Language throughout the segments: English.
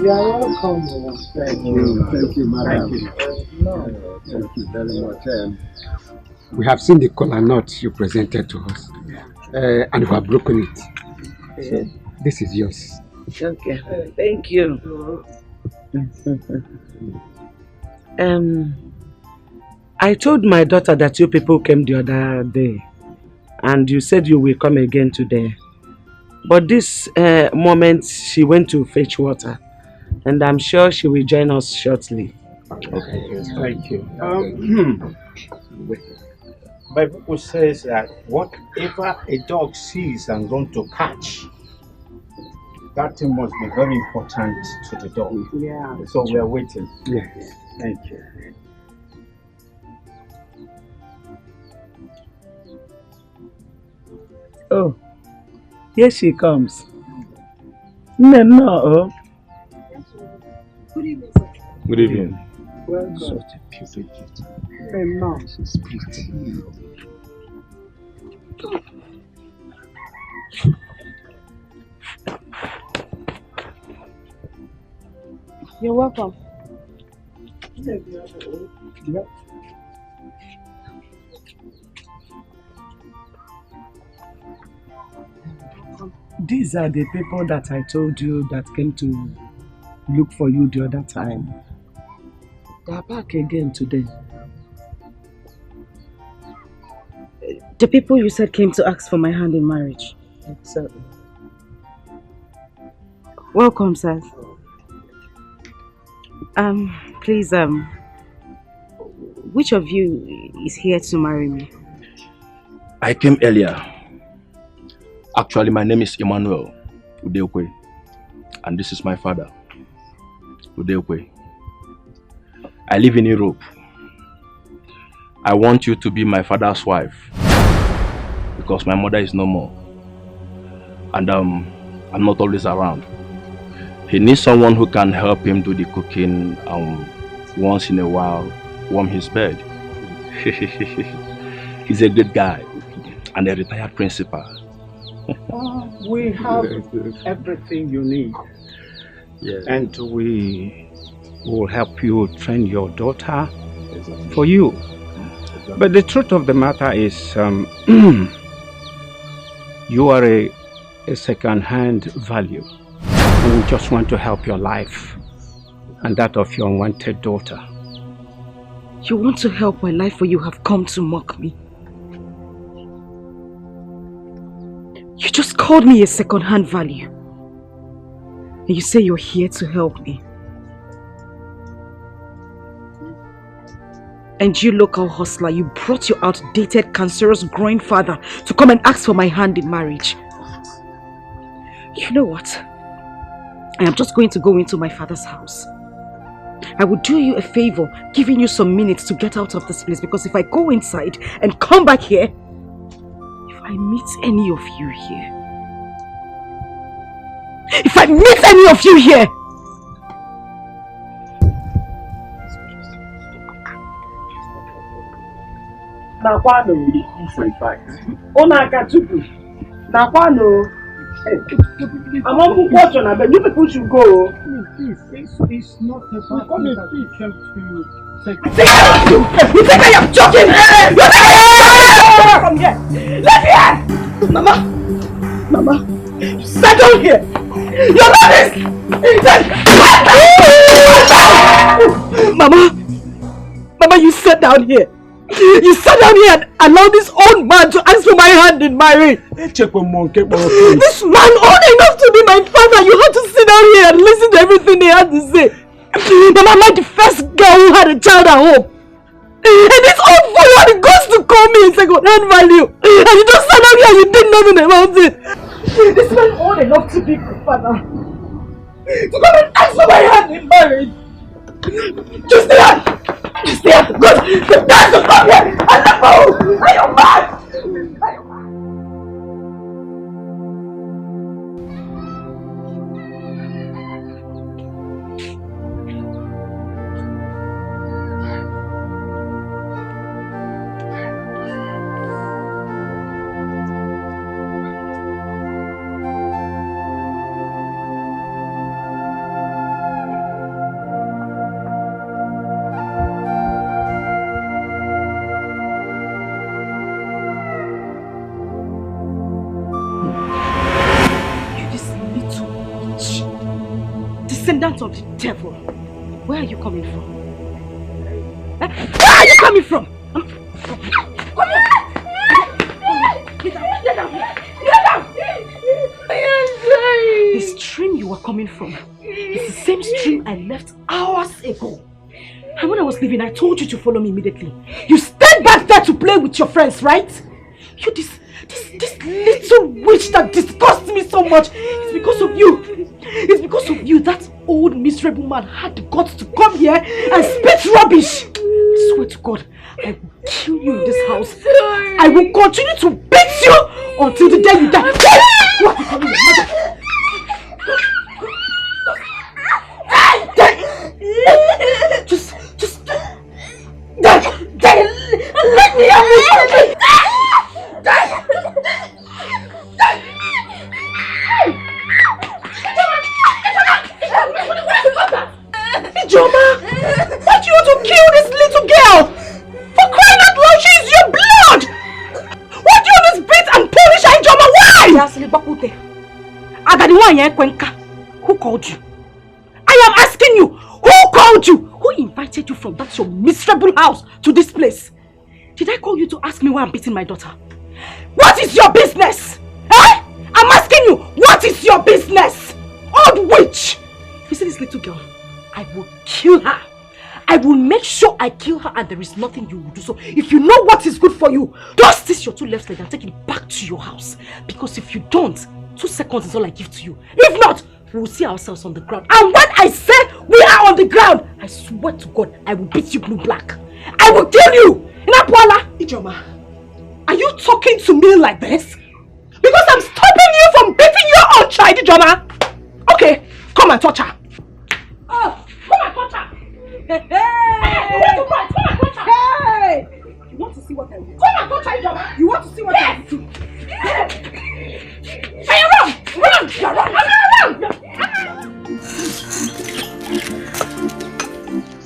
You are welcome. Thank you, madam. Thank you very much. We have seen the kola nut you presented to us, and we have broken it. So this is yours. Okay, thank you. I told my daughter that you people came the other day, and you said you will come again today. But this moment, she went to fetch water, and I'm sure she will join us shortly. Okay, thank you. Bible says that whatever a dog sees and going to catch, that thing must be very important to the dog. Yeah. So we are waiting. Yes. Thank you. Oh, here she comes. No. Good evening, sir. Good evening. Welcome. Such a beautiful. No. She's pretty. You're welcome. Yep. These are the people that I told you that came to look for you the other time. They are back again today. The people you said came to ask for my hand in marriage. Exactly. Welcome, sir. Please, which of you is here to marry me? I came earlier. Actually, my name is Emmanuel Udeokwe, and this is my father, Udeokwe. I live in Europe. I want you to be my father's wife because my mother is no more, and I'm not always around. He needs someone who can help him do the cooking once in a while, warm his bed. He's a good guy and a retired principal. We have everything you need. Yes. And we will help you train your daughter for you. But the truth of the matter is, you are a second-hand value. We just want to help your life and that of your unwanted daughter. You want to help my life, or you have come to mock me? You just called me a second-hand value. And you say you're here to help me. And you, local hustler, you brought your outdated, cancerous grandfather to come and ask for my hand in marriage. You know what? I am just going to go into my father's house. I will do you a favor, giving you some minutes to get out of this place, because if I go inside and come back here, if I meet any of you here, Nakwano, in fact. Onakatuku. Nakwano. I'm unfortunate, but you people should go. Please, it's not about that we came to take. You think I am joking? Come here. Let me in. Mama, sit down here. You're not this. Mama, you sat down here. You sat down here and allowed this old man to ask for my hand in marriage. This man old enough to be my father. You had to sit down here and listen to everything he had to say. Mama, I'm not the first girl who had a child at home. And this old fool goes to call me a second-hand value. And you just sat down here and you did nothing about it. This man old enough to be my father. To come and ask for my hand in marriage. Just there! Good! The guys to come here! And the phone! Are you mad? descendant of the devil. Where are you coming from? Where are you coming from? Come here! Get down! Get down! Get down! The stream you were coming from is the same stream I left hours ago. And when I was leaving, I told you to follow me immediately. You stayed back there to play with your friends, right? You this little witch that disgusts me so much. It's because of you. It's because of you that old miserable man had the guts to come here and spit rubbish. I swear to God, I will kill you in this house. I will continue to beat you until the day you die. What are you calling your mother? Just let me have it. Ijoma, why do you want to kill this little girl? For crying out loud, she is your blood. Why do you always beat and punish her, Ijoma? Why? Who called you? I am asking you, who called you? Who invited you from that your miserable house to this place? Did I call you to ask me why I'm beating my daughter? What is your business? Eh? I'm asking you, what is your business? Old witch! You see this little girl? I will kill her. I will make sure I kill her and there is nothing you will do. So if you know what is good for you, dust this your two left legs and take it back to your house. Because if you don't, 2 seconds is all I give to you. If not, we will see ourselves on the ground. And when I say we are on the ground, I swear to God, I will beat you blue black. I will kill you! Inapuala! Ijoma, are you talking to me like this? Because I'm stopping you from beating your own child, Ijoma! Okay, come and touch her. Oh, come and touch her! Hey! You want to fight? Come and touch her! Hey! You want to see what I will do? Come and touch her, Ijoma! You want to see what I will do? Hey, run! Run! Run!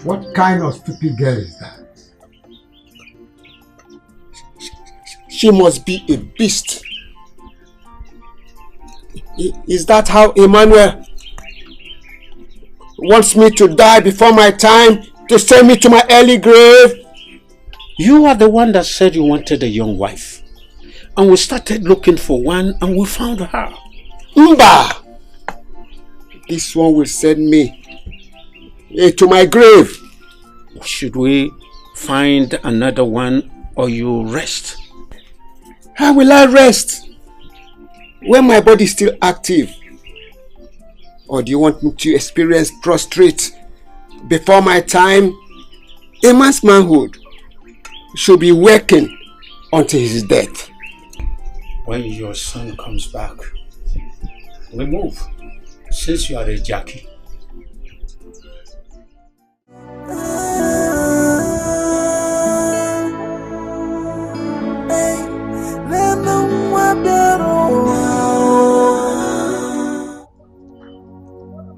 What kind of stupid girl is that? She must be a beast. Is that how Emmanuel wants me to die before my time, to send me to my early grave? You are the one that said you wanted a young wife. And we started looking for one and we found her. Mba! This one will send me to my grave. Should we find another one or you rest? How will I rest when my body is still active? Or do you want me to experience prostrate before my time? A man's manhood should be working until his death. When your son comes back, we move, since you are a Jackie.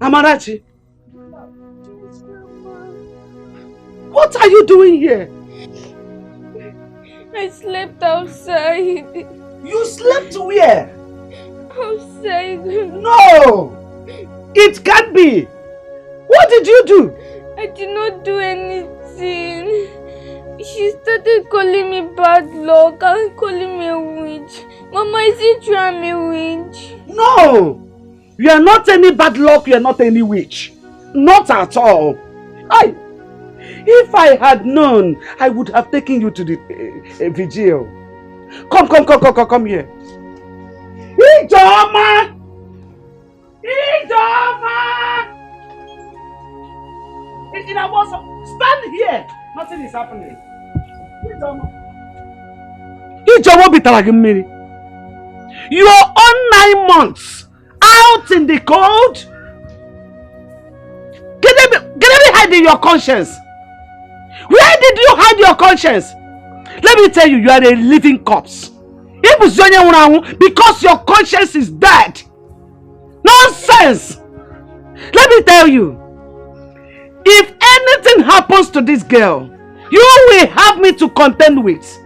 Amarachi, what are you doing here? I slept outside. You slept where? Outside. No! It can't be! What did you do? I did not do anything. She started calling me bad luck and calling me a witch. Mama, is it true I'm a witch? No! You are not any bad luck, you are not any witch. Not at all. If I had known, I would have taken you to the vigil. Come here. Ijoma! Ijoma! Stand here. Nothing is happening. Ijoma bitaragimiri. You are on 9 months. Out in the cold. Can they be hiding your conscience? Where did you hide your conscience? Let me tell you, you are a living corpse. Because your conscience is dead. Nonsense! Let me tell you, if anything happens to this girl, you will have me to contend with.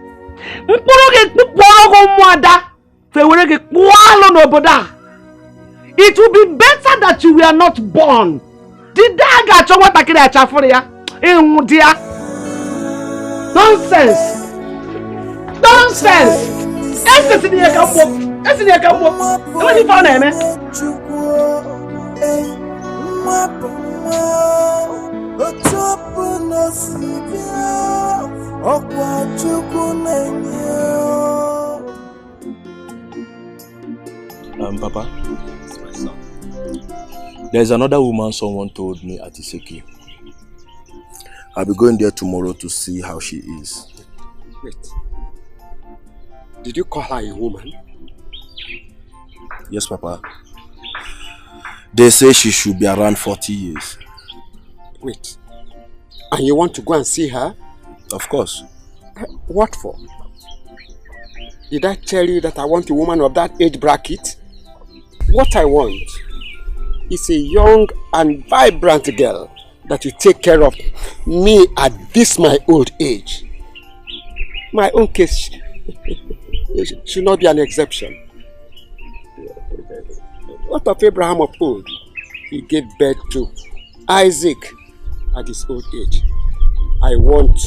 It will be better that you were not born Did I get you what I can achieve for ya? Dear. Nonsense. Nonsense. Esse dia acabou. Esse dia acabou. Ela me fala, né? Papa, there's another woman someone told me at Iseki. I'll be going there tomorrow to see how she is. Wait. Did you call her a woman? Yes, Papa. They say she should be around 40 years. Wait. And you want to go and see her? Of course. What for? Did I tell you that I want a woman of that age bracket? What I want is a young and vibrant girl that will take care of me at this my old age. My own case should not be an exception. What of Abraham of old? He gave birth to Isaac at his old age. I want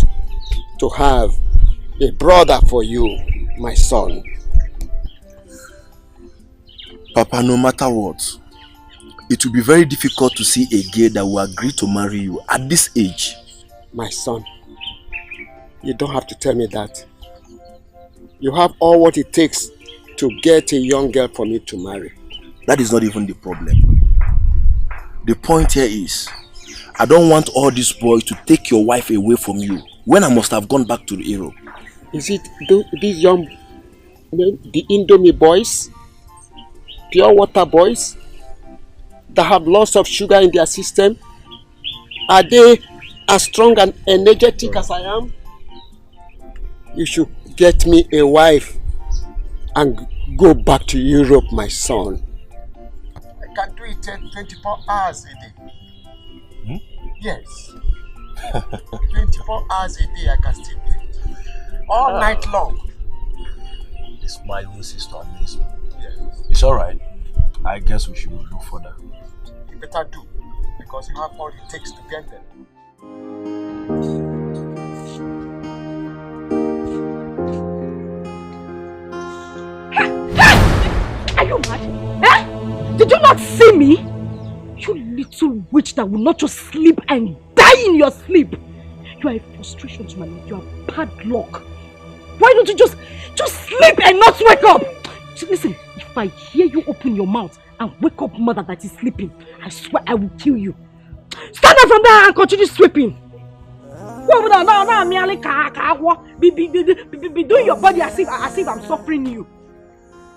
to have a brother for you, my son. Papa, no matter what, it will be very difficult to see a girl that will agree to marry you at this age. My son, you don't have to tell me that. You have all what it takes to get a young girl for me to marry. That is not even the problem. The point here is, I don't want all these boys to take your wife away from you when I must have gone back to Europe. Is it these young men, the Indomie boys, pure water boys, that have lots of sugar in their system? Are they as strong and energetic as I am? You should get me a wife and go back to Europe, my son. I can do it 24 hours a day. Yes. 24 hours a day I can still do it. All night long. This my own sister needs me. Yes. It's alright. I guess we should look further. You better do, because you have all it takes to get them. Are you mad? Eh? Did you not see me? You little witch that will not just sleep and die in your sleep. You are a frustration to my life. You are bad luck. Why don't you just sleep and not wake up? Listen, if I hear you open your mouth and wake up mother that is sleeping, I swear I will kill you. Stand up from there and continue sweeping. No, merely be doing your body as if I'm suffering you.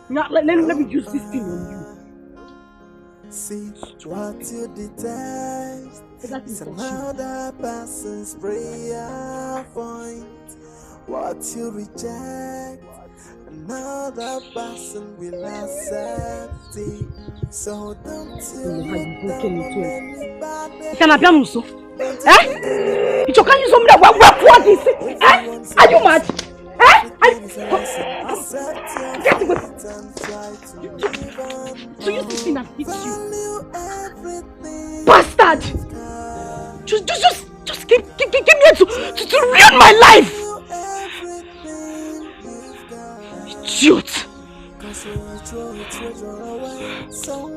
Now, let me use this thing on you. See what you detest. It's another person's prayer point. What you reject, another person will accept it. So don't you let them anybody. Can I be also? Eh? You can't use something that what is it? Eh? Are you mad? Eh? So you this thing that hits you, bastard! Just give me to ruin my life. Idiot!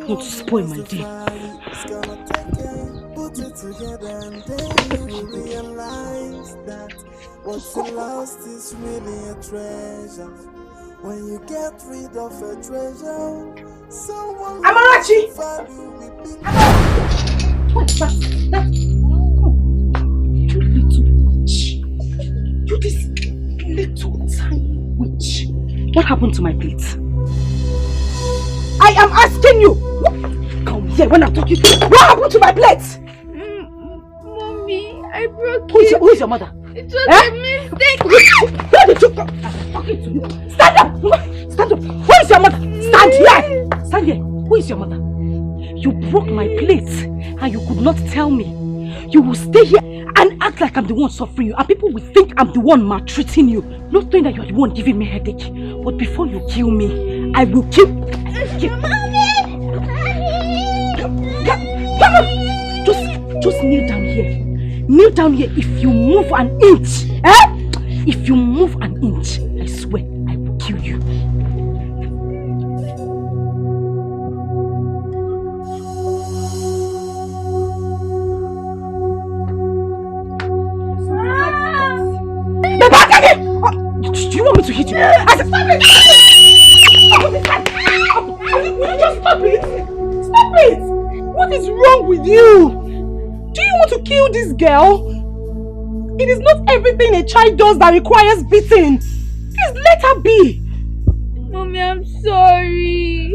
Want to spoil my day. Put it together and then you realize that what you lost is really a treasure. When you get rid of a treasure, someone Amarachi! What's that? You little witch. You this little tiny witch. What happened to my plate? I am asking you. Come here when I'm talking to you. What happened to my plate? Mommy, I broke it. Who is your mother? It was a mistake. Where did you come? I'm talking to you. Stand up! Stand up! Who is your mother? Stand here! Stand here. Who is your mother? You broke my plate and you could not tell me. You will stay here and act like I'm the one suffering you, and people will think I'm the one maltreating you, not knowing that you are the one giving me headache. But before you kill me, I will kill. Mommy! Come on! Just Just kneel down here. Kneel down here. If you move an inch, if you move an inch, I swear I will kill you. Do you want me to hit you? I said stop it! Will you just stop it? Stop it! What is wrong with you? Do you want to kill this girl? It is not everything a child does that requires beating. Please let her be. Mommy, I'm sorry.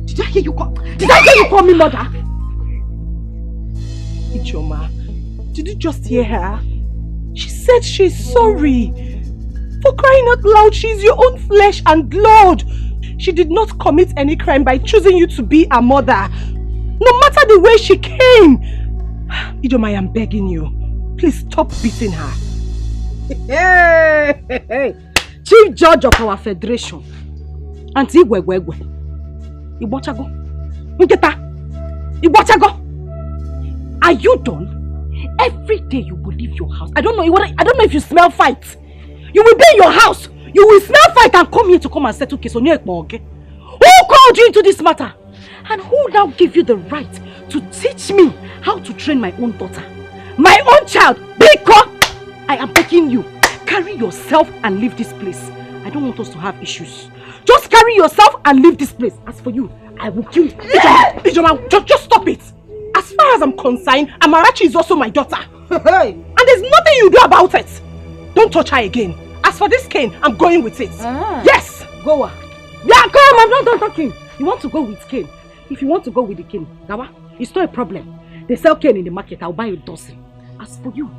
Did I hear you call me mother? Ichoma, did you just hear her? She said she's sorry. For crying out loud, she's your own flesh and blood. She did not commit any crime by choosing you to be a mother. No matter the way she came. Ijoma, I am begging you. Please stop beating her. Hey. Chief Judge of our Federation. Auntie Igwegwegwe. Ibochago. Nketa. Ibochago. Are you done? Every day you will leave your house. I don't know if you smell fight. You will be in your house. You will smell fight and come here to come and settle case on your okay? Who called you into this matter? And who now gave you the right to teach me how to train my own daughter? My own child, Biko! I am begging you. Carry yourself and leave this place. I don't want us to have issues. Just carry yourself and leave this place. As for you, I will kill you. Ijoma, just stop it. As far as I'm concerned, Amarachi is also my daughter. And there's nothing you do about it. Don't touch her again. As for this cane, I'm going with it. Yes! Go on. Yeah, come! I'm not done talking. You want to go with cane? If you want to go with the cane, Gawa, it's not a problem. They sell cane in the market. I'll buy a dozen. As for you,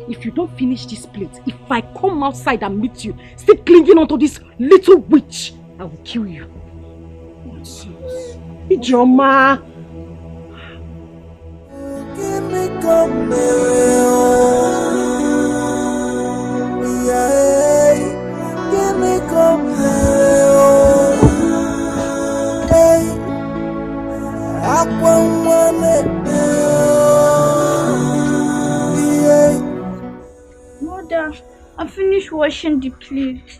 if you don't finish this plate, if I come outside and meet you, still clinging onto this little witch, I will kill you. Ijoma! Give me give me Mother, I finished washing the plate.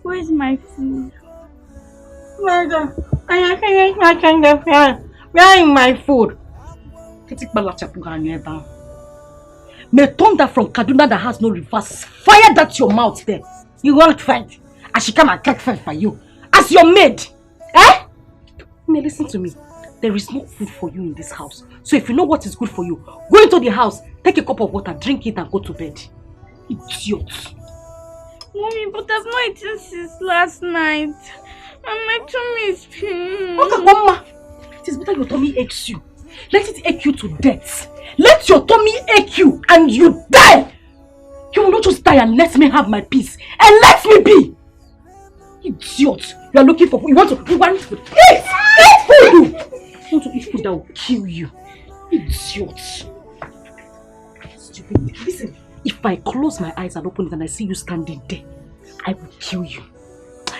Where's my food? Mother, I finished watching the film. Where is my food? May thunder from Kaduna that has no reverse fire that your mouth there. You won't fight. I should come and take fight for you. As your maid. Eh? May listen to me. There is no food for you in this house. So if you know what is good for you, go into the house, take a cup of water, drink it and go to bed. Idiot. Mommy, but I've not eaten since last night. And my tummy is paining. Okay, Mama. It is better your tummy aches you. Let it ache you to death. Let your tummy ache you and you die. You will not just die and let me have my peace. And let me be. Idiot. You are looking for food. You want food. Eat! Eat food! You want to eat food that will kill you. Idiot. Stupid. Listen, if I close my eyes and open it and I see you standing there, I will kill you.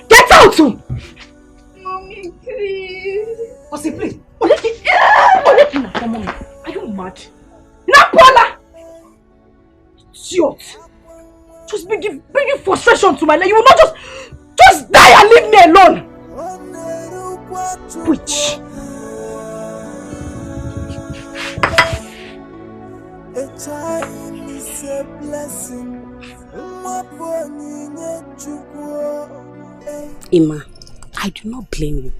Get out! Mommy, please. Osi, please. Are you mad? Napola! Idiot! Just bringing frustration to my life. You will not just die and leave me alone! Witch! A child is a blessing. Ima, I do not blame you.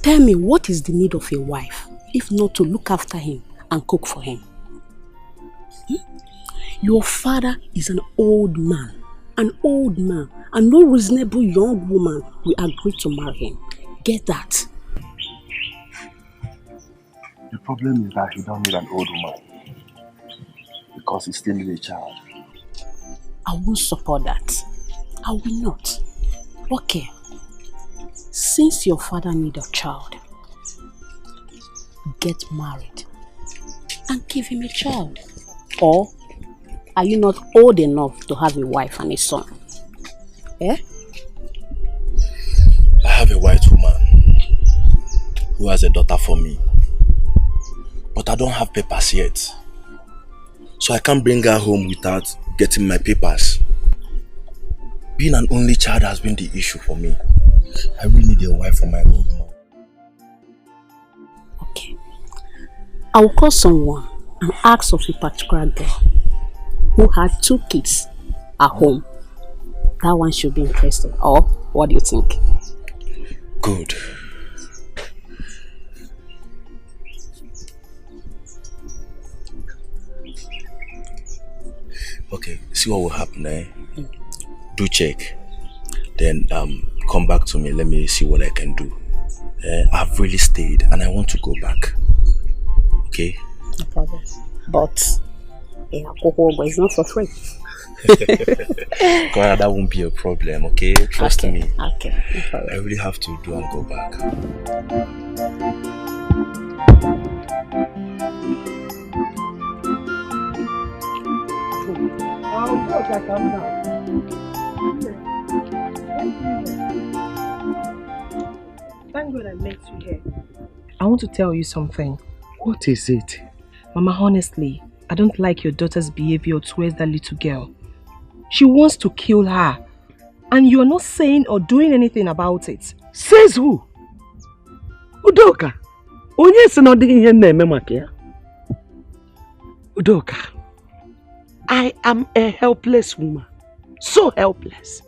Tell me, what is the need of a wife if not to look after him and cook for him? Your father is an old man, and no reasonable young woman will agree to marry him. Get that? The problem is that he don't need an old woman because he still needs a child. I won't support that. I will not. Okay. Since your father needs a child, get married and give him a child. Or are you not old enough to have a wife and a son? Eh? I have a white woman who has a daughter for me. But but I don't have papers yet. So I can't bring her home without getting my papers. Being an only child has been the issue for me. I really need a wife for my old mom. Okay. I will call someone and ask of a particular girl who had 2 kids at home. That one should be interested. Or what do you think? Good. Okay, see what will happen, eh? Do check. Then come back to me. Let me see what I can do. I've really stayed and I want to go back. Okay? No problem. But it's not for free. God, that won't be a problem, okay? Trust me. Okay, no problem. I really have to do and go back. Thank God I met you here. I want to tell you something. What is it? Mama, honestly, I don't like your daughter's behavior towards that little girl. She wants to kill her. And you're not saying or doing anything about it. Says who? Udoka. Onye si no digi ihe na-eme maka ya. Udoka. I am a helpless woman. So helpless.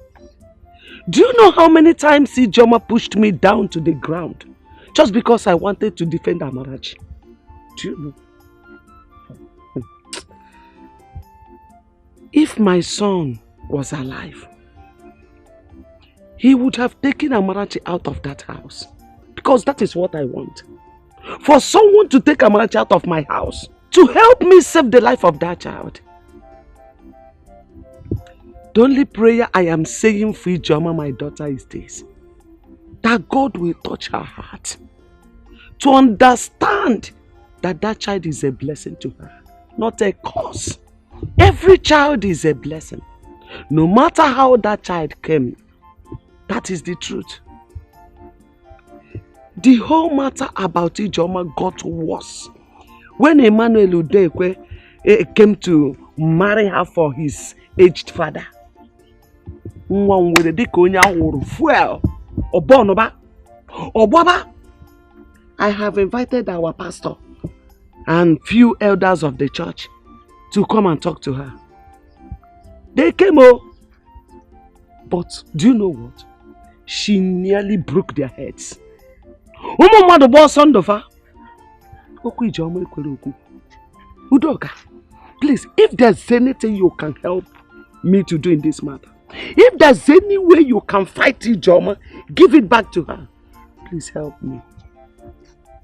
Do you know how many times Ijoma pushed me down to the ground just because I wanted to defend Amarachi? Do you know? If my son was alive, he would have taken Amarachi out of that house. Because that is what I want. For someone to take Amarachi out of my house to help me save the life of that child. The only prayer I am saying for Ijoma, my daughter, is this: that God will touch her heart to understand that that child is a blessing to her, not a curse. Every child is a blessing. No matter how that child came, that is the truth. The whole matter about Ijoma got worse when Emmanuel Udekwe came to marry her for his aged father. I have invited our pastor and few elders of the church to come and talk to her. They came over. But do you know what? She nearly broke their heads. Udoka, please, if there's anything you can help me to do in this matter, if there's any way you can fight Ijoma, give it back to her. Please help me.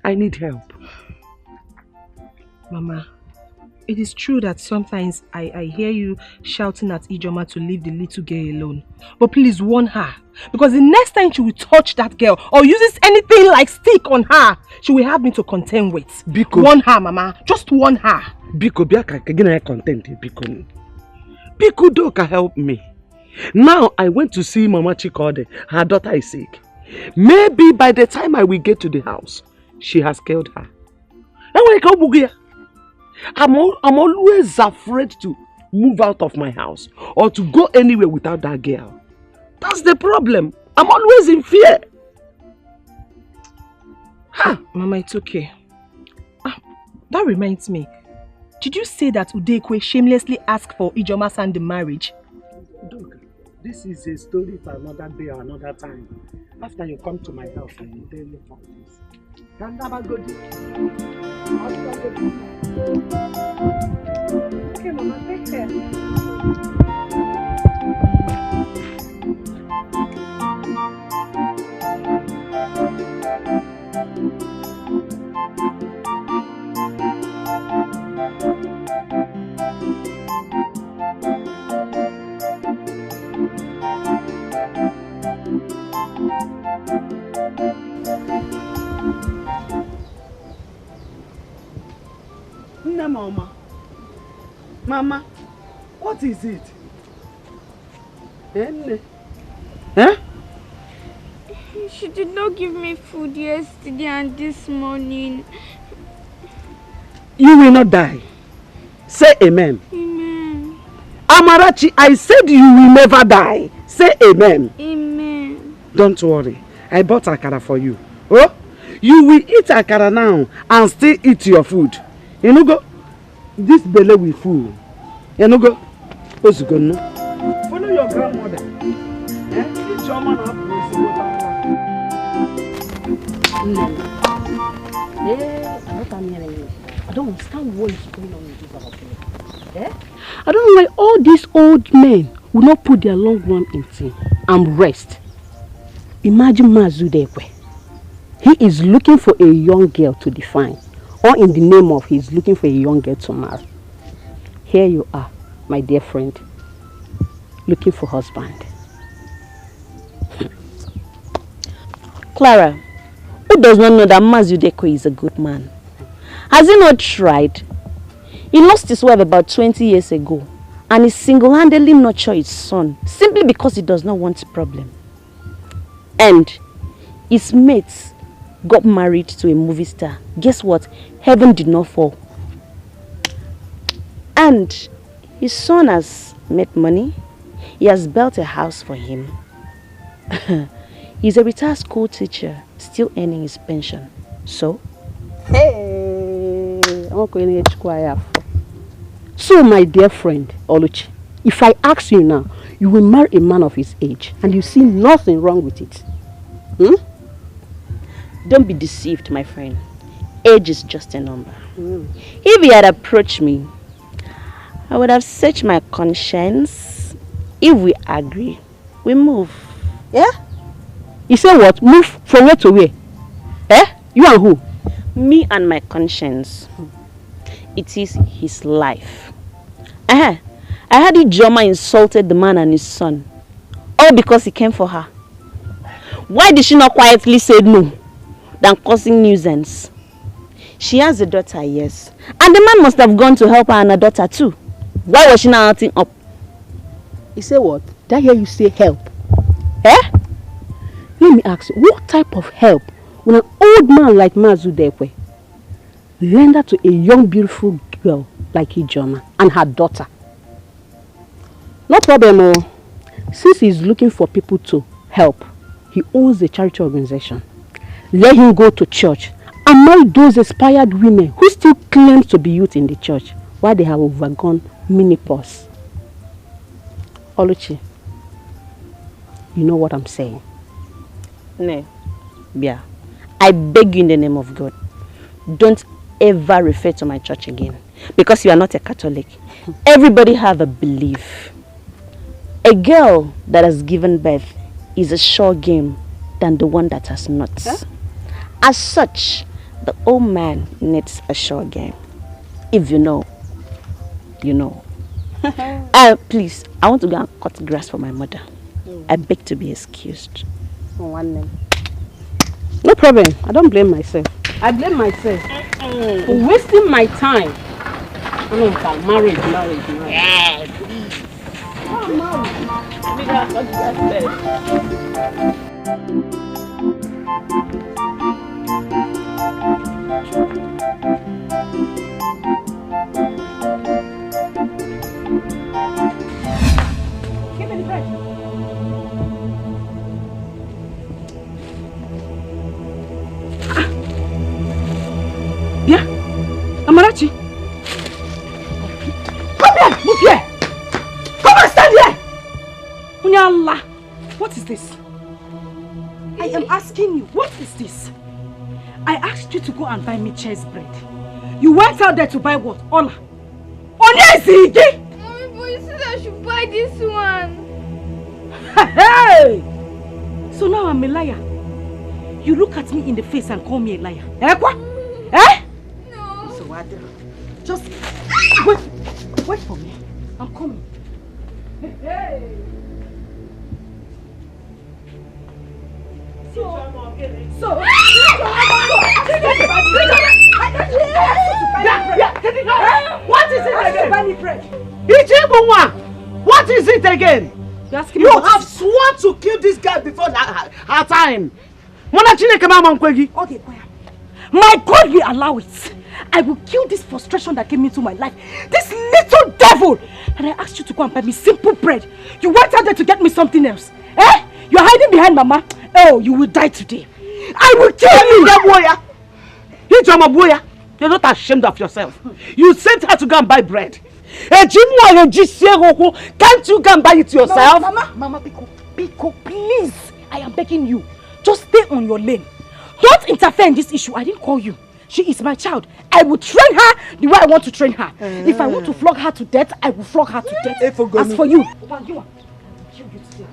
I need help. Mama, it is true that sometimes I hear you shouting at Ijoma to leave the little girl alone. But please warn her. Because the next time she will touch that girl or uses anything like stick on her, she will have me to contend with. Biko. Warn her, Mama. Just warn her. Biko, Biko Doka, help me. Now I went to see Mama Chikode. Her daughter is sick. Maybe by the time I will get to the house, she has killed her. I'm always afraid to move out of my house or to go anywhere without that girl. That's the problem. I'm always in fear. Mama, it's okay. That reminds me. Did you say that Udekwe shamelessly asked for Ijoma's hand in marriage? Look, this is a story for another day or another time. After you come to my house, I will tell you about this. Can never go Okay, Mama, take care. Mama. Mama, what is it? Eh? She did not give me food yesterday and this morning. You will not die. Say amen. Amen. Amarachi, I said you will never die. Say amen. Amen. Don't worry. I bought akara for you. Oh, you will eat akara now and still eat your food. You know go. This belly will full. You know go. Ozugo no. Follow your grandmother. Eat your man up. I don't understand what is going on with this our family. I don't know why all these old men will not put their long one in tea and rest. Imagine Mazudekwe. He is looking for a young girl to define, or in the name of he's looking for a young girl to marry. Here you are, my dear friend, looking for husband. Clara, who does not know that Mazudekwe is a good man? Has he not tried? He lost his wife about 20 years ago and is single-handedly nurtured his son simply because he does not want a problem. And his mates got married to a movie star. Guess what? Heaven did not fall. And his son has made money. He has built a house for him. He's a retired school teacher, still earning his pension. So? Hey, so my dear friend, Oluchi, if I ask you now, you will marry a man of his age and you see nothing wrong with it. Don't be deceived, my friend. Age is just a number. If he had approached me, I would have searched my conscience. If we agree, we move. Yeah? You say what? Move from where to where? You and who? Me and my conscience. It is his life. I heard Ijoma insulted the man and his son. All because he came for her. Why did she not quietly say no than causing nuisance? She has a daughter, yes. And the man must have gone to help her and her daughter too. Why was she not acting up? You say what? Did I hear you say help? Let me ask you, what type of help will an old man like Mazudekwe render to a young beautiful girl like Ijoma and her daughter? No problem, since he's looking for people to help, he owns a charity organization. Let him go to church and marry those inspired women who still claim to be youth in the church while they have overgone menopause. Oluchi, you know what I'm saying? No, Bia, I beg you in the name of God, don't ever refer to my church again, because you are not a Catholic. Everybody have a belief. A girl that has given birth is a sure game than the one that has not. As such, the old man needs a sure game. If you know, you know. Please, I want to go and cut grass for my mother. I beg to be excused. No problem. I don't blame myself. I blame myself for wasting my time. I mean, marriage. Yeah, please. Oh, marriage. We gotta cut grass Give me the bread. Yeah, Amarachi. Come here, move here. Come and stand here. Unyala, what is this? I am asking you, what is this? I asked you to go and buy me cheese bread. You went out there to buy what? Ola. Onyezigi! Mommy, but you said I should buy this one. Hey! So now I'm a liar. You look at me in the face and call me a liar. Eh, what? Eh? No. So what? Just wait for me. I'm coming. Hey! What is it again? What is it again? You have sworn to kill this girl before her time. Okay, my God will allow it. I will kill this frustration that came into my life. This little devil! And I asked you to go and buy me simple bread. You went out there to get me something else. Eh? You're hiding behind Mama. Oh, you will die today. I will kill you! You're not ashamed of yourself. You sent her to go and buy bread. Can't you go and buy it yourself? Mama, Biko, please. I am begging you. Just stay on your lane. Don't interfere in this issue. I didn't call you. She is my child. I will train her the way I want to train her. If I want to flog her to death, I will flog her to death. As for you, Mama, kill you today.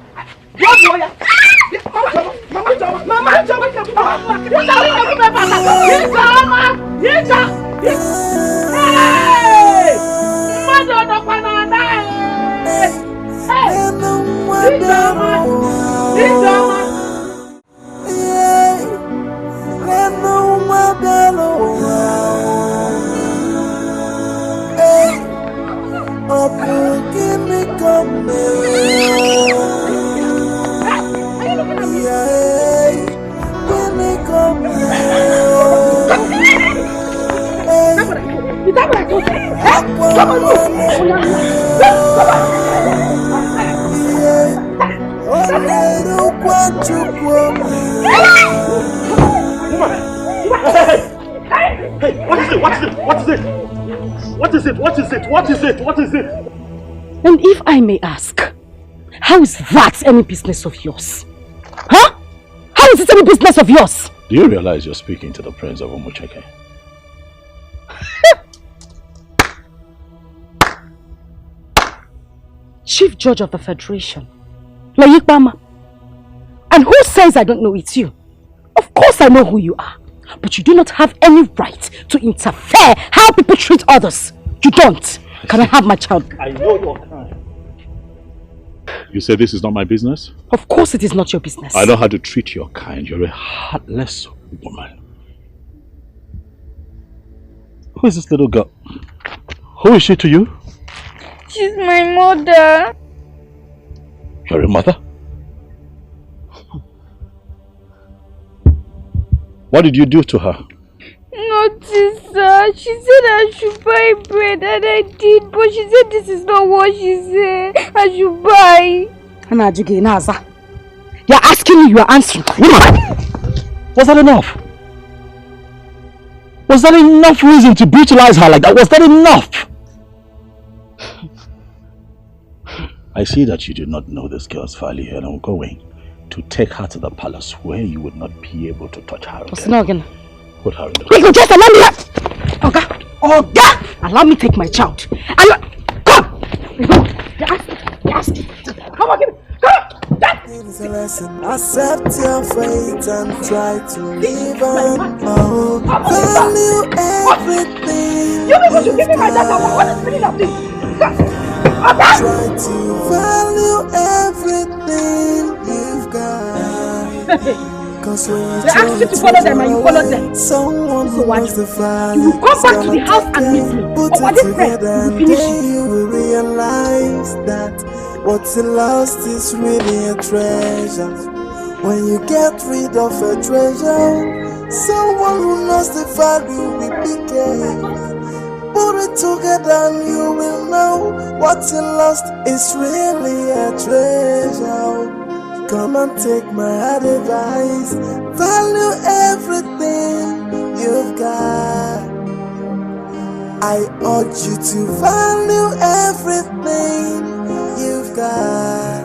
What is it? And if I may ask, how is that any business of yours? Huh? How is it any business of yours? Do you realize you're speaking to the Prince of Umucheke? Chief Judge of the Federation, Layikbama. And who says I don't know it's you? Of course I know who you are. But you do not have any right to interfere how people treat others. You don't. Can I have my child? I know your kind. You say this is not my business? Of course it is not your business. I know how to treat your kind. You're a heartless woman. Who is this little girl? Who is she to you? She's my mother. You're a mother? What did you do to her? Nothing, sir. She said I should buy bread and I did, but she said this is not what she said. I should buy. You're asking me, you are answering. Was that enough? Was that enough reason to brutalize her like that? Was that enough? I see that you do not know this girl's value, and I'm going to take her to the palace where you would not be able to touch her again. Put her in the Wait, just allow me. Oga! Allow me take my child. Come! Yes. Come on, give me. Come! It's a lesson. Accept your fate and try to live on. Oh, value everything. You people should give me my data. What is the meaning of this? Try to value everything you've got. Cause when you ask you to follow them and you follow them. Someone who wants to value, you will come back to the house and meet me. Put it together and then you will realize that what's lost is really a treasure. When you get rid of a treasure, someone who knows the value will be careful. Put it together and you will know what's lost is really a treasure. Come and take my advice. Value everything you've got. I urge you to value everything you've got.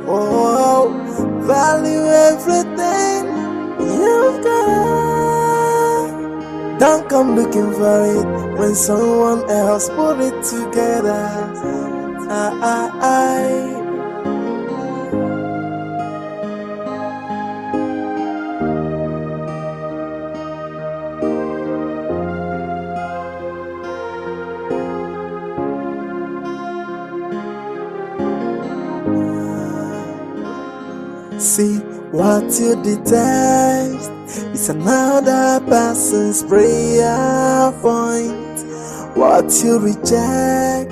Oh, value everything you've got. Don't come looking for it when someone else put it together. See what you detest, it's another person's prayer point. What you reject,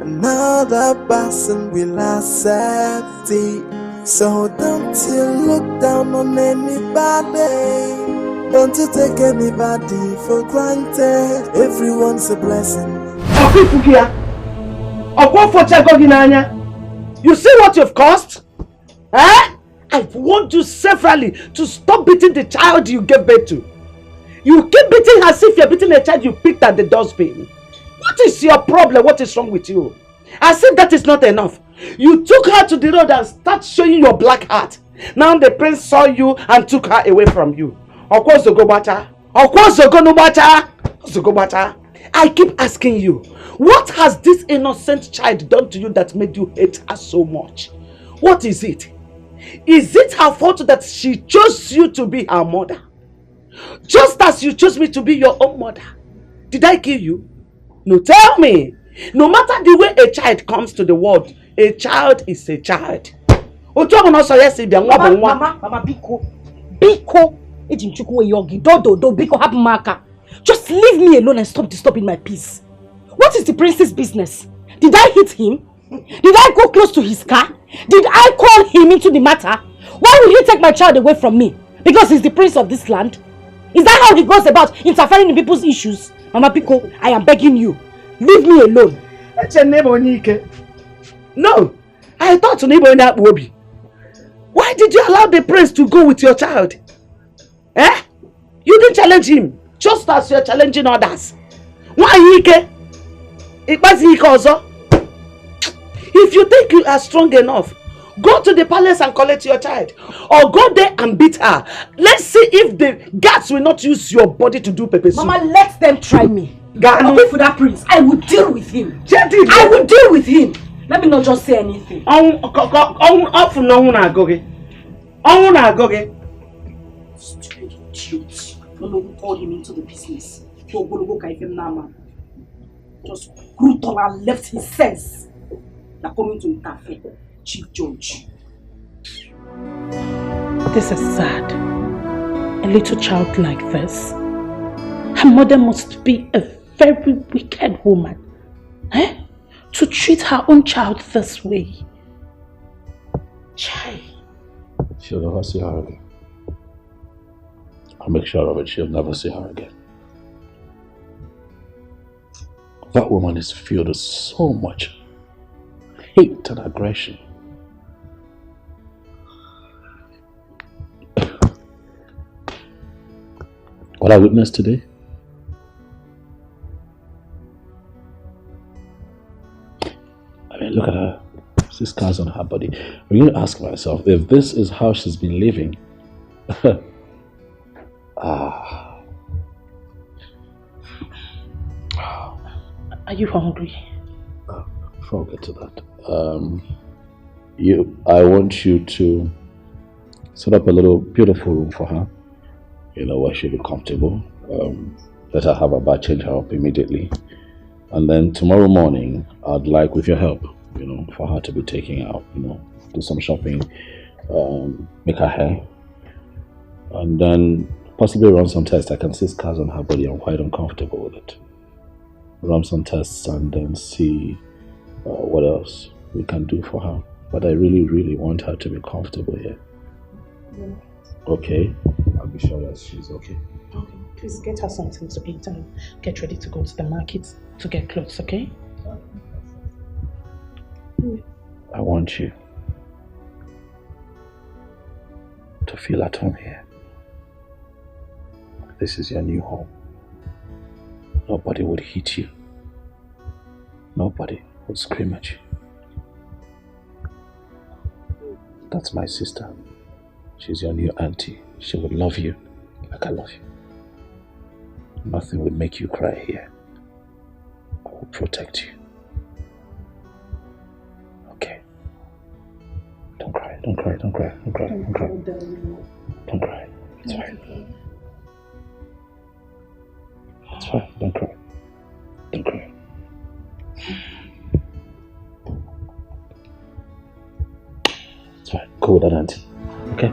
another person will accept it. So don't you look down on anybody. Don't you take anybody for granted. Everyone's a blessing. You see what you've caused? Eh? I've warned you severally to stop beating the child you gave birth to. You keep beating her as if you're beating a child you picked at the dustbin. What is your problem? What is wrong with you? As if that is not enough. You took her to the road and started showing your black heart. Now the prince saw you and took her away from you. I keep asking you, what has this innocent child done to you that made you hate her so much? What is it? Is it her fault that she chose you to be her mother? Just as you chose me to be your own mother. Did I kill you? No, tell me. No matter the way a child comes to the world, a child is a child. Mama, Biko. Biko. Just leave me alone and stop disturbing my peace. What is the prince's business? Did I hit him? Did I go close to his car? Did I call him into the matter? Why will he take my child away from me? Because he's the prince of this land? Is that how he goes about interfering in people's issues? Mama Pico, I am begging you. Leave me alone. No, I thought Wobi. Why did you allow the prince to go with your child? Eh? You didn't challenge him, just as you're challenging others. Why Ike? If you think you are strong enough, go to the palace and collect your child. Or go there and beat her. Let's see if the guards will not use your body to do pepper soup. Mama, let them try me. I'll wait for that prince. I will deal with him. I will deal with him. Let me not just say anything. Stupid idiot. Don't know who called him into the business. Just brutal and left his sense. They're coming to interfere. Chief Judge. This is sad. A little child like this. Her mother must be a very wicked woman. Eh? To treat her own child this way. Chai. She'll never see her again. I'll make sure of it. She'll never see her again. That woman is filled with so much hate and aggression. What I witnessed today? I mean, look at her. See scars on her body. I'm going to ask myself, if this is how she's been living, Are you hungry? Before I get to that, I want you to set up a little beautiful room for her. You know, where she'll be comfortable. Let her have a bath, change her up immediately. And then tomorrow morning, I'd like, with your help, you know, for her to be taking out, you know, do some shopping, make her hair. And then possibly run some tests. I can see scars on her body. I'm quite uncomfortable with it. Run some tests and then see what else we can do for her. But I really, really want her to be comfortable here. Yeah. Okay? I'll be sure that she's okay. Okay. Please get her something to eat and get ready to go to the market to get clothes, okay? I want you to feel at home here. This is your new home. Nobody would hit you. Nobody would scream at you. That's my sister. She's your new auntie. She would love you like I love you. Nothing would make you cry here. I will protect you. Okay? Don't cry, don't cry, don't cry, don't cry, don't cry. Don't cry. It's fine. It's fine, don't cry. Don't cry. It's fine. Go with that auntie. Okay?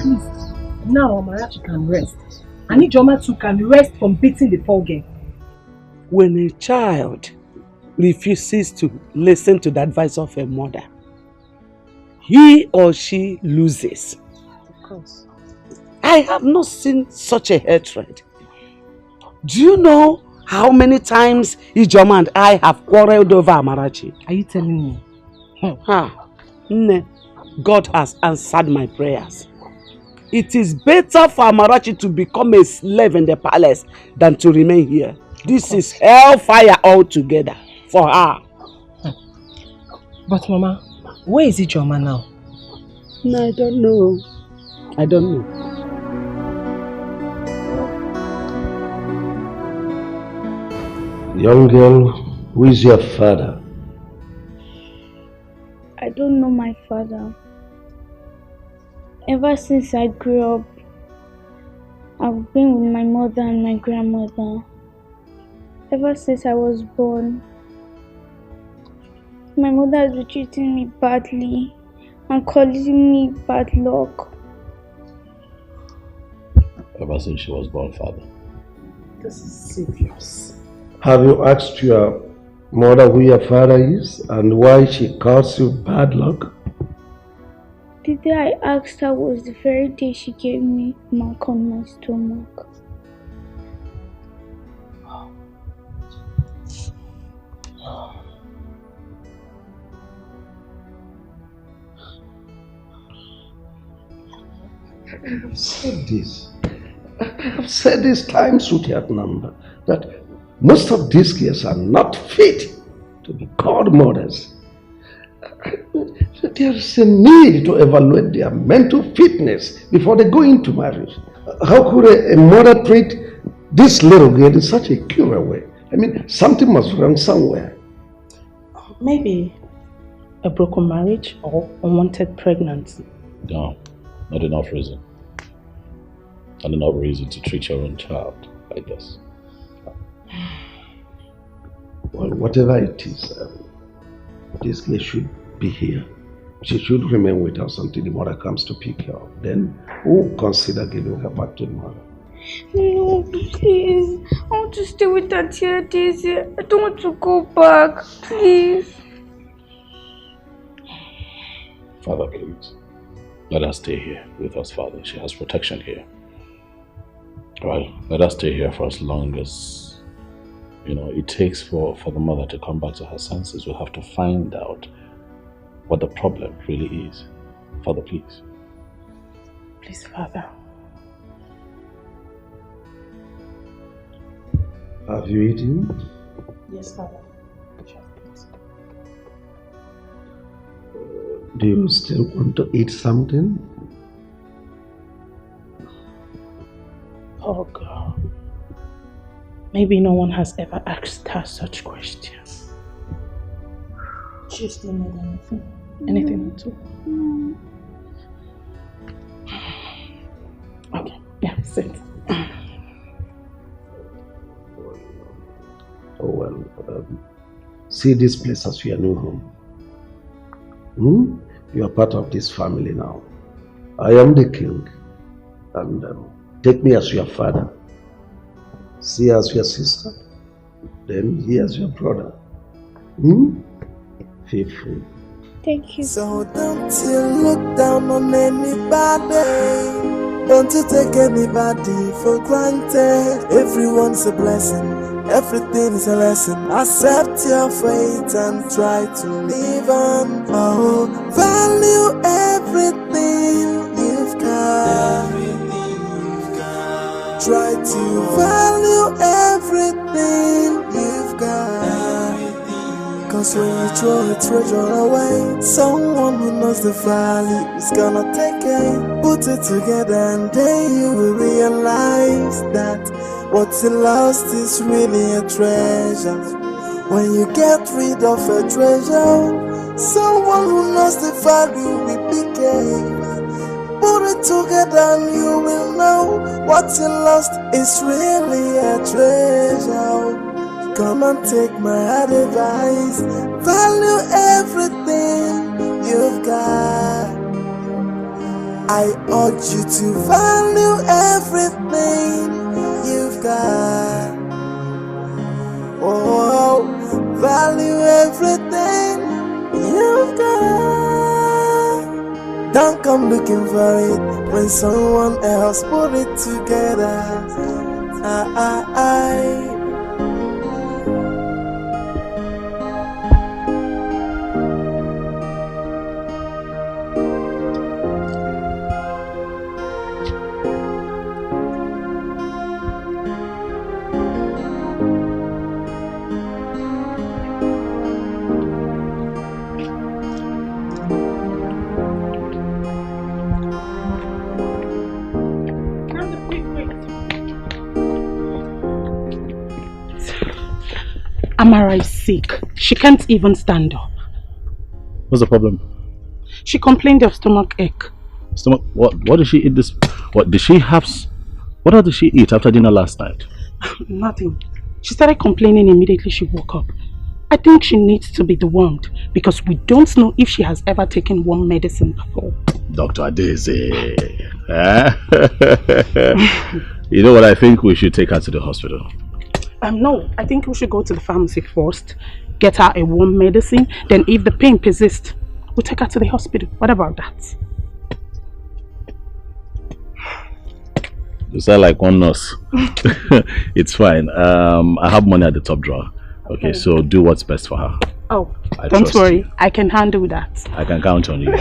At least now Amarachi can rest. And Ijoma too can rest from beating the poor girl. When a child refuses to listen to the advice of a mother, he or she loses. Of course. I have not seen such a hatred. Do you know how many times Ijoma and I have quarreled over Amarachi? Are you telling me? God has answered my prayers. It is better for Amarachi to become a slave in the palace than to remain here. This is hellfire altogether for her. But Mama, where is Ijoma now? I don't know. I don't know. Young girl, who is your father? I don't know my father. Ever since I grew up, I've been with my mother and my grandmother. Ever since I was born, my mother has been treating me badly and calling me bad luck. Ever since she was born, father. This is serious. Have you asked your mother who your father is and why she calls you bad luck? The day I asked her was the very day she gave me a mark on my stomach. I have said this. I have said this times without number that most of these girls are not fit to be called mothers. There is a need to evaluate their mental fitness before they go into marriage. How could a mother treat this little girl in such a cruel way? I mean, something must be wrong somewhere. Maybe a broken marriage or unwanted pregnancy. No, not enough reason. Not enough reason to treat your own child like this. Well, whatever it is, this girl should be here. She should remain with us until the mother comes to pick her up. Then we'll consider giving her back to the mother. No, please. I want to stay with Auntie Daisy. I don't want to go back. Please. Father, please. Let her stay here with us, Father. She has protection here. Alright, let us stay here for as long as, it takes for the mother to come back to her senses. We'll have to find out what the problem really is. Father, please. Please, Father. Have you eaten? Yes, Father. Do you still want to eat something? Oh, God. Maybe no one has ever asked her such questions. She still need anything. Anything at all. Okay, yeah, sit. Oh well, see this place as your new home. You are part of this family now. I am the king, and take me as your father. See as your sister, then he as your brother. Feel free. Thank you. So don't you look down on anybody. Don't you take anybody for granted. Everyone's a blessing. Everything is a lesson. Accept your fate and try to live on. Oh, value everything you've got. Try to value everything you've got. Cause when you throw a treasure away, someone who knows the value is gonna take it. Put it together and then you will realize that what's lost is really a treasure. When you get rid of a treasure, someone who knows the value will pick it. Put it together and you will know what's lost is really a treasure. Come and take my advice. Value everything you've got. I urge you to value everything you've got. Oh, value everything you've got. Don't come looking for it when someone else put it together. Amara is sick. She can't even stand up. What's the problem? She complained of stomach ache. Stomach? What did she eat this? What did she have? What did she eat after dinner last night? Nothing. She started complaining immediately she woke up. I think she needs to be dewormed because we don't know if she has ever taken worm medicine before. Dr. Adeze. You know what? I think we should take her to the hospital. No, I think we should go to the pharmacy first, get her a worm medicine, then if the pain persists, we'll take her to the hospital. What about that? You sound like one nurse. It's fine. I have money at the top drawer. Okay, so do what's best for her. Oh, don't worry. I can handle that. I can count on you.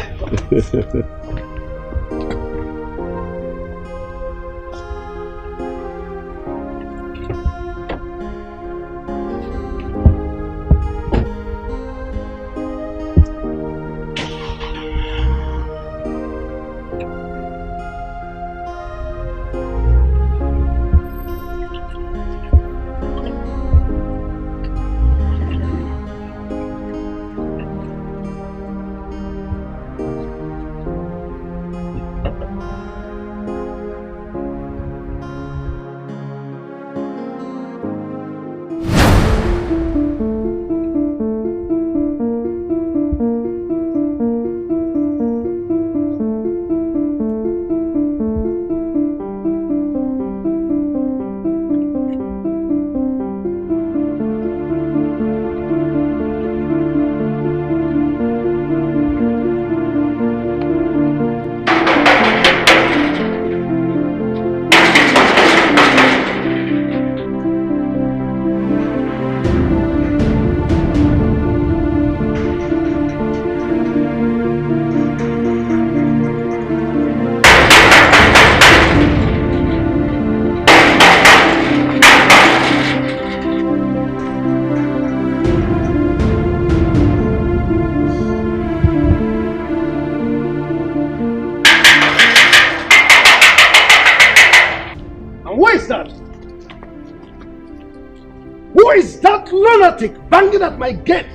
Banging at my gate.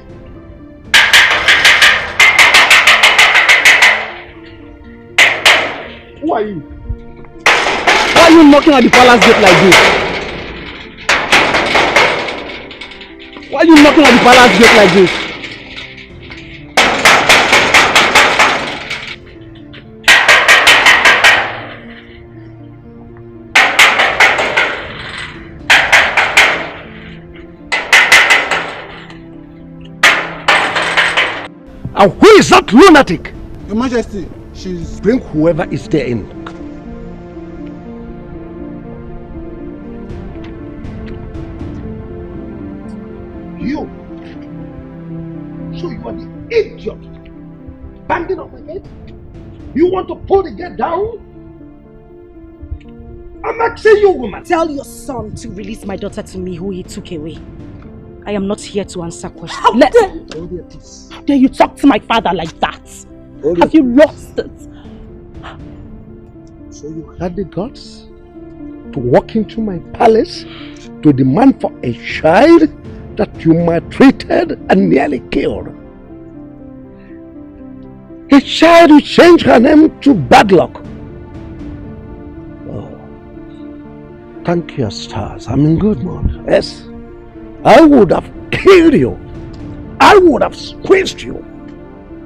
Who are you? Why are you knocking at the palace gate like this? Why are you knocking at the palace gate like this? And who is that lunatic? Your Majesty, she's... Bring whoever is there in. You. So you are the idiot. Banging on my gate? You want to pull the gate down? I'm asking you, woman. Tell your son to release my daughter to me who he took away. I am not here to answer questions. How dare you talk to my father like that? Have you lost it? So you had the guts to walk into my palace to demand for a child that you maltreated and nearly killed. A child who changed her name to Bad Luck. Oh, thank your stars. I'm in good mood. Yes. I would have killed you. I would have squeezed you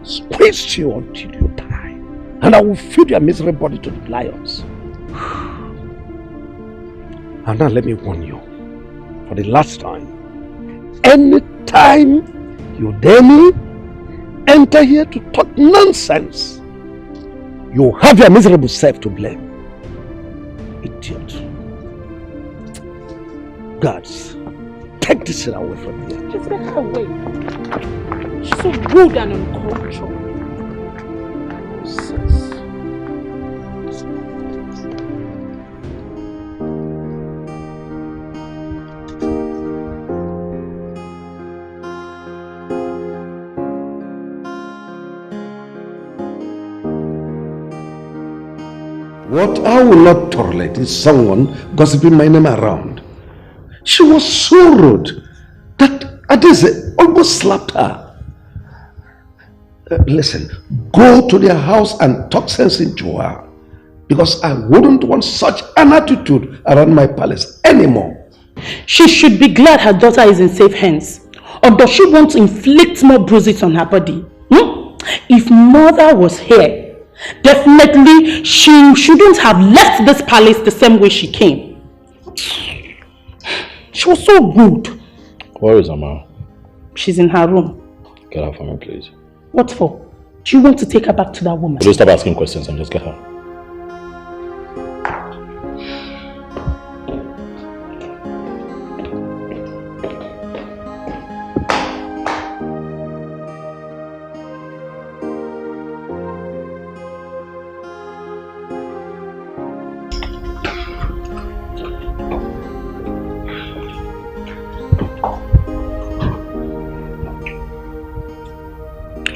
until you die. and I will feed your miserable body to the lions. And now let me warn you, for the last time, anytime you dare me enter here to talk nonsense, you have your miserable self to blame. Idiot. Gods, take this thing away from here. Just get her away. She's so rude and uncultured. What I will not tolerate is someone gossiping my name around. She was so rude that Adeze almost slapped her. Listen, go to their house and talk sense into her, because I wouldn't want such an attitude around my palace anymore. She should be glad her daughter is in safe hands. Or does she want to inflict more bruises on her body? If mother was here, definitely she shouldn't have left this palace the same way she came. She was so rude. Where is Ama? She's in her room. Get her for me, please. What for? Do you want to take her back to that woman? Please stop asking questions and just get her.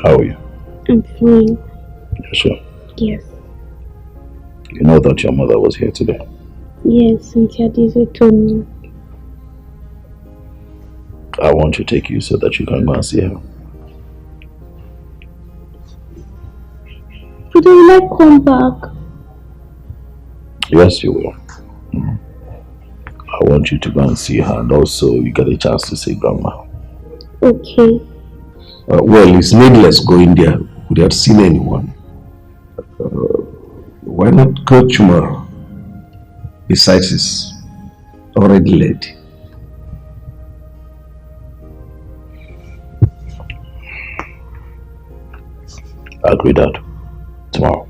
How are you? I'm fine. You're sure? Yes. You know that your mother was here today? Yes, Cynthia Dizzy told me. I want to take you so that you can go and see her. But will I come back? Yes, you will. I want you to go and see her, and also you get a chance to see Grandma. Okay. Well, it's needless going there without seeing anyone. Why not go tomorrow? Besides, it's already late. I agree, Dad. Tomorrow.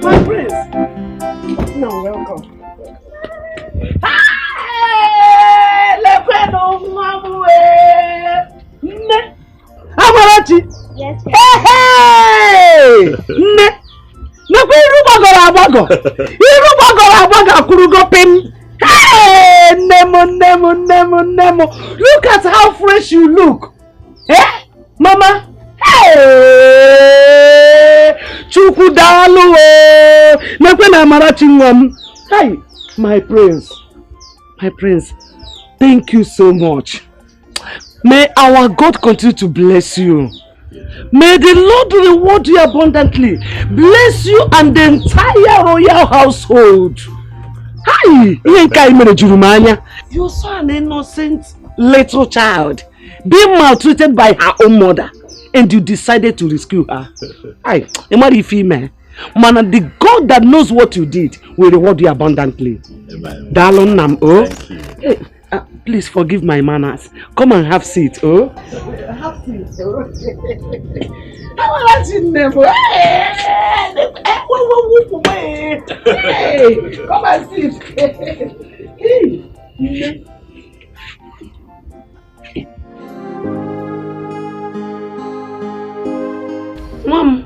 My prince! No, welcome. Amarachi! Yes, Hey! Nne! Nekwe iru gbagoro agbago! Iru gbagoro agbago akurugo pim! Hey! Nemo! Look at how fresh you look! Eh? Mama? Hey! Chukwu dalu o! Nekwe na Amarachi nwam! Hey! My prince! Thank you so much. May our God continue to bless you. May the Lord reward you abundantly. Bless you and the entire royal household. Hi! You're so an innocent little child, being maltreated by her own mother, and you decided to rescue her. Hi, man, the God that knows what you did will reward you abundantly. Darling Nam, oh. Hey, please forgive my manners. Come and have seat, oh. Have seat, oh. Hey, come and sit. Hey. Mom,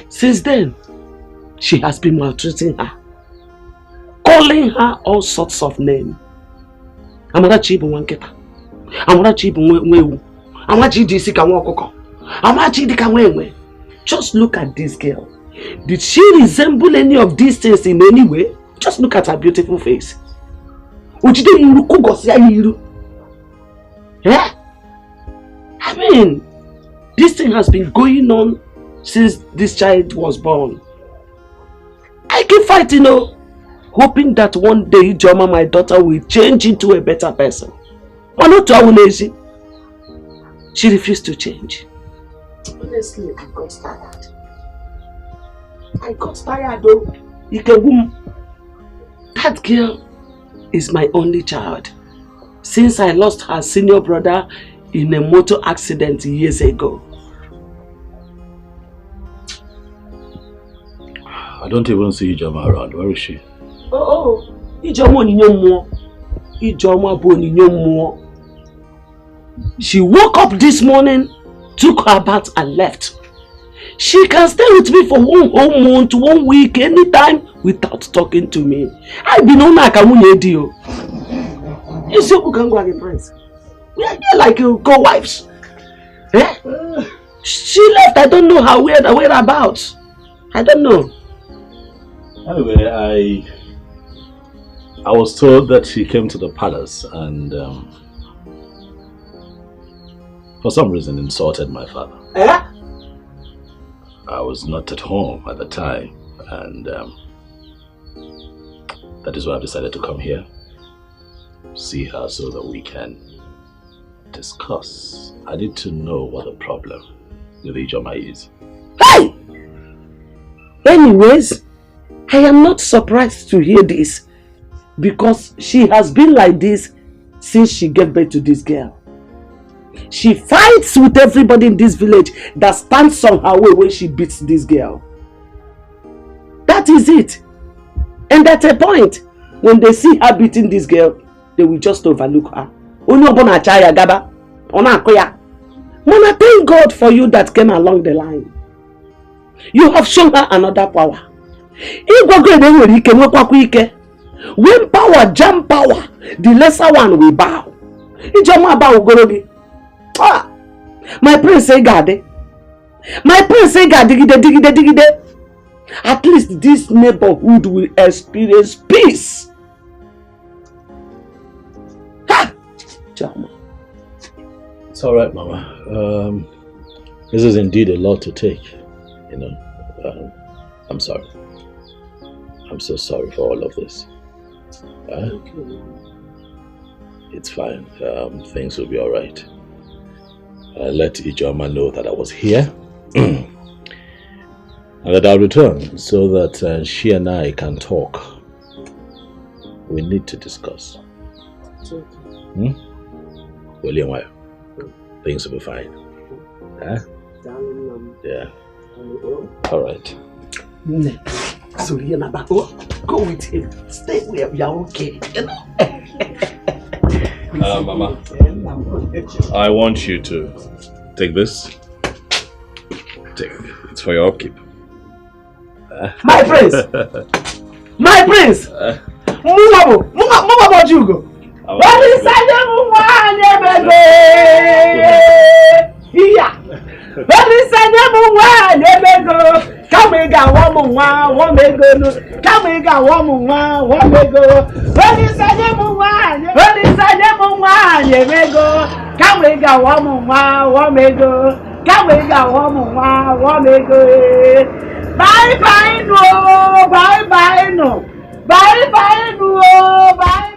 since then, she has been maltreating her, calling her all sorts of names. Amarachi ibu wanketa. Amarachi ibu nwewu. Amarachi di sika nwokoko. Amarachi di ka nwenwe. Just look at this girl. Did she resemble any of these things in any way? Just look at her beautiful face. Yeah? I mean, this thing has been going on since this child was born. I keep fighting, hoping that one day Ijoma, my daughter, will change into a better person. But not to Awunezi. She refused to change. Honestly, I got tired. I got tired though. That girl is my only child. Since I lost her senior brother in a motor accident years ago. I don't even see Ijoma around. Where is she? Ijoma Ninyomo. Ijoma Boninyomo. She woke up this morning, took her bath and left. She can stay with me for 1 whole month, 1 week, anytime without talking to me. I've been on like a munedio. You see who can go at the prince? We are like co-wives. Eh? She left. I don't know her whereabouts. I don't know. Anyway, I was told that she came to the palace and for some reason insulted my father. Eh? I was not at home at the time, and that is why I decided to come here, see her so that we can discuss. I need to know what the problem with Ijoma is. Hey! Anyways, I am not surprised to hear this because she has been like this since she gave birth to this girl. She fights with everybody in this village that stands on her way when she beats this girl. That is it. And at a point, when they see her beating this girl, they will just overlook her. Mama, thank God for you that came along the line. You have shown her another power. When power jam power, the lesser one will bow. My prince say God. My prince say God digide. At least this neighborhood will experience peace. Ha! It's all right, Mama. This is indeed a lot to take, you know. I'm sorry. I'm so sorry for all of this. It's fine. Things will be all right. Let Ijoma know that I was here and that I'll return so that she and I can talk. We need to discuss. William, things will be fine. Yeah. All right. So go with him. Stay where we are okay. You know? Mama, I want you to take this. Take it. It's for your upkeep. My prince! My prince! Move about you go. What is Come we got one me go. Come we got one me go. When is a name one? When is a name one? You may go. Come we got one me go. Come we got one me go. Bye bye no. Bye bye no. Bye bye no. Bye.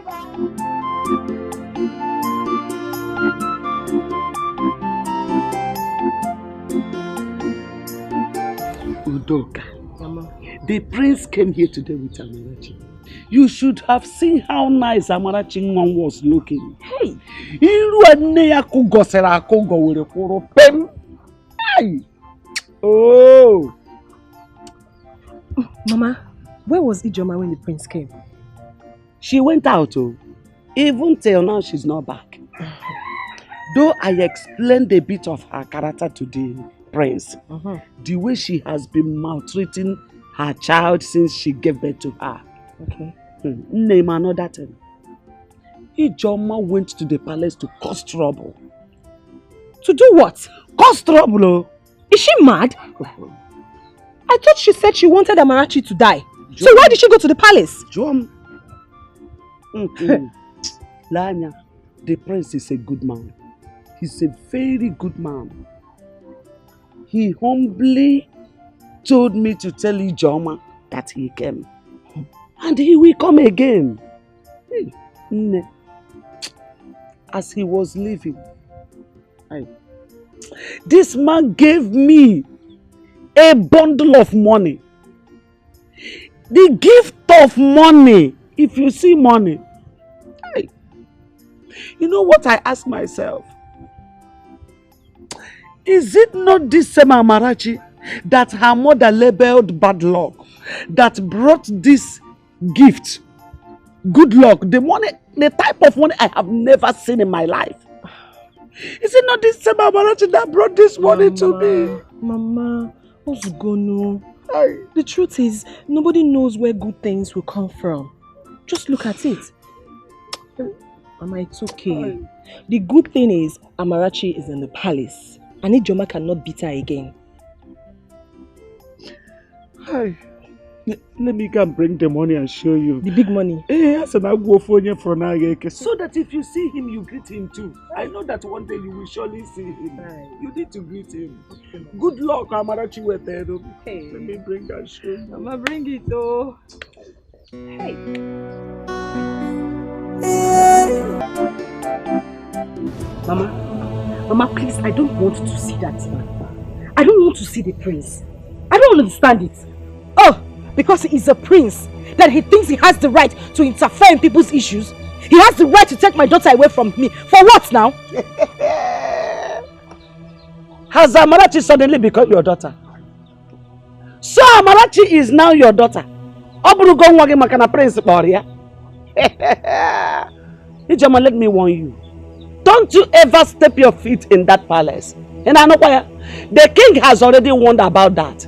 Udoka, Mama. The prince came here today with Amarachi. You should have seen how nice Amarachi was looking. Hey, oh, Mama, where was Ijoma when the prince came? She went out. Even till now, she's not back. Though I explained a bit of her character to the prince, the way she has been maltreating her child since she gave birth to her. Okay. Name another thing. Ijoma went to the palace to cause trouble. To do what? Cause trouble. Is she mad? I thought she said she wanted Amarachi to die. So why did she go to the palace? Lanya, the prince is a good man. He's a very good man. He humbly told me to tell Ijoma that he came. And he will come again. As he was leaving, this man gave me a bundle of money. The gift of money. If you see money, you know what I ask myself? Is it not this same Amarachi that her mother labeled bad luck that brought this gift? Good luck, the money, the type of money I have never seen in my life. Is it not this same Amarachi that brought this money to me? Mama, what's going on? The truth is, nobody knows where good things will come from. Just look at it. Mama, it's okay. The good thing is, Amarachi is in the palace. And Ijoma cannot beat her again. Hi. Let me go and bring the money and show you. The big money? Yes, and I'll go for you for now. So that if you see him, you greet him too. I know that one day you will surely see him. You need to greet him. Okay. Good luck, Amarachi with there. Hey. Let me bring that show you. Mama, bring it though. Hey. Mama, please, I don't want to see that man. I don't want to see the prince. I don't understand it. Oh, because he is a prince, that he thinks he has the right to interfere in people's issues. He has the right to take my daughter away from me. For what now? Has Amarachi suddenly become your daughter? So Amarachi is now your daughter. Prince Ijoma, let me warn you. Don't you ever step your feet in that palace. And I know why. The king has already warned about that.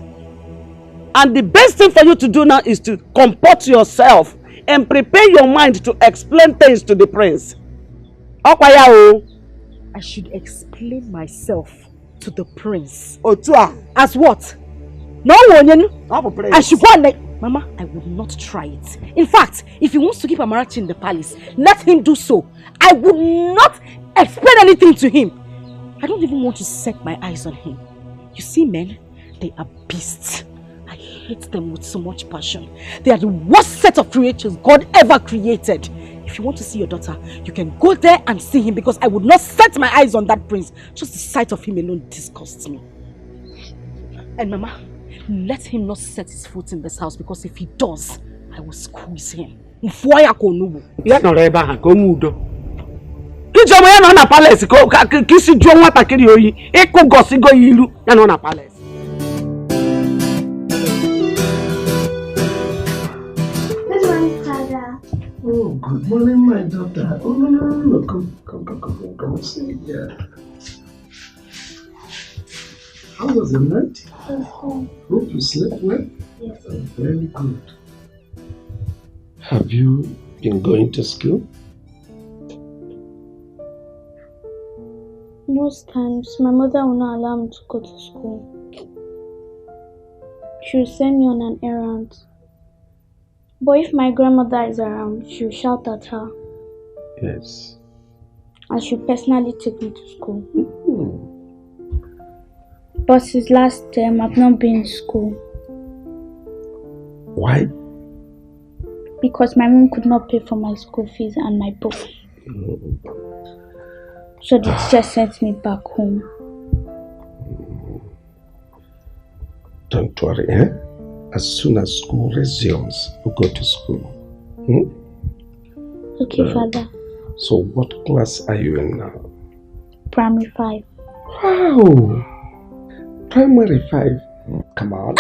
And the best thing for you to do now is to comport yourself and prepare your mind to explain things to the prince. I should explain myself to the prince. As what? No one. I should go and Mama, I would not try it. In fact, if he wants to keep Amarachi in the palace, let him do so. I would not explain anything to him. I don't even want to set my eyes on him. You see, men, they are beasts. I hate them with so much passion. They are the worst set of creatures God ever created. If you want to see your daughter, you can go there and see him, because I would not set my eyes on that prince. Just the sight of him alone disgusts me. And Mama, let him not set his foot in this house, because if he does, I will squeeze him. Ijoma ya na palace ko kisi jo nwata kiri oyi iku gosi go ilu ya na palace. Good morning, Father. Oh, good morning, my daughter. Oh, no. Come sit here. How was the night? Hope you slept well? Yes. Oh, very good. Have you been going to school? Most times, my mother will not allow me to go to school. She will send me on an errand. But if my grandmother is around, she will shout at her. Yes. And she will personally take me to school. But since last term, I've not been in school. Why? Because my mom could not pay for my school fees and my books. So the teacher sent me back home. Don't worry, eh? As soon as school resumes, we'll go to school. Okay, Father. So what class are you in now? Primary 5. Wow! Primary 5. Come on.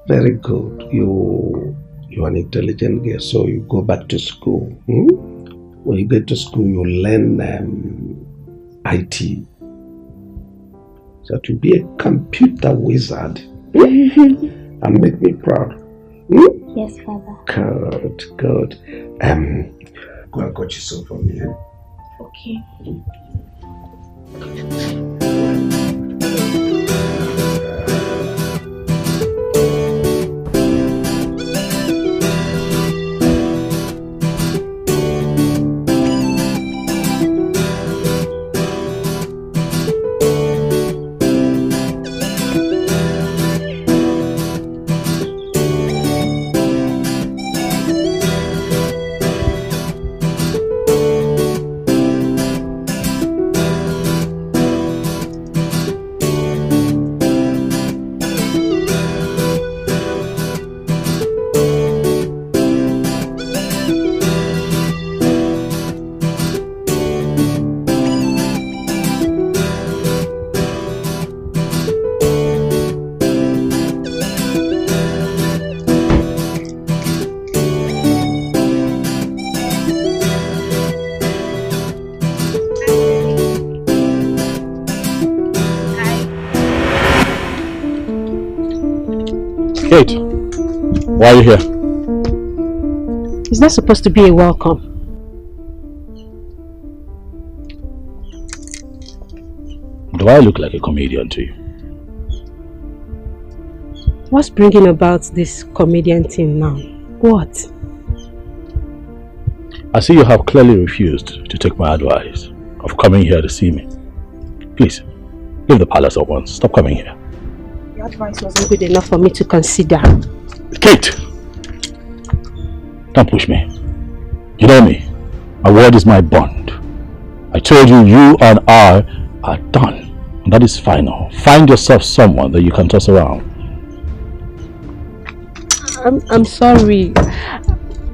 Very good. You're an intelligent girl, so you go back to school. When you get to school, you learn IT. So to be a computer wizard and make me proud. Yes, Father. Good. Go and got you some for me. Okay. Why are you here? Is that supposed to be a welcome? Do I look like a comedian to you? What's bringing about this comedian thing now? What? I see you have clearly refused to take my advice of coming here to see me. Please, leave the palace at once. Stop coming here. Your advice wasn't good enough for me to consider. Kate! Don't push me. You know me. My word is my bond. I told you, you and I are done. And that is final. Find yourself someone that you can toss around. I'm sorry.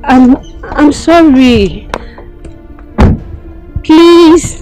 I'm sorry. Please.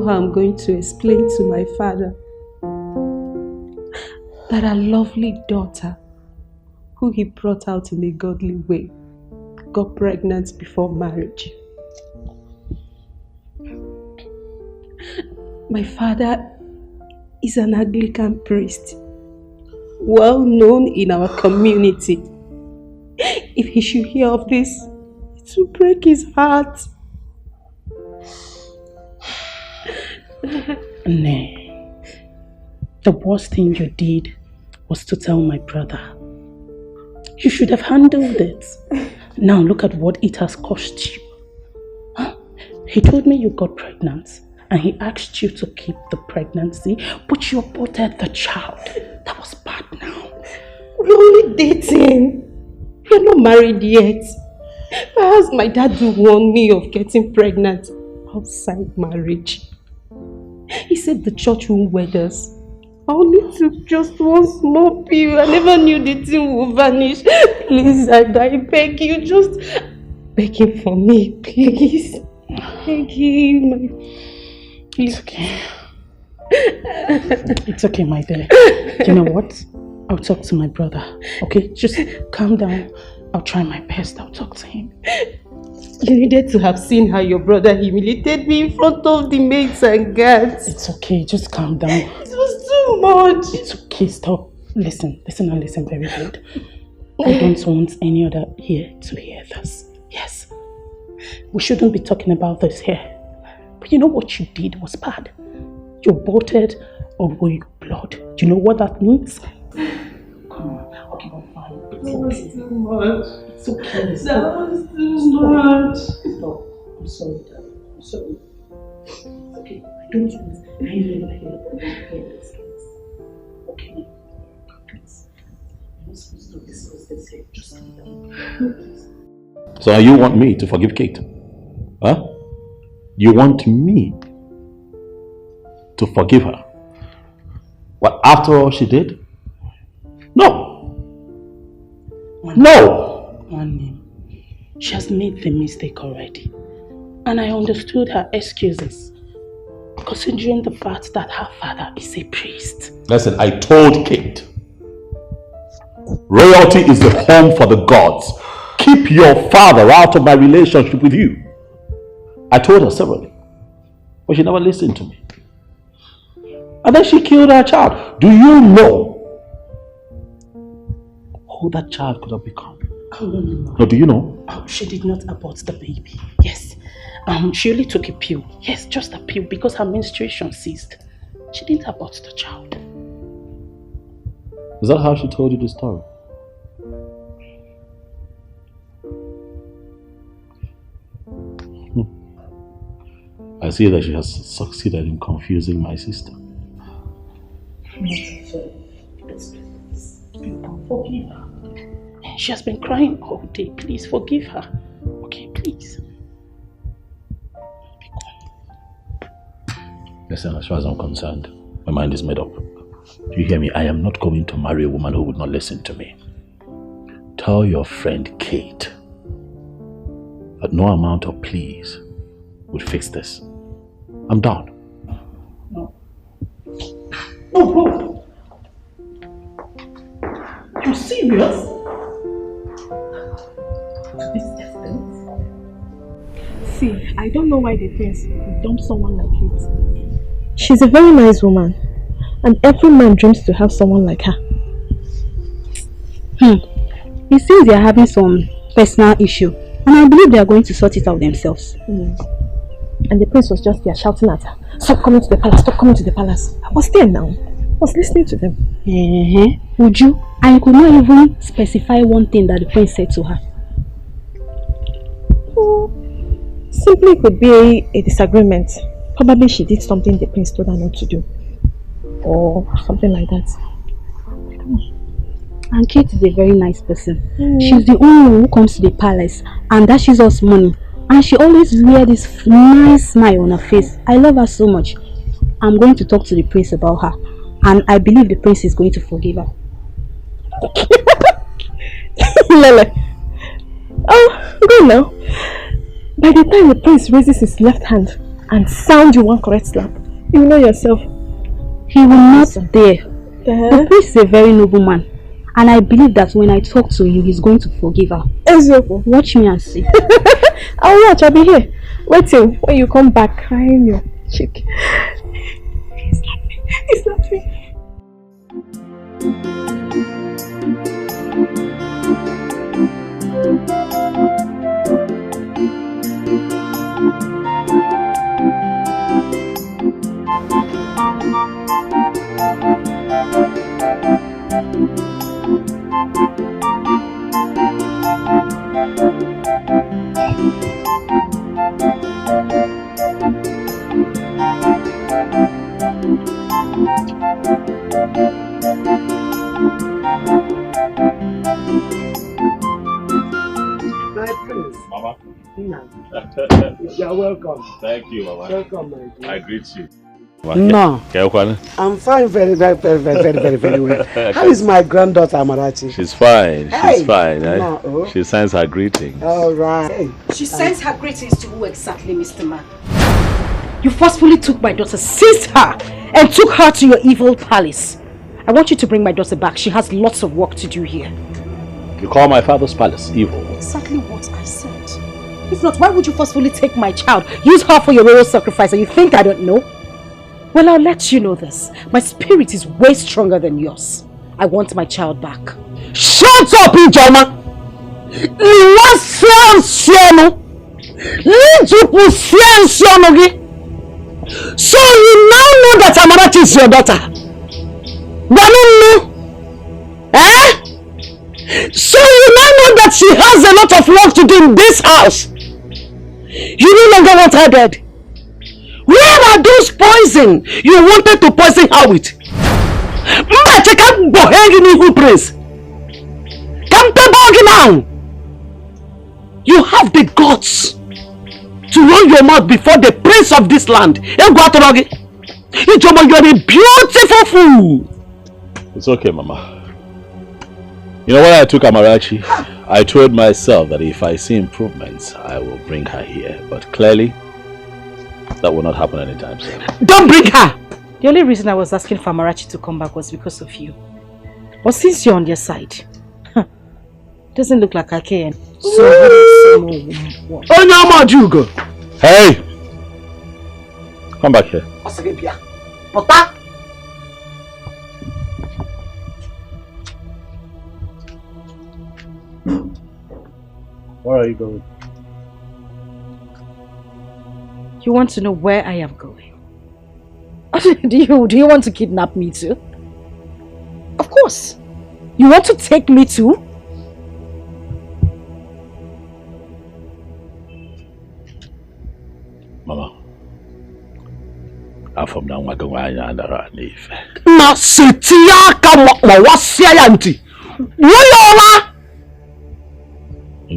How I'm going to explain to my father that our lovely daughter, who he brought out in a godly way, got pregnant before marriage. My father is an Anglican priest, well known in our community. If he should hear of this, it will break his heart. Nay, the worst thing you did was to tell my brother. You should have handled it. Now look at what it has cost you. Huh? He told me you got pregnant and he asked you to keep the pregnancy, but you aborted the child. That was bad now. We're only dating. We're not married yet. Perhaps my dad will warn me of getting pregnant outside marriage. He said the church won't wed us. I only took just one small pill. I never knew the thing would vanish. Please, I beg you, just beg him for me, please. Beg him. It's okay. It's okay, my dear. You know what? I'll talk to my brother. Okay, just calm down. I'll try my best. I'll talk to him. You needed to have seen how your brother humiliated me in front of the maids and guards. It's okay, just calm down. It was too much. It's okay, stop. Listen and listen very good. I don't want any other here to hear this. Yes. We shouldn't be talking about this here. But you know what you did was bad. You aborted a royal blood. Do you know what that means? Come on. Okay, I'm fine. It's okay. Too much. It's okay. That was too much. Stop. I'm sorry, darling. I'm sorry. Okay, I don't want any other here to hear this. Okay? Please. I'm not supposed to discuss this here. Just calm down. Please. So you want me to forgive Kate? Huh? You want me to forgive her? What, after all she did? No! No! One, she has made the mistake already. And I understood her excuses. Considering the fact that her father is a priest. Listen, I told Kate. Royalty is the home for the gods. Keep your father out of my relationship with you. I told her severally. But she never listened to me. And then she killed her child. Do you know who that child could have become? Oh, no. No, do you know? Oh, she did not abort the baby. Yes. She only took a pill. Yes, just a pill because her menstruation ceased. She didn't abort the child. Is that how she told you the story? I see that she has succeeded in confusing my sister. Forgive her. She has been crying all day. Please forgive her. Okay, please. Listen, as far as I'm concerned, my mind is made up. You hear me? I am not going to marry a woman who would not listen to me. Tell your friend Kate that no amount of pleas would fix this. I'm done. No. No, bro. You're serious? To this extent? See, I don't know why the prince would dump someone like Kate. She's a very nice woman, and every man dreams to have someone like her. It seems they are having some personal issue, and I believe they are going to sort it out themselves. And the prince was just there shouting at her, "Stop coming to the palace, stop coming to the palace." I was there now. I was listening to them. Would you? I could not even specify one thing that the prince said to her. Simply could be a disagreement. Probably she did something the prince told her not to do. Or something like that. And Kate is a very nice person. She's the only one who comes to the palace and dashes us money. And she always wears this nice smile on her face. I love her so much. I'm going to talk to the prince about her. And I believe the prince is going to forgive her. Lele. Oh, go now. By the time the prince raises his left hand and sound you one correct slap, you know yourself. He will not dare. The prince is a very noble man. And I believe that when I talk to you, he's going to forgive her. Exactly. Watch me and see. I'll watch, I'll be here. Wait till when you come back crying your cheek. He's laughing. Mama. You're welcome. Thank you, Mama. Welcome, my dear. I greet you. No. I'm fine, very well. How is my granddaughter Amarachi? She's fine. She's fine. No. She sends her greetings. All right. She sends her greetings to who exactly, Mr. Man? You forcefully took my daughter, seized her, and took her to your evil palace. I want you to bring my daughter back. She has lots of work to do here. You call my father's palace evil? Exactly what I said. If not, why would you forcefully take my child, use her for your royal sacrifice, and you think I don't know? Well, I'll let you know this. My spirit is way stronger than yours. I want my child back. Shut up, Ijoma! So you now know that Amarachi is your daughter? Eh? So you now know that she has a lot of work to do in this house? You no longer want her dead? Where are those poison you wanted to poison her with? Now. You have the guts to run your mouth before the prince of this land. Ijoma, you are a beautiful fool. It's okay, Mama. You know, when I took Amarachi, I told myself that if I see improvements, I will bring her here. But clearly, that will not happen anytime soon. Don't bring her! The only reason I was asking for Amarachi to come back was because of you. But since you're on their side, doesn't look like I can. So hey! Come back here. Where are you going? You want to know where I am going? Do you want to kidnap me too? Of course. You want to take me too? Mama, I'm from down Wagawanya and Aranife. Na sitiaka mwawasia yanti. Woyola!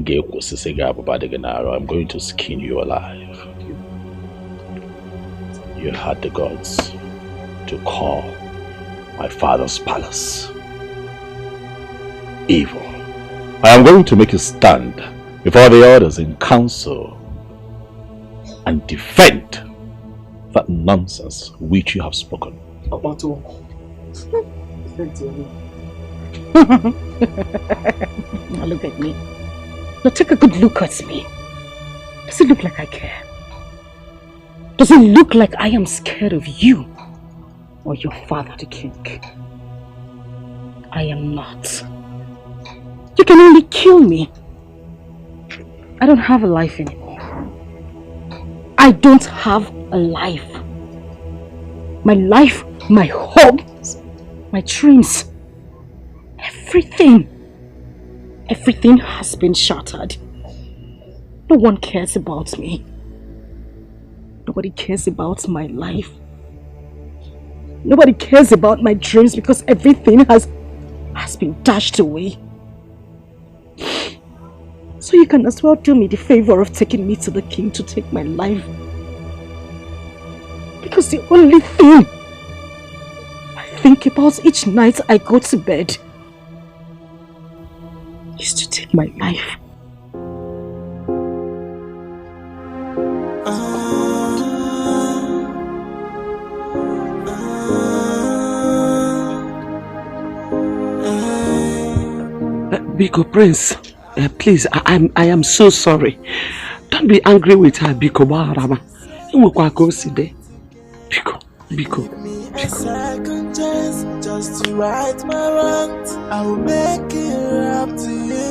I'm going to skin you alive. You had the gods to call my father's palace evil. I am going to make you stand before the others in council and defend that nonsense which you have spoken. About what? Now look at me. Now take a good look at me. Does it look like I care? Does it look like I am scared of you or your father, the king? I am not. You can only kill me. I don't have a life anymore. I don't have a life. My life, my hopes, my dreams, everything has been shattered. No one cares about me. Nobody cares about my life. Nobody cares about my dreams because everything has been dashed away. So you can as well do me the favor of taking me to the king to take my life. Because the only thing I think about each night I go to bed is to take my life. Biko Prince, please, I am so sorry. Don't be angry with her, Biko Baharama. Biko. A second chance just to right my wrongs. I will make it up to you.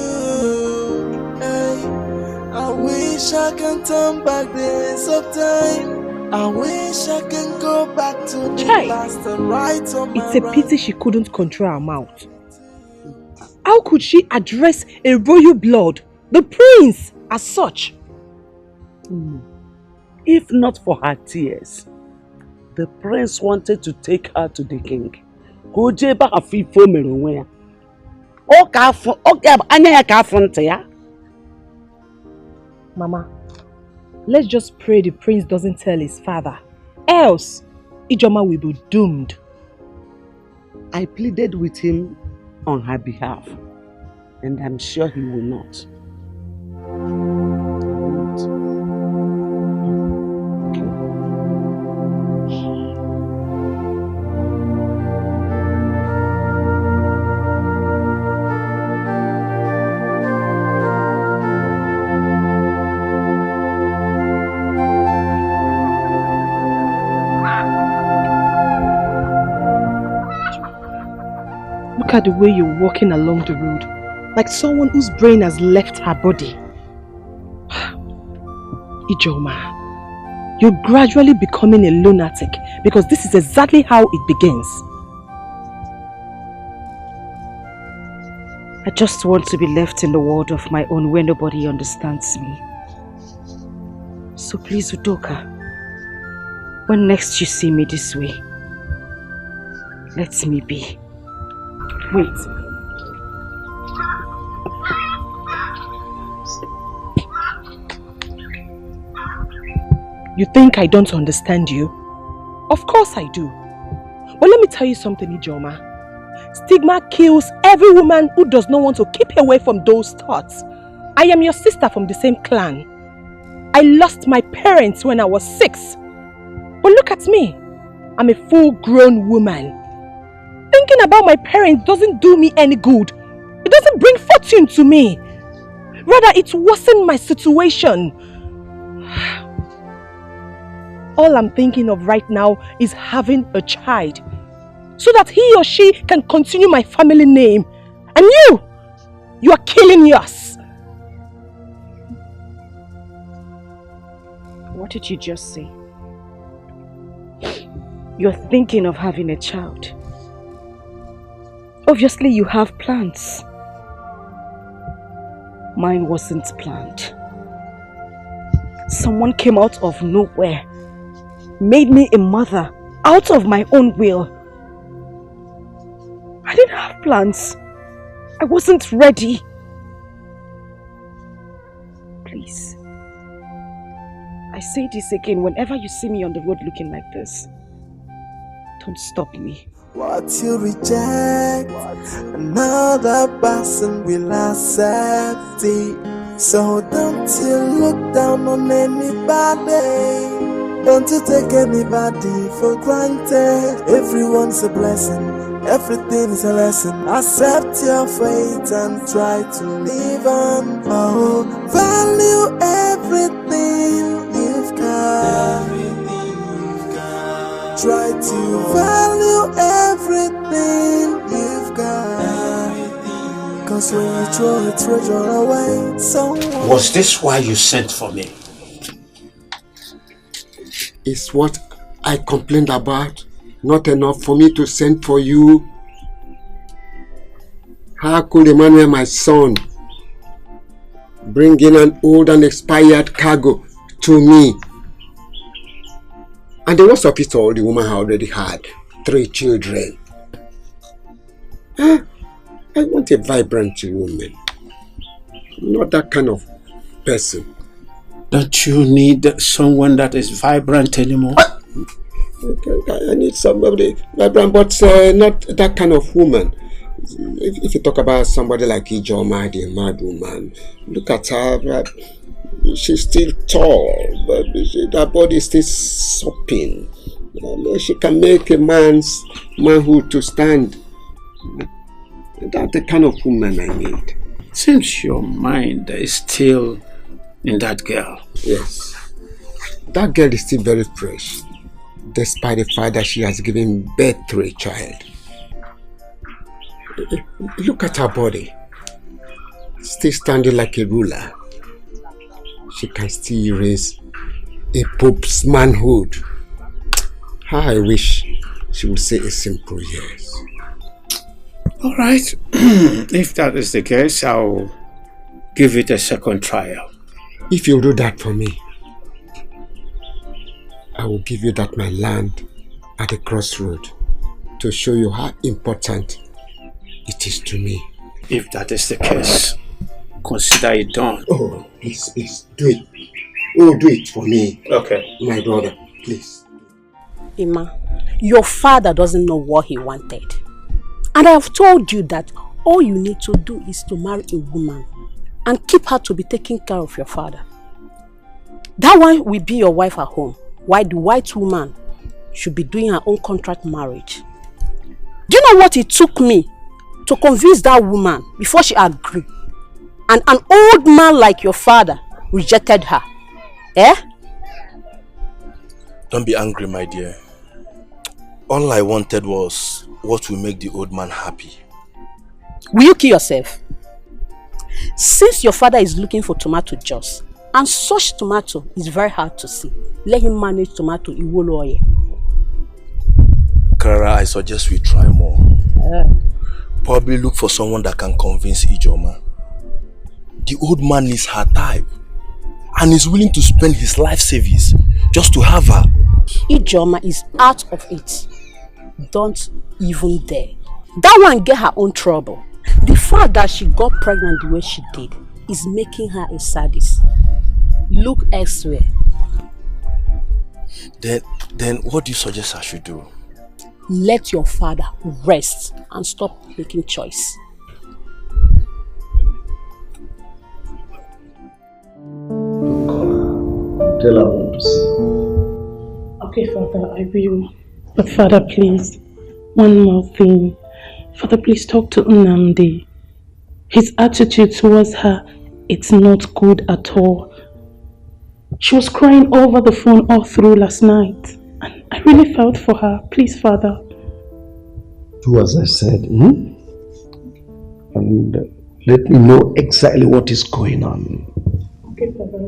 Hey, I wish I can turn back the hands of time. I wish I can go back to the past and right on my It's a pity she couldn't control her mouth. How could she address a royal blood, the prince, as such? If not for her tears, the prince wanted to take her to the king. Mama, let's just pray the prince doesn't tell his father. Else, Ijoma will be doomed. I pleaded with him on her behalf, and I'm sure he will not. Look at the way you're walking along the road, like someone whose brain has left her body. Ijoma, you're gradually becoming a lunatic because this is exactly how it begins. I just want to be left in the world of my own where nobody understands me. So please, Udoka, when next you see me this way, let me be. Wait. You think I don't understand you? Of course I do. But let me tell you something, Ijoma. Stigma kills every woman who does not want to keep away from those thoughts. I am your sister from the same clan. I lost my parents when I was 6. But look at me. I'm a full-grown woman. Thinking about my parents doesn't do me any good. It doesn't bring fortune to me. Rather, it worsens my situation. All I'm thinking of right now is having a child, so that he or she can continue my family name. And you are killing yours. What did you just say? You're thinking of having a child. Obviously, you have plans. Mine wasn't planned. Someone came out of nowhere, made me a mother out of my own will. I didn't have plans. I wasn't ready. please. I say this again, whenever you see me on the road looking like this, don't stop me. What you reject, another person will accept it. So don't you look down on anybody. Don't you take anybody for granted. Everyone's a blessing, everything is a lesson. Accept your fate and try to live on. Oh, value everything you've got. Try to value everything you've got. Cause when you throw a treasure away, someone... Was this why you sent for me? Is what I complained about not enough for me to send for you? How could Emmanuel, my son, bring in an old and expired cargo to me? And the worst of it all, the woman already had 3 children. I want a vibrant woman, not that kind of person. Don't you need someone that is vibrant anymore? I need somebody vibrant, but not that kind of woman. If you talk about somebody like Ijoma, the mad woman, look at her. She's still tall, but her body is still sopping. She can make a man's manhood to stand. That's the kind of woman I need. Seems your mind is still in that girl. Yes. That girl is still very fresh, despite the fact that she has given birth to a child. Look at her body. Still standing like a ruler. She can still raise a pope's manhood. How I wish she would say a simple yes. Alright, if that is the case, I'll give it a second trial. If you do that for me, I will give you that my land at the crossroad to show you how important it is to me. If that is the case, consider it done. Oh, please, do it. Oh, do it for me. Okay. My brother, please. Ima, your father doesn't know what he wanted. And I have told you that all you need to do is to marry a woman and keep her to be taking care of your father. That one will be your wife at home, while the white woman should be doing her own contract marriage. Do you know what it took me to convince that woman before she agreed? And an old man like your father rejected her. Eh? Don't be angry, my dear. All I wanted was what will make the old man happy. Will you kill yourself? Since your father is looking for tomato juice, and such tomato is very hard to see, let him manage tomato in Woloye. Clara, I suggest we try more. Probably look for someone that can convince Ijoma. The old man is her type and is willing to spend his life savings just to have her. Ijoma is out of it. Don't even dare. That one get her own trouble. The fact that she got pregnant the way she did is making her a sadist. Look elsewhere. Then what do you suggest I should do? Let your father rest and stop making choice. Tell her I want to see. Okay, Father, I will. But Father, please, one more thing. Father, please talk to Nnamdi. His attitude towards her, it's not good at all. She was crying over the phone all through last night. And I really felt for her. Please, Father. Do as I said, and let me know exactly what is going on. Okay, Father.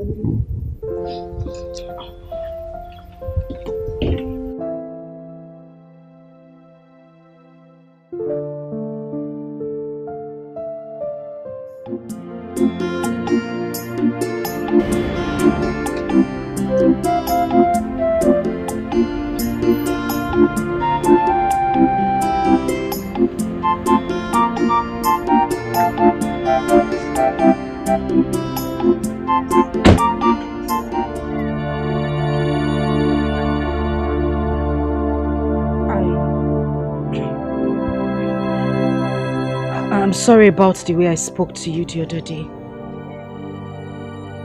I'm sorry about the way I spoke to you the other day.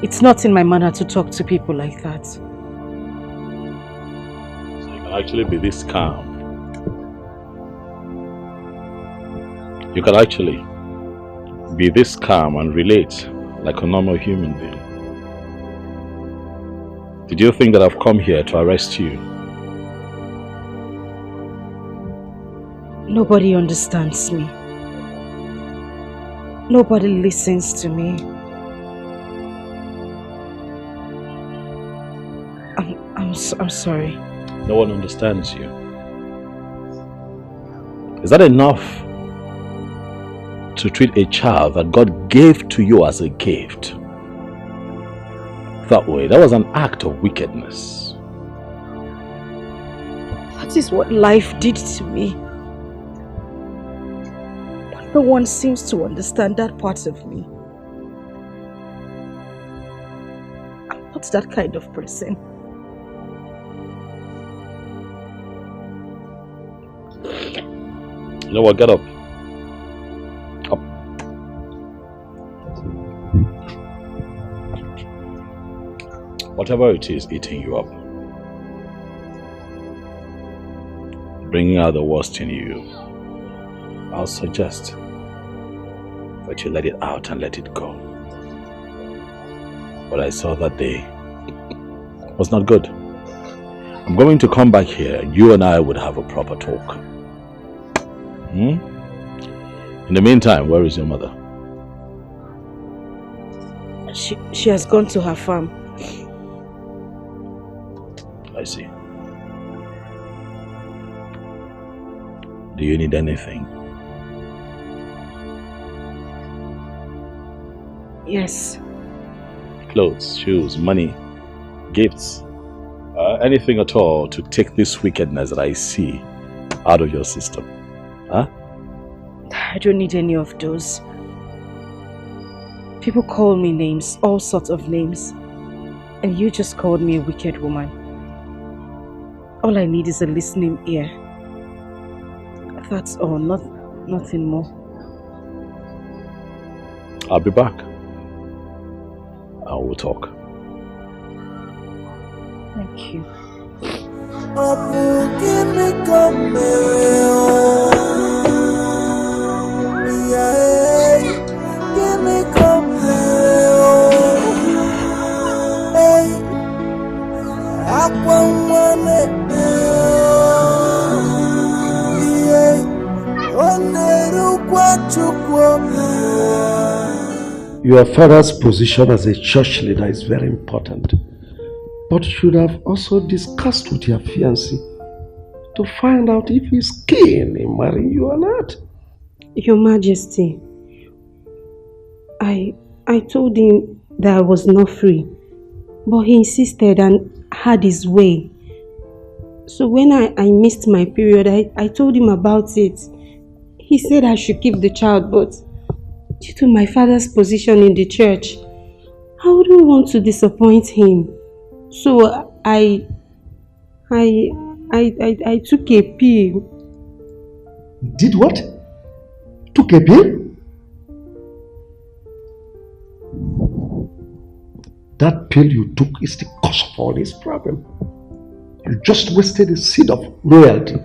It's not in my manner to talk to people like that. So you can actually be this calm. You can actually be this calm and relate like a normal human being. Did you think that I've come here to arrest you? Nobody understands me. Nobody listens to me. I'm sorry. No one understands you. Is that enough to treat a child that God gave to you as a gift that way? That was an act of wickedness. That is what life did to me. But no one seems to understand that part of me. I'm not that kind of person. You know what? Get up. Up. Whatever it is eating you up, bringing out the worst in you, I'll suggest that you let it out and let it go. What I saw that day was not good. I'm going to come back here and you and I would have a proper talk. In the meantime, where is your mother? She has gone to her farm. I see. Do you need anything? Yes. Clothes, shoes, money, gifts, anything at all to take this wickedness that I see out of your system. Huh? I don't need any of those. People call me names, all sorts of names. And you just called me a wicked woman. All I need is a listening ear. That's all, nothing more. I'll be back. And we'll talk. Thank you. Your father's position as a church leader is very important. But you should have also discussed with your fiancé to find out if he's keen in marrying you or not. Your Majesty, I told him that I was not free, but he insisted and had his way. So when I missed my period, I told him about it. He said I should keep the child, but due to my father's position in the church, I wouldn't want to disappoint him. So I took a pill. Did what? Took a pill? That pill you took is the cause of all this problem. You just wasted a seed of royalty.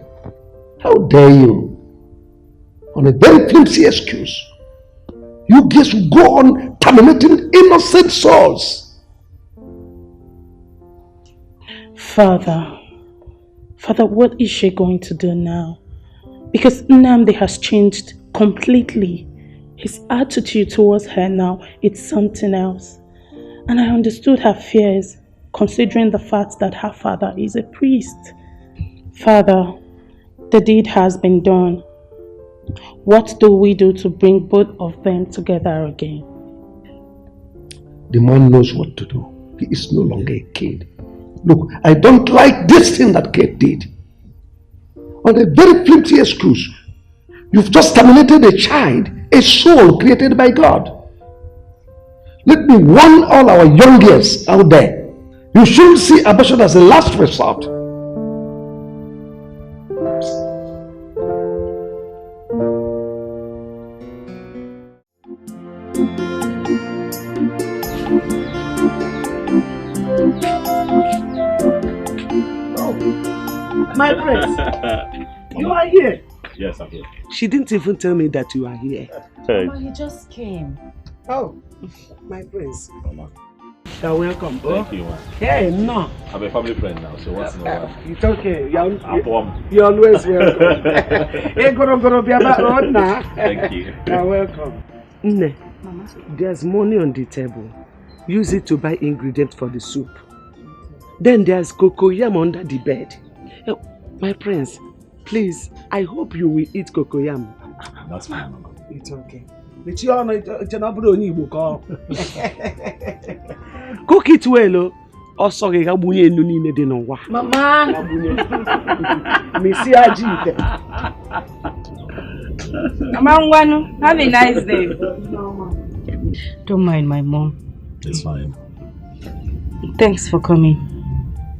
How dare you? On a very flimsy excuse, you guys will go on terminating innocent souls. Father, what is she going to do now? Because Nnamdi has changed completely. His attitude towards her now, it's something else. And I understood her fears, considering the fact that her father is a priest. Father, the deed has been done. What do we do to bring both of them together again? The man knows what to do. He is no longer a kid. Look, I don't like this thing that Kate did. On a very flimsy excuse, you've just terminated a child, a soul created by God. Let me warn all our young girls out there. You shouldn't see abortion as a last resort. My prince, you are here. Yes, I'm here. She didn't even tell me that you are here. Mama, he just came. Oh, my prince. Mama. You're welcome. Thank you, man. Hey, no. I'm a family friend now, so what's in the world? It's okay. You're You're always welcome. Hey, go be about road now. Thank you. You're welcome. Nne, there's money on the table. Use it to buy ingredients for the soup. Then there's cocoyam under the bed. My prince, please, I hope you will eat cocoyam. That's fine, Mama. It's okay. Cook it well, oh sorry, Mama! Missy Ajite. Mama, have a nice day. Don't mind my mom. It's fine. Thanks for coming.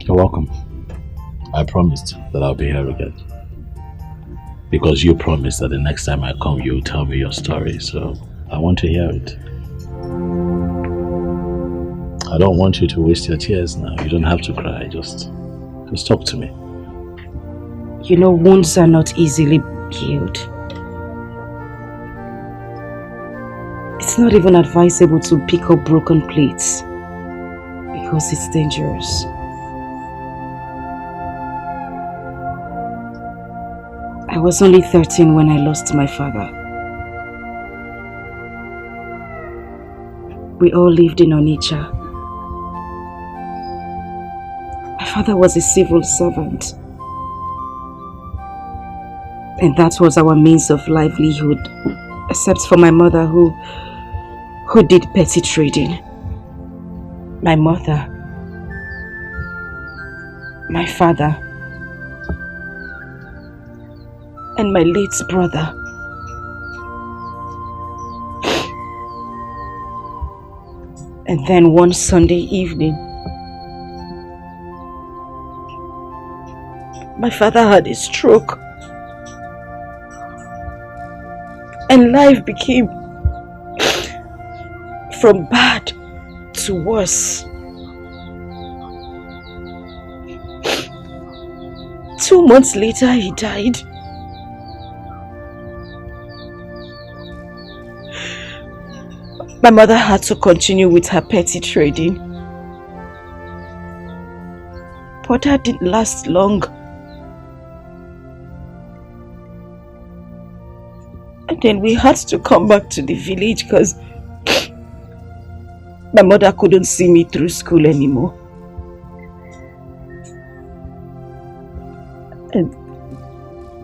You're welcome. I promised that I'll be here again. Because you promised that the next time I come, you'll tell me your story, so I want to hear it. I don't want you to waste your tears now. You don't have to cry, just talk to me. You know, wounds are not easily healed. It's not even advisable to pick up broken plates because it's dangerous. I was only 13 when I lost my father. We all lived in Onitsha. My father was a civil servant. And that was our means of livelihood, except for my mother who did petty trading. My mother, my father, and my late brother. And then one Sunday evening, my father had a stroke. And life became from bad to worse. 2 months later, he died. My mother had to continue with her petty trading. But that didn't last long. And then we had to come back to the village because my mother couldn't see me through school anymore. And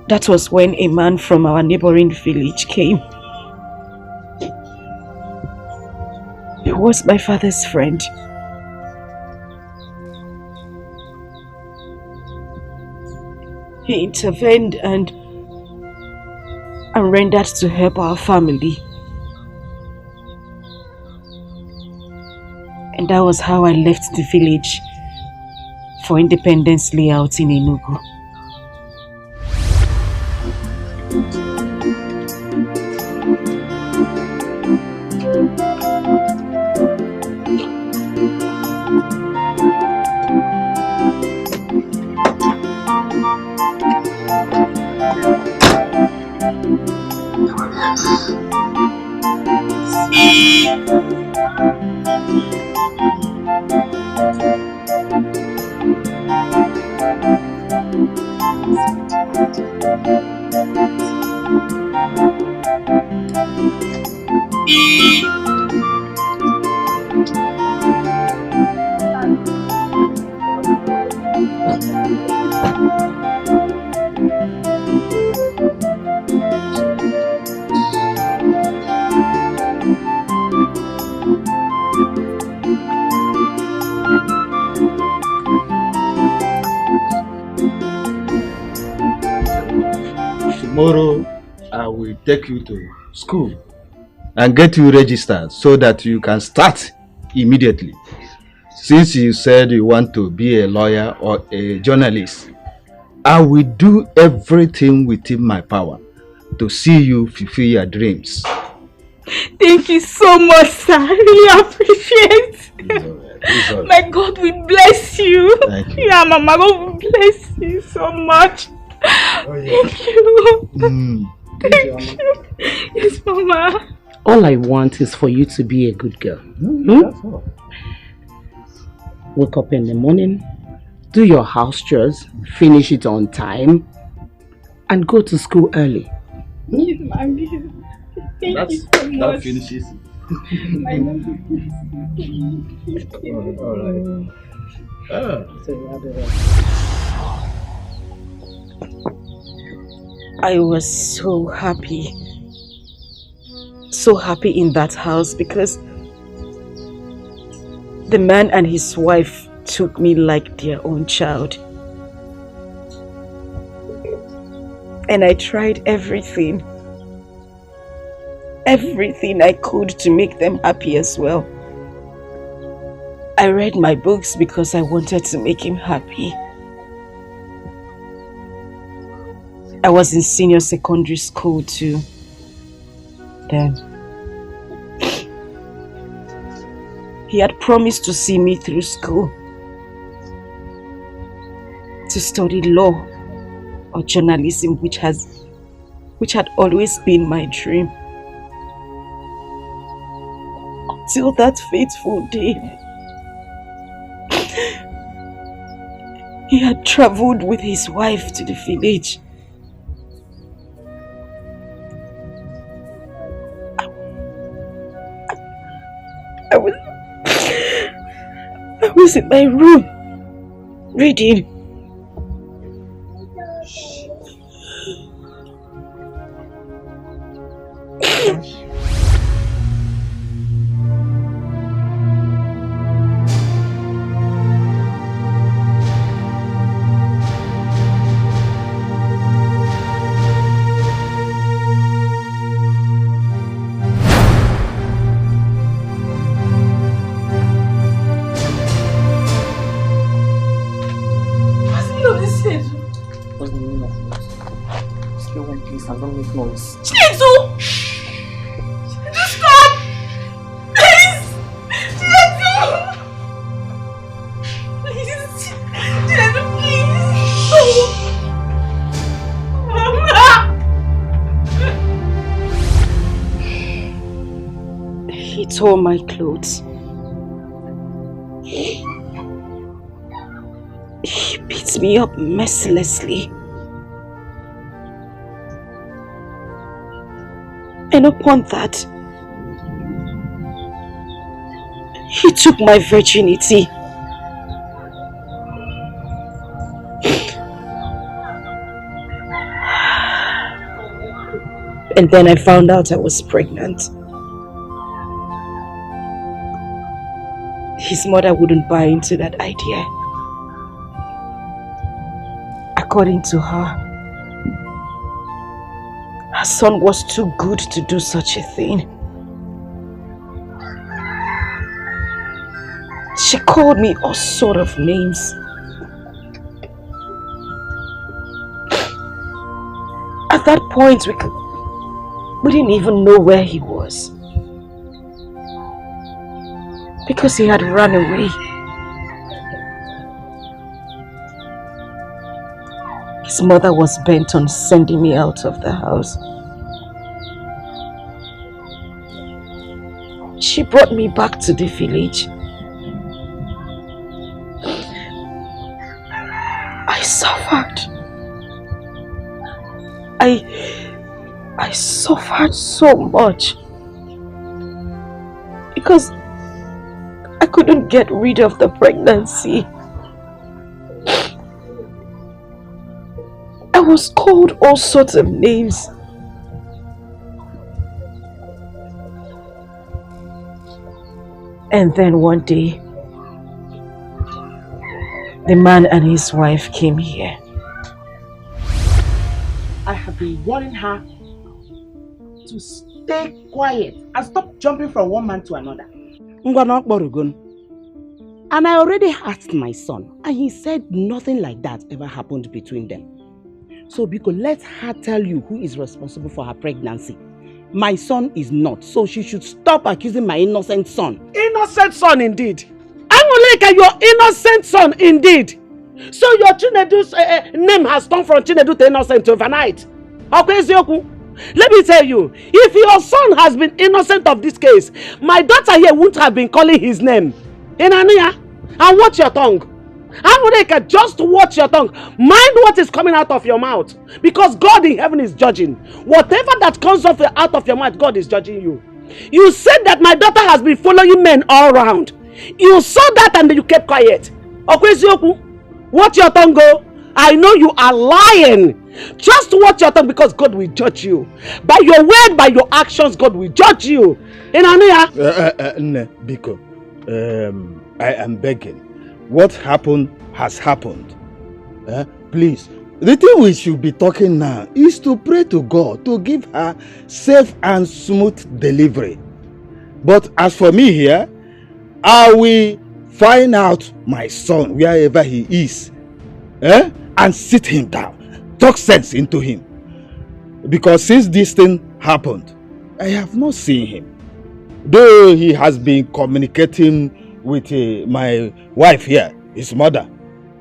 that was when a man from our neighboring village came. He was my father's friend. He intervened and rendered to help our family. And that was how I left the village for Independence Layout in Enugu. Tomorrow, I will take you to school and get you registered so that you can start immediately. Since you said you want to be a lawyer or a journalist, I will do everything within my power to see you fulfill your dreams. Thank you so much, sir. I really appreciate it. It's all right. My God will bless you. Thank you. Yeah, Mama, God bless you so much. Oh, yeah. Thank you. Thank you. Yes, Mama. All I want is for you to be a good girl. That's all. Wake up in the morning, do your house chores, finish it on time, and go to school early. Yes, Mommy. Thank you so much. That finishes it. I love you. All right. I was so happy. So happy in that house because the man and his wife took me like their own child. And I tried everything I could to make them happy as well. I read my books because I wanted to make him happy. I was in senior secondary school too. Then he had promised to see me through school, to study law or journalism, which had always been my dream. Till that fateful day, he had traveled with his wife to the village. I was in my room reading. Tore my clothes. He beat me up mercilessly. And upon that, he took my virginity. And then I found out I was pregnant. His mother wouldn't buy into that idea. According to her son was too good to do such a thing. She called me all sort of names. At that point, we didn't even know where he was. Because he had run away. His mother was bent on sending me out of the house. She brought me back to the village. I suffered. I suffered so much. Because I couldn't get rid of the pregnancy. I was called all sorts of names. And then one day, the man and his wife came here. I have been warning her to stay quiet and stop jumping from one man to another. And I already asked my son, and he said nothing like that ever happened between them. So Biko, let her tell you who is responsible for her pregnancy. My son is not, so she should stop accusing my innocent son. Innocent son indeed. Amureka, your innocent son indeed. So your Chinedu's name has turned from Chinedu to innocent overnight. Let me tell you, if your son has been innocent of this case, my daughter here wouldn't have been calling his name. Inania, and watch your tongue. Amureka, just watch your tongue. Mind what is coming out of your mouth. Because God in heaven is judging. Whatever that comes out of your mouth, God is judging you. You said that my daughter has been following men all around. You saw that and you kept quiet. Watch your tongue go. I know you are lying. Just watch your tongue because God will judge you. By your word, by your actions, God will judge you. Biko, I am begging. What happened has happened. Please, the thing we should be talking now is to pray to God to give her safe and smooth delivery. But as for me here, I will find out my son wherever he is, and sit him down, talk sense into him. Because since this thing happened, I have not seen him. Though he has been communicating with my wife here, his mother,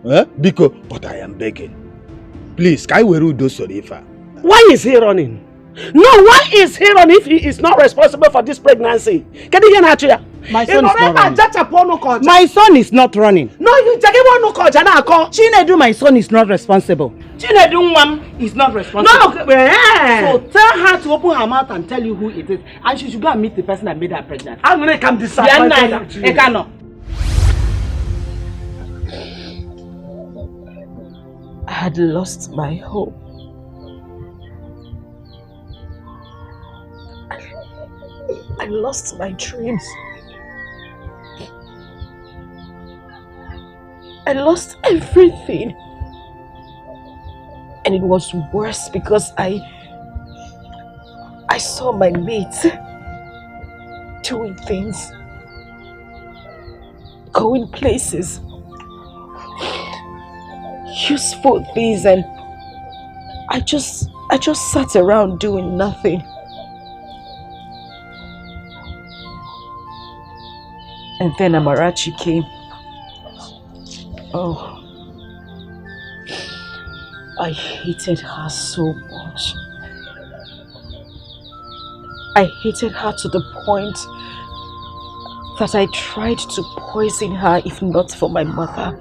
but I am begging. Please, Kaiweru do Sorifa. Why is he running? No, why is he running if he is not responsible for this pregnancy? Can you hear Naija? My son is not running. My son is not running. No, you take one no call. Chinedu, my son is not responsible. Chinedu Nwam is not responsible. No, so tell her to open her mouth and tell you who it is, and she should go and meet the person that made her pregnant. I'm gonna come decide. I had lost my hope. I lost my dreams. I lost everything. And it was worse because I saw my mates doing things, going places, useful things, and I just sat around doing nothing. And then Amarachi came. Oh, I hated her so much. I hated her to the point that I tried to poison her if not for my mother.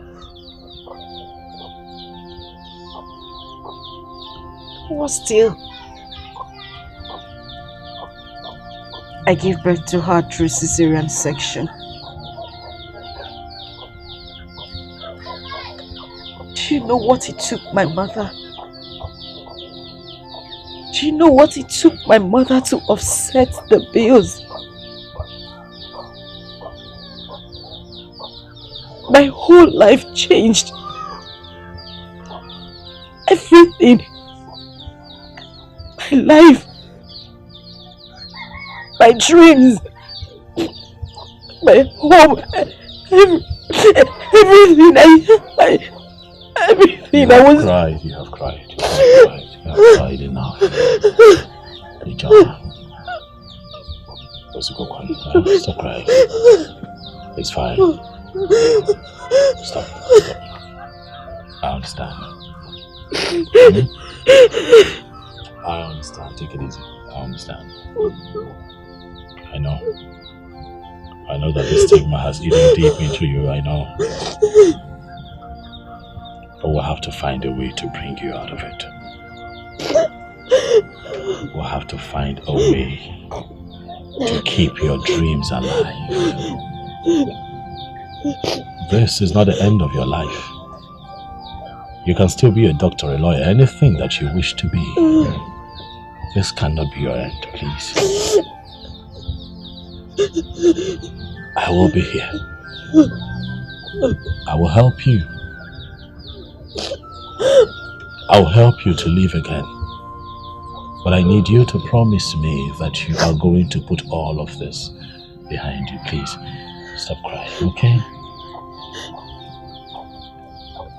But still, I gave birth to her through cesarean section. Do you know what it took my mother? Do you know what it took my mother to offset the bills? My whole life changed. Everything. My life. My dreams. My home. Everything everything I was... You have cried. You have cried enough. Naija. Stop crying. It's fine. Stop. I understand. I understand. Take it easy. I understand. I know that this stigma has eaten deep into you. I know. But we'll have to find a way to bring you out of it. We'll have to find a way to keep your dreams alive. This is not the end of your life. You can still be a doctor, a lawyer, anything that you wish to be. This cannot be your end, please. I will be here. I will help you. I will help you to live again. But I need you to promise me that you are going to put all of this behind you. Please, stop crying, okay?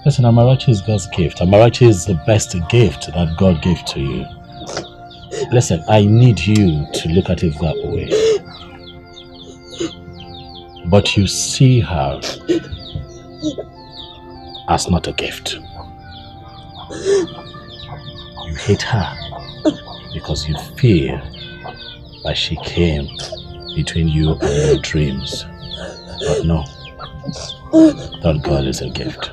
Listen, Amarachi is God's gift. Amarachi is the best gift that God gave to you. Listen, I need you to look at it that way. But you see her as not a gift. You hate her because you feel that she came between you and your dreams. But no, that girl is a gift.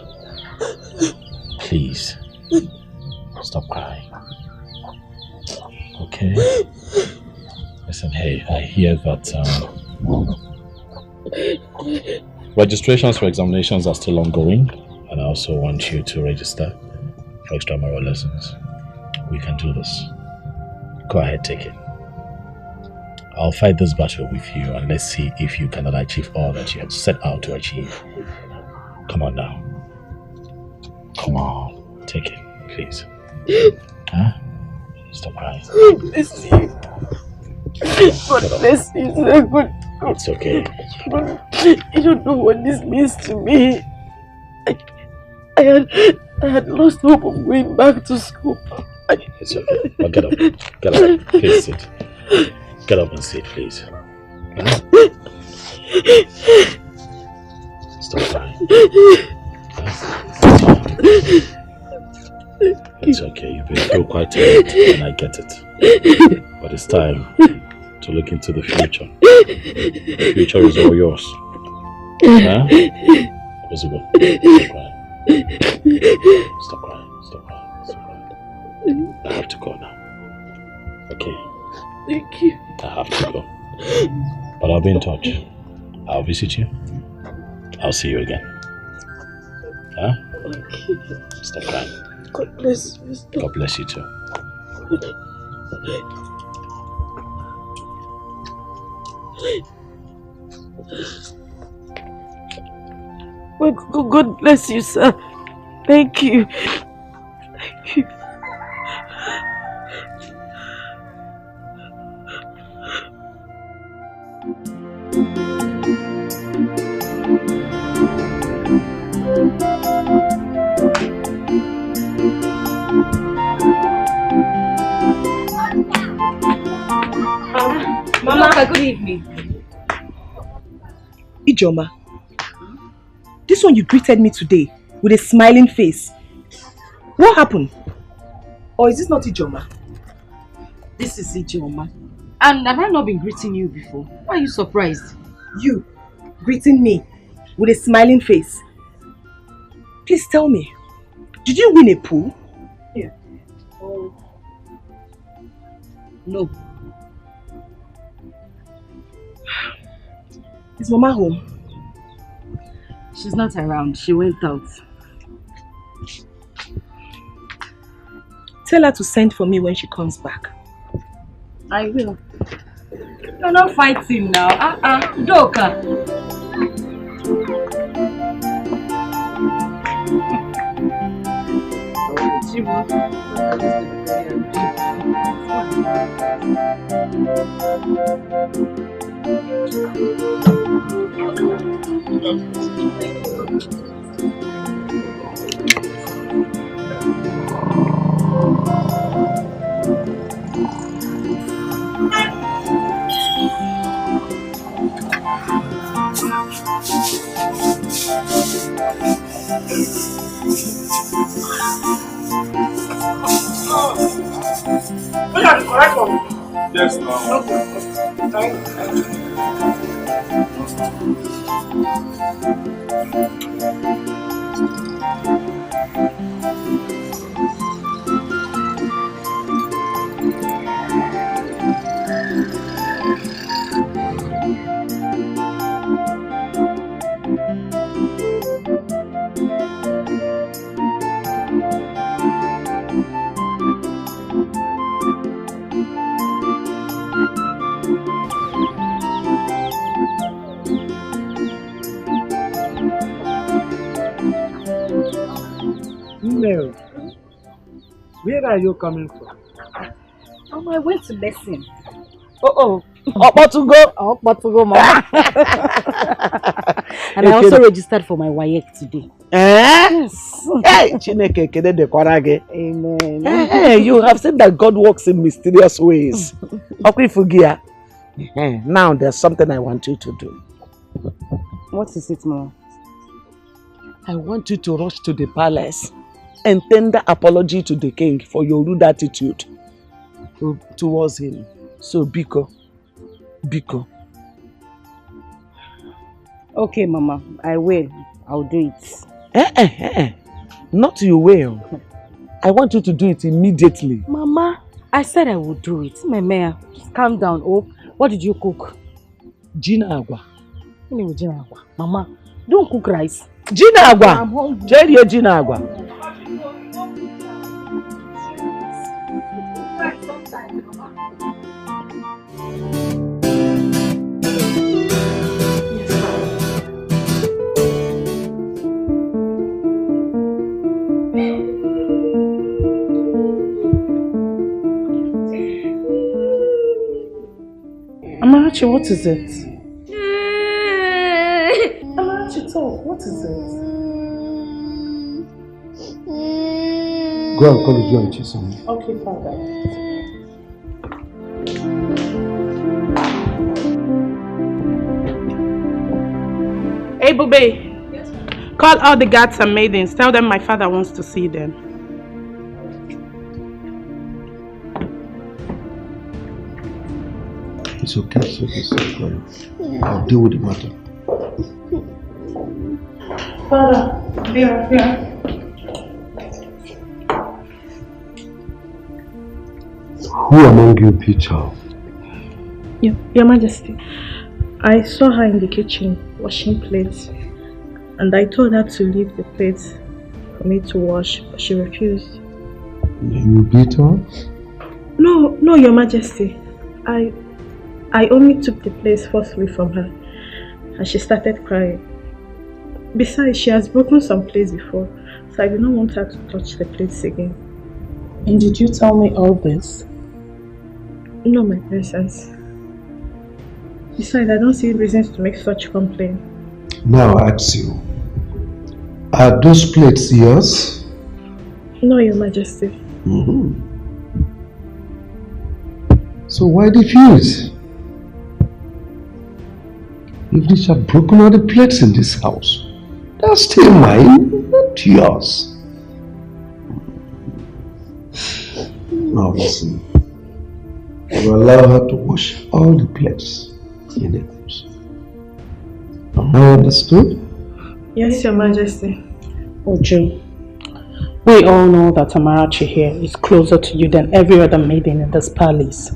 Please, stop crying. Okay? Listen, hey, I hear that registrations for examinations are still ongoing, and I also want you to register for extramural lessons. We can do this. Go ahead, take it. I'll fight this battle with you, and let's see if you cannot achieve all that you have set out to achieve. Come on now. Come on, take it, please. Huh? Stop crying. Bless you. God bless you, so good. It's okay. You don't know what this means to me. I had lost hope of going back to school. It's okay. Well, get up. Get up. Please sit. Get up and sit, please. Huh? Stop crying. It's okay. You've been through quite a lot, and I get it. But it's time to look into the future. The future is all yours. Huh? Possible. Stop crying. Stop crying. Stop crying. I have to go now. Okay. Thank you. I have to go. But I'll be in touch. I'll visit you. I'll see you again. Huh? Okay. Stop crying. God bless you. God bless you too. Well, God bless you, sir. Thank you. Thank you. Mama, good evening. Ijoma, this one you greeted me today with a smiling face. What happened? Or is this not Ijoma? This is Ijoma. And have I not been greeting you before? Why are you surprised? You greeting me with a smiling face. Please tell me, did you win a pool? Yeah. Oh. No. Is Mama home? She's not around. She went out. Tell her to send for me when she comes back. I will. You're not fighting now. Doka. Yes, no. No. Where are you coming from? I went to lesson. Mama. And I also registered for my WAEC today. Yes. Hey, Chineke kede dekwara gị. Amen. Hey, you have said that God works in mysterious ways. Okay, forgive. Now there's something I want you to do. What is it, Mama? I want you to rush to the palace and tender apology to the king for your rude attitude towards him. So, Biko. Okay, Mama. I will. I'll do it. Not you will. I want you to do it immediately. Mama, I said I would do it. Mama, just calm down. Oh, what did you cook? Gina agwa. Anyway, Gina agwa. Mama, don't cook rice. Gina agwa. I'm hungry. Jerry, Gina agwa. Amarachi, what is it? Amarachi, talk. What is it? Go and call you and Chisom. Okay, Father. Hey, Bube. Yes. Call all the guards and maidens. Tell them my father wants to see them. It's okay, it's okay. I'll deal with the matter. Father, here. Who among you beat her? Your Majesty, I saw her in the kitchen washing plates, and I told her to leave the plates for me to wash, but she refused. You beat her? No, Your Majesty. I only took the plates forcefully from her, and she started crying. Besides, she has broken some plates before, so I do not want her to touch the plates again. And did you tell me all this? No, my princess. Besides, I don't see reasons to make such complaint. Now I ask you, are those plates yours? No, Your Majesty. So why refuse? If they have broken all the plates in this house, they're still mine, not yours. Now listen, you allow her to wash all the plates in the house. Am I understood? Yes, Your Majesty. Oju, we all know that Amarachi here is closer to you than every other maiden in this palace.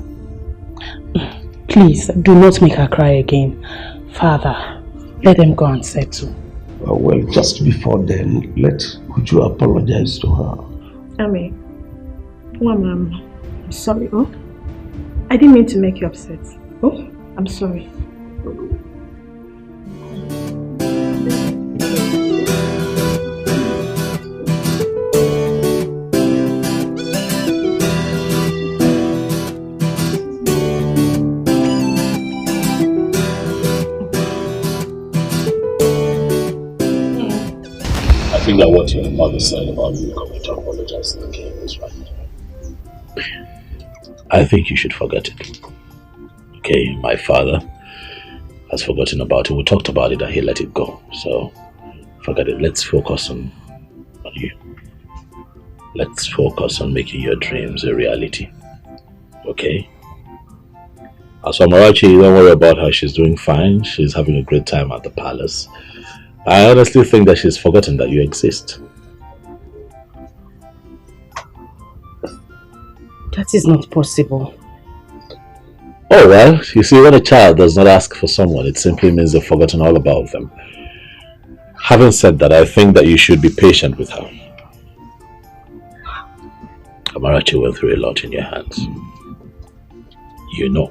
Please, do not make her cry again. Father, let them go and settle. Well, just before then, would you apologize to her? Ami, Mama, I'm sorry, oh? I didn't mean to make you upset. Oh, I'm sorry. I think that what your mother said about you coming to apologize to the king is right. I think you should forget it. Okay, my father has forgotten about it. We talked about it and he let it go. So, forget it. Let's focus on you. Let's focus on making your dreams a reality. Okay? As for Amarachi, don't worry about her. She's doing fine. She's having a great time at the palace. I honestly think that she's forgotten that you exist. That is not possible. Oh well, you see, when a child does not ask for someone, it simply means they've forgotten all about them. Having said that, I think that you should be patient with her. Amarachi went through a lot in your hands. You know.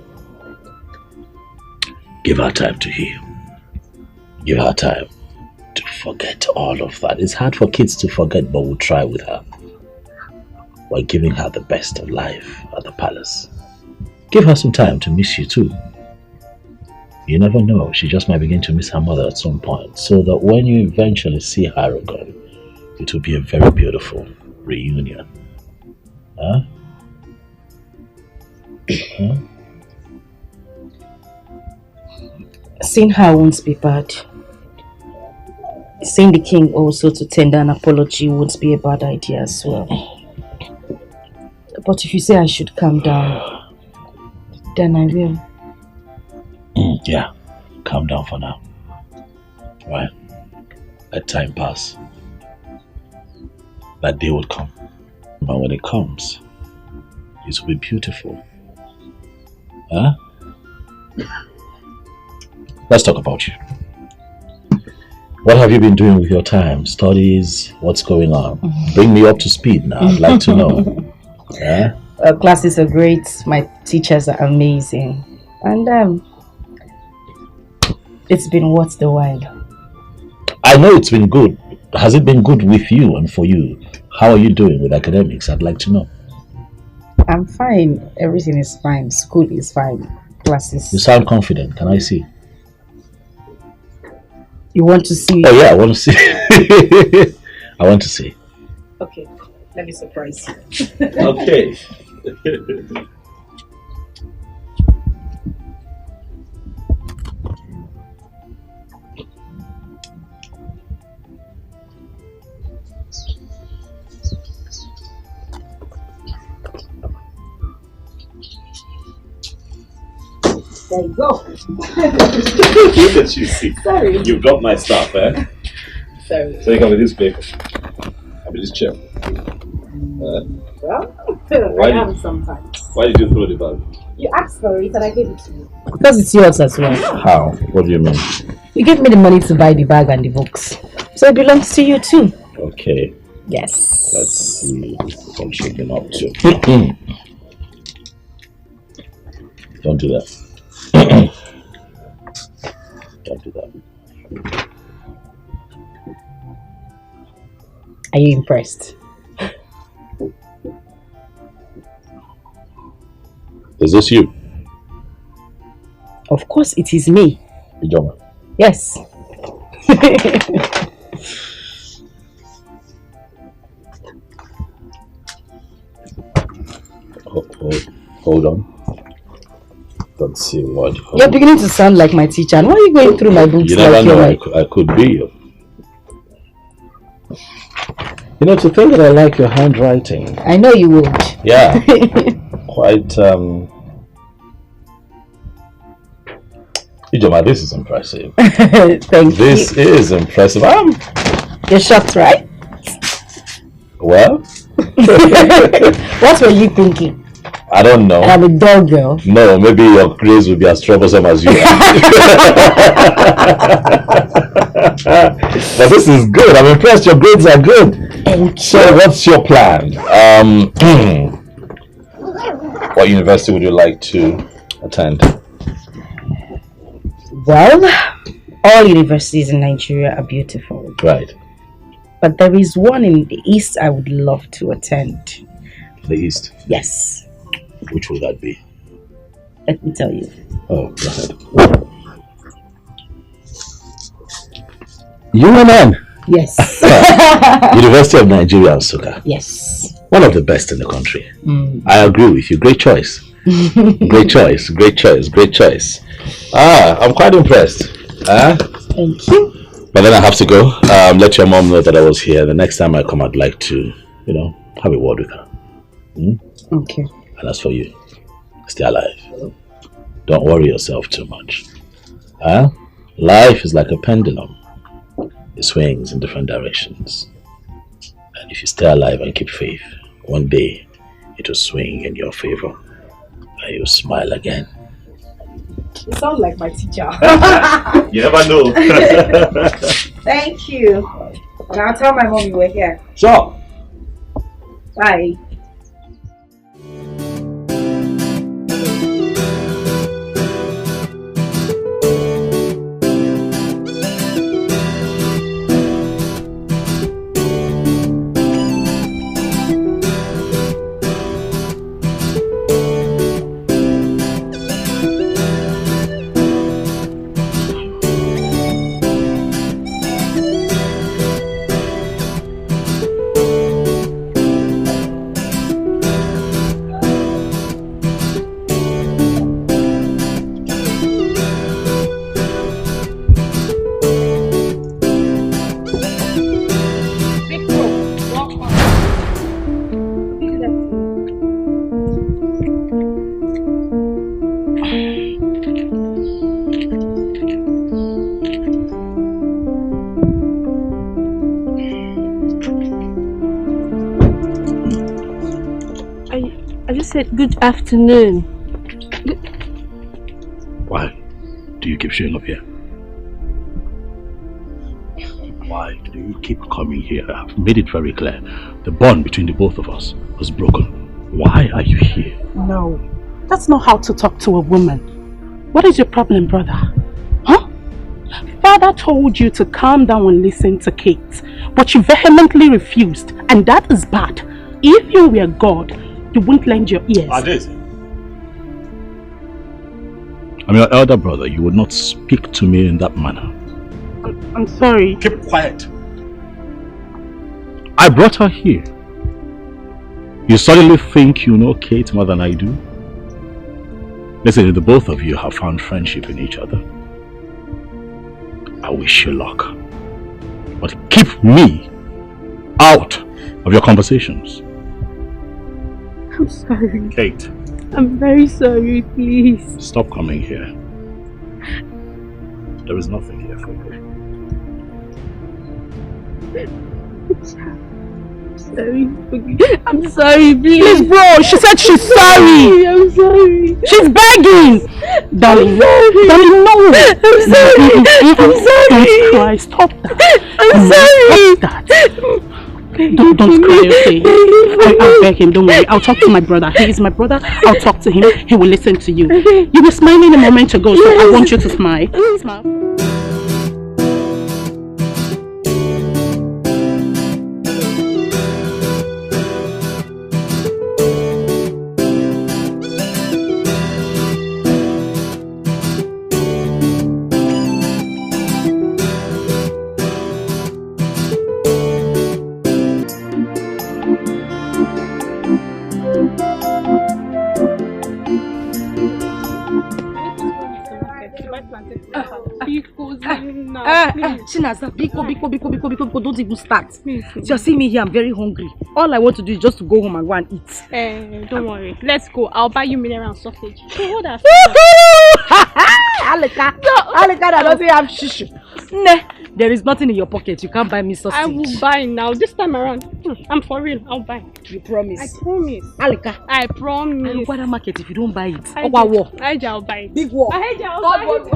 Give her time to heal. Give her time to forget all of that. It's hard for kids to forget, but we'll try with her. We're giving her the best of life at the palace. Give her some time to miss you too. You never know, she just might begin to miss her mother at some point, so that when you eventually see her again, it will be a very beautiful reunion. Huh? Huh? Seeing her won't be bad. seeing the king also to tender an apology won't be a bad idea as well. But if you say I should calm down, then I will. Yeah, calm down for now. Right? Let time pass. That day will come. But when it comes, it will be beautiful. Huh? Let's talk about you. What have you been doing with your time? Studies? What's going on? Bring me up to speed now. I'd like to know. Yeah? Classes are great. My teachers are amazing. And it's been worth the while. I know it's been good. Has it been good with you and for you? How are you doing with academics? I'd like to know. I'm fine. Everything is fine. School is fine. Classes. You sound confident. Can I see? You want to see? Oh yeah, I want to see. I want to see. Okay, let me surprise you. Okay. There you go. Look at you, see. Sorry. You got my stuff, eh? Sorry. So you come with this paper. I mean, this chair. Well, Why I did- am sometimes. Why did you throw the bag? You asked for it and I gave it to you. Because it's yours as well. How? What do you mean? You gave me the money to buy the bag and the books. So it belongs to you too. Okay. Yes. Let's see what I'm shaking up to. Don't do that. Don't do that. Are you impressed? Is this you? Of course it is me. Ijoma. Yes. Hold on. Let's see what. You're beginning to sound like my teacher. And why are you going through my books? You never like know. you're I could be. You know, to think that I like your handwriting. I know you would. Yeah. Quite. Ijoma, this is impressive. Thank This you. is impressive. You're shocked, right? Well, What were you thinking? I don't know. I'm a dog girl. No, maybe your grades will be as troublesome as you are. But this is good. I'm impressed. Your grades are good. So, what's your plan? What university would you like to attend? Well, all universities in Nigeria are beautiful. Right. But there is one in the east I would love to attend. The East. Yes. Which will that be? Let me tell you. Oh, go ahead. UNN. Yes. University of Nigeria, Nsukka. Yes. One of the best in the country. Mm. I agree with you. Great choice. Great choice. Great choice. Great choice. I'm quite impressed. Thank you. But then I have to go. Let your mom know that I was here. The next time I come, I'd like to, have a word with her. Okay. And as for you, stay alive. Don't worry yourself too much. Life is like a pendulum. It swings in different directions. And if you stay alive and keep faith, one day it will swing in your favor. And you'll smile again. You sound like my teacher. You never know. Thank you. And I'll tell my mom you were here. Sure. Bye. said good afternoon. Why do you keep showing up here? Why do you keep coming here? I've made it very clear. The bond between the both of us was broken. Why are you here? No, that's not how to talk to a woman. What is your problem, brother? Huh? Father told you to calm down and listen to Kate, but you vehemently refused, and that is bad. If you were God, you wouldn't lend your ears. I'm your elder brother. You would not speak to me in that manner. I'm sorry. Keep quiet. I brought her here. You suddenly think you know Kate more than I do? Listen, the both of you have found friendship in each other. I wish you luck. But keep me out of your conversations. I'm sorry. Kate. I'm very sorry, please. Stop coming here. There is nothing here for you. I'm sorry, please. Please, bro, she said she's sorry. I'm sorry. She's begging. Darling, darling, no. I'm sorry. I'm sorry. Don't cry. Stop that. I'm sorry. Stop that. Don't cry, okay? I'll beg him, don't worry. I'll talk to my brother. He is my brother. I'll talk to him. He will listen to you. You were smiling a moment ago, so I want you to smile. Smile. Chinaza, biko, don't even start. So you see me here, I'm very hungry. All I want to do is just to go home and go and eat. Don't worry. Let's go. I'll buy you mineral and sausage. So hold us. Alika, I don't think I'm shish. There is nothing in your pocket. You can't buy me sausage. I will buy now. This time around. I'm for real. I'll buy. You promise? I promise. Alika. I promise. I'll buy that market if you don't buy it. I'll buy it. Big war. I'll buy it.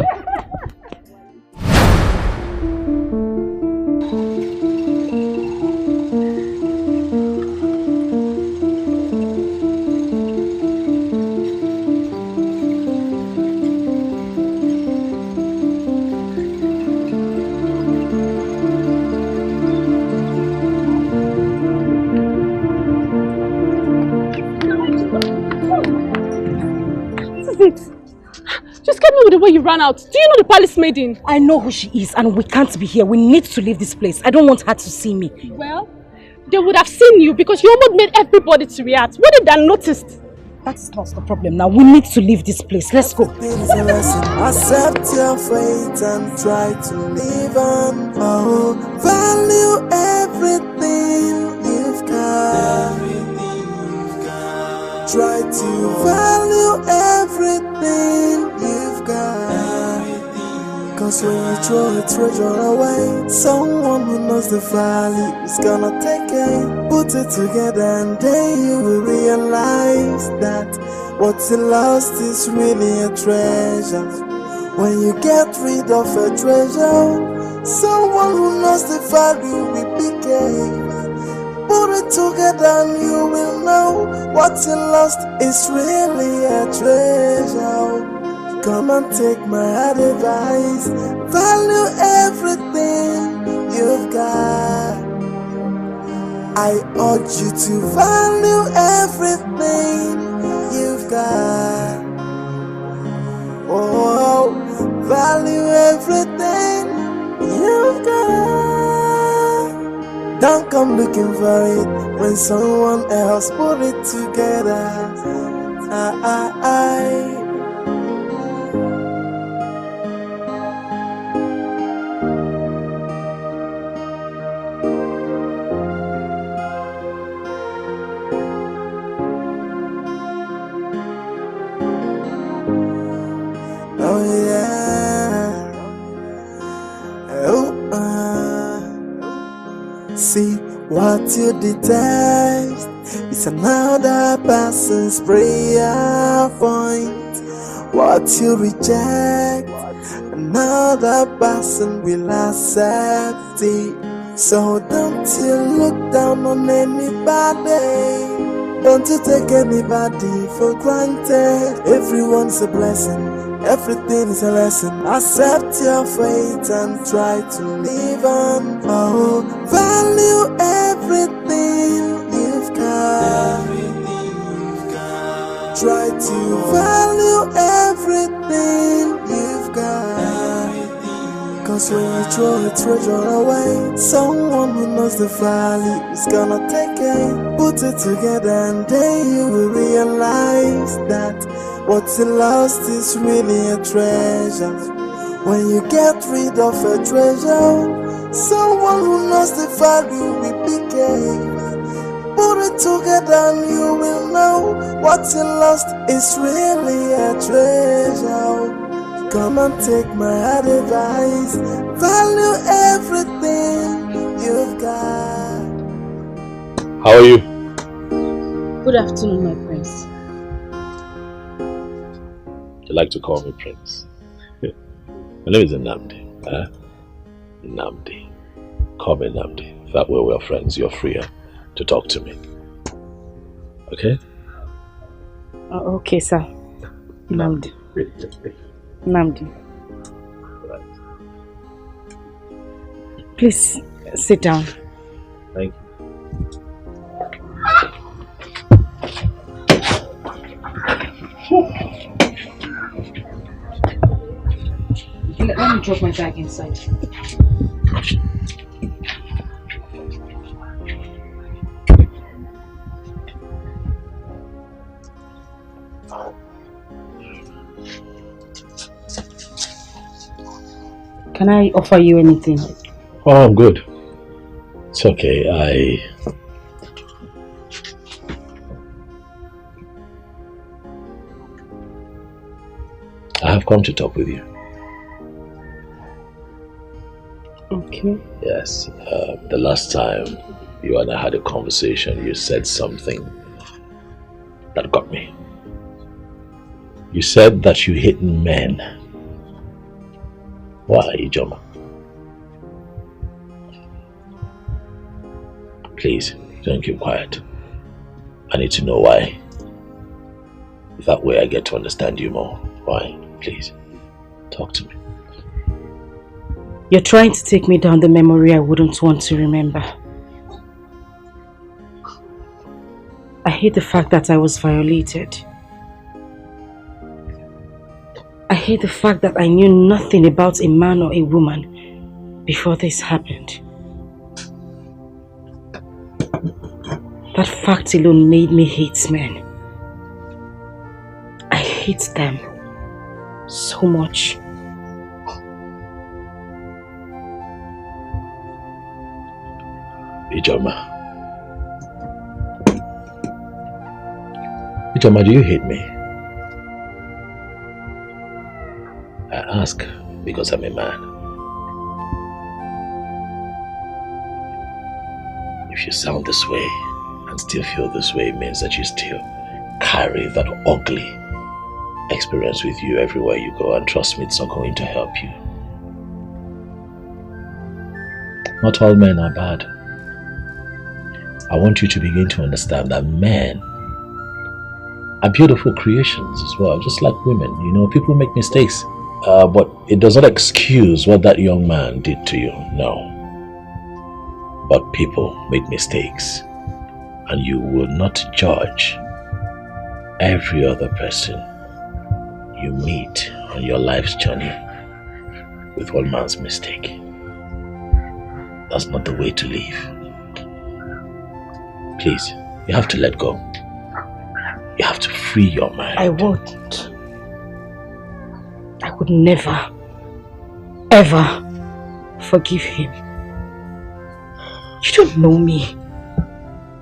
Just get me with the way you ran out. Do you know the palace maiden? I know who she is and we can't be here. We need to leave this place. I don't want her to see me. Well, they would have seen you because you almost made everybody to react. What did they notice? That's not the problem now. We need to leave this place. Let's go. Accept your fate and try to live on. Oh, value everything you've got. Try to value everything you've got. Cause when you throw a treasure away, someone who knows the value is gonna take it. Put it together and then you will realize that what's lost is really a treasure. When you get rid of a treasure, someone who knows the value will become. Put it together and you will know what's lost is really a treasure. Come and take my advice. Value everything you've got. I urge you to value everything you've got. Oh, value everything you've got. Don't come looking for it when someone else put it together. Oh yeah. Oh, see what you detest is another person's prayer point. What you reject, another person will accept it. So don't you look down on anybody. Don't you take anybody for granted. Everyone's a blessing, everything is a lesson. Accept your fate and try to live on. Oh, value everything you've got. Try to value everything you've got. Cause when you throw a treasure away, someone who knows the value is gonna take it. Put it together and then you will realize that what's lost is really a treasure. When you get rid of a treasure, someone who knows the value will pick it. Put it together and you will know what's lost is really a treasure. Come and take my advice. Value everything you've got. How are you? Good afternoon, my prince. You like to call me Prince? My name is Nnamdi. Nnamdi. Call me Nnamdi. That way we're friends. You're freer to talk to me. Okay? Okay, sir. Nnamdi. Nnamdi. Please sit down. Thank you. Let me drop my bag inside. Can I offer you anything? Oh, I'm good. It's okay. I have come to talk with you. Okay. Yes. The last time you and I had a conversation, you said something that got me. You said that you hate men. Why, Ijoma? Please, don't keep quiet. I need to know why. That way I get to understand you more. Why? Please, talk to me. You're trying to take me down the memory I wouldn't want to remember. I hate the fact that I was violated. I hate the fact that I knew nothing about a man or a woman before this happened. That fact alone made me hate men. I hate them so much. Ijoma, do you hate me? I ask because I'm a man. If you sound this way and still feel this way, it means that you still carry that ugly experience with you everywhere you go, and trust me, it's not going to help you. Not all men are bad. I want you to begin to understand that men are beautiful creations as well, just like women. You know, people make mistakes, but it does not excuse what that young man did to you, no. But people make mistakes, and you will not judge every other person you meet on your life's journey with one man's mistake. That's not the way to live. Please, you have to let go. You have to free your mind. I won't. I would never, ever forgive him. You don't know me.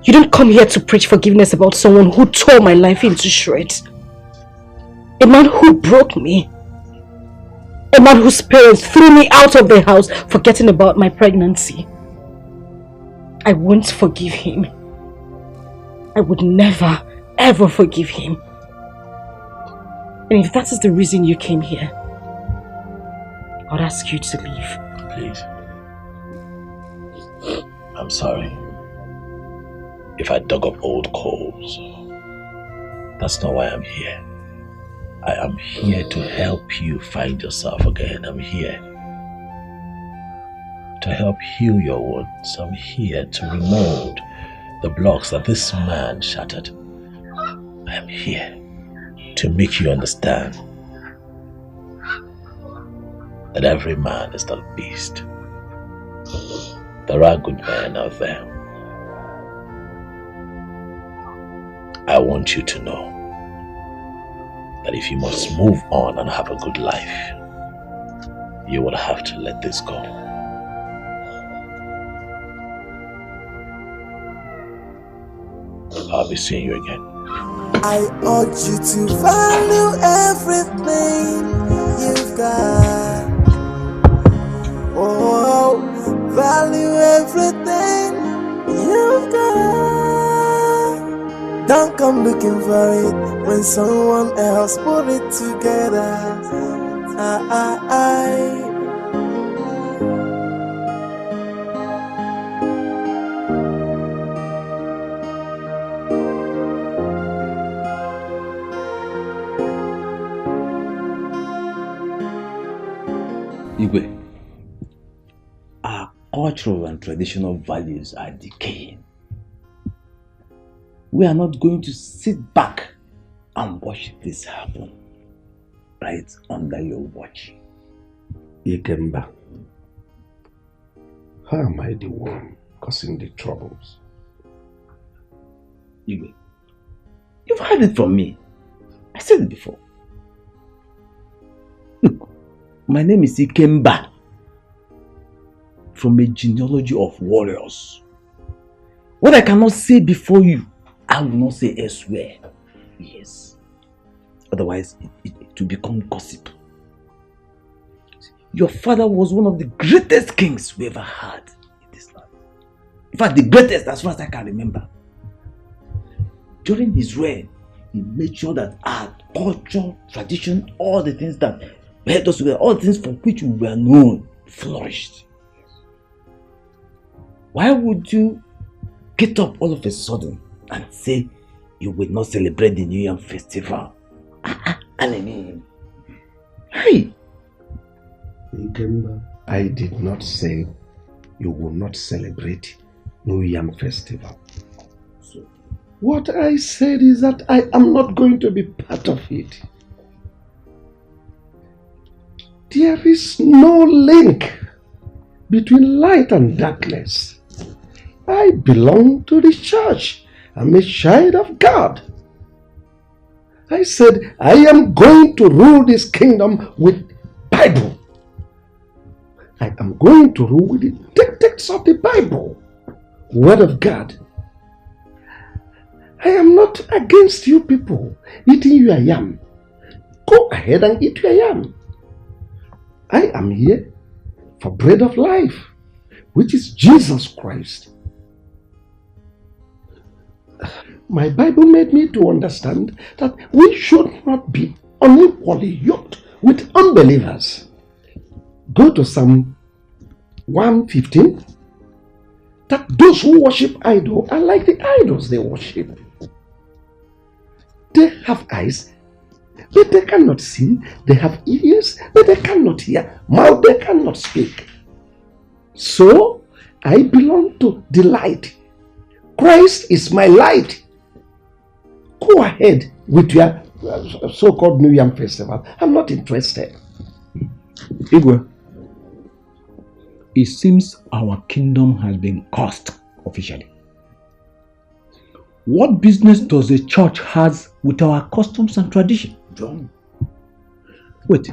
You don't come here to preach forgiveness about someone who tore my life into shreds. A man who broke me. A man whose parents threw me out of their house forgetting about my pregnancy. I won't forgive him. I would never, ever forgive him. And if that is the reason you came here, I'd ask you to leave. Please. I'm sorry. If I dug up old coals, that's not why I'm here. I am here to help you find yourself again. I'm here to help heal your wounds. I'm here to remove the blocks that this man shattered. I am here to make you understand that every man is not a beast. There are good men out there. I want you to know that if you must move on and have a good life, you will have to let this go. I'll be seeing you again. I urge you to value everything you've got. Oh, value everything you've got. Don't come looking for it when someone else put it together. Igwe, our cultural and traditional values are decaying. We are not going to sit back and watch this happen right under your watch. Ikemba, how am I the one causing the troubles? Igwe, you've heard it from me. I said it before. Look, my name is Ikemba, from a genealogy of warriors. What I cannot say before you, I will not say elsewhere. Yes. Otherwise, it will become gossip. Your father was one of the greatest kings we ever had in this land. In fact, the greatest as far as I can remember. During his reign, he made sure that our culture, tradition, all the things that held us together, all the things for which we were known, flourished. Why would you get up all of a sudden and say you will not celebrate the New Yam festival? Hey! I did not say you will not celebrate New Yam festival. What I said is that I am not going to be part of it. There is no link between light and darkness. I belong to the church. I'm a child of God. I said I am going to rule this kingdom with Bible. I am going to rule with the dictates of the Bible, Word of God. I am not against you people eating your yam. Go ahead and eat your yam. I am here for bread of life, which is Jesus Christ. My Bible made me to understand that we should not be unequally yoked with unbelievers. Go to Psalm 115. That those who worship idols are like the idols they worship. They have eyes, but they cannot see. They have ears, but they cannot hear. Mouth, they cannot speak. So, I belong to the light. Christ is my light. Go ahead with your so-called New Yam festival. I'm not interested. Igwe, it seems our kingdom has been cursed officially. What business does the church has with our customs and tradition? John. Wait,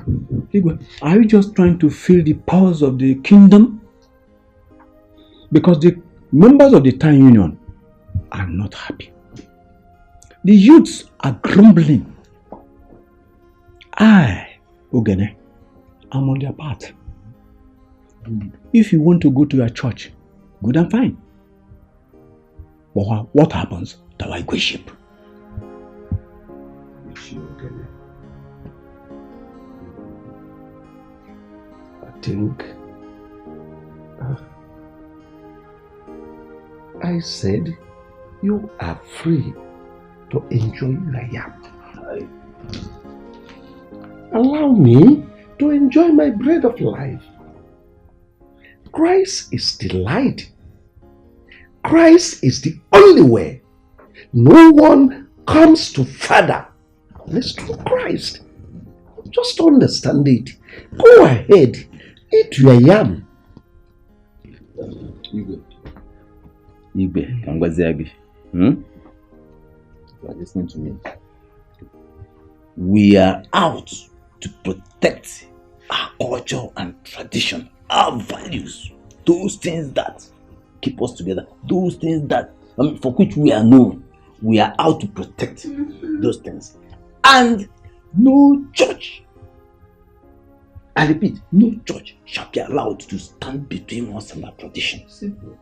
Igwe, are you just trying to feel the powers of the kingdom? Because the members of the town union are not happy. The youths are grumbling. I, Ogene, am on their part. If you want to go to your church, good and fine. But what happens to our worship? I think I said you are free to enjoy your yam. Allow me to enjoy my bread of life. Christ is the light. Christ is the only way. No one comes to Father unless through Christ. Just understand it. Go ahead, eat your yam. Igbe, Kangwaziagi. You are listening to me. We are out to protect our culture and tradition, our values, those things that keep us together, those things that for which we are known. We are out to protect those things. And no church, I repeat, no church shall be allowed to stand between us and our tradition. Simple.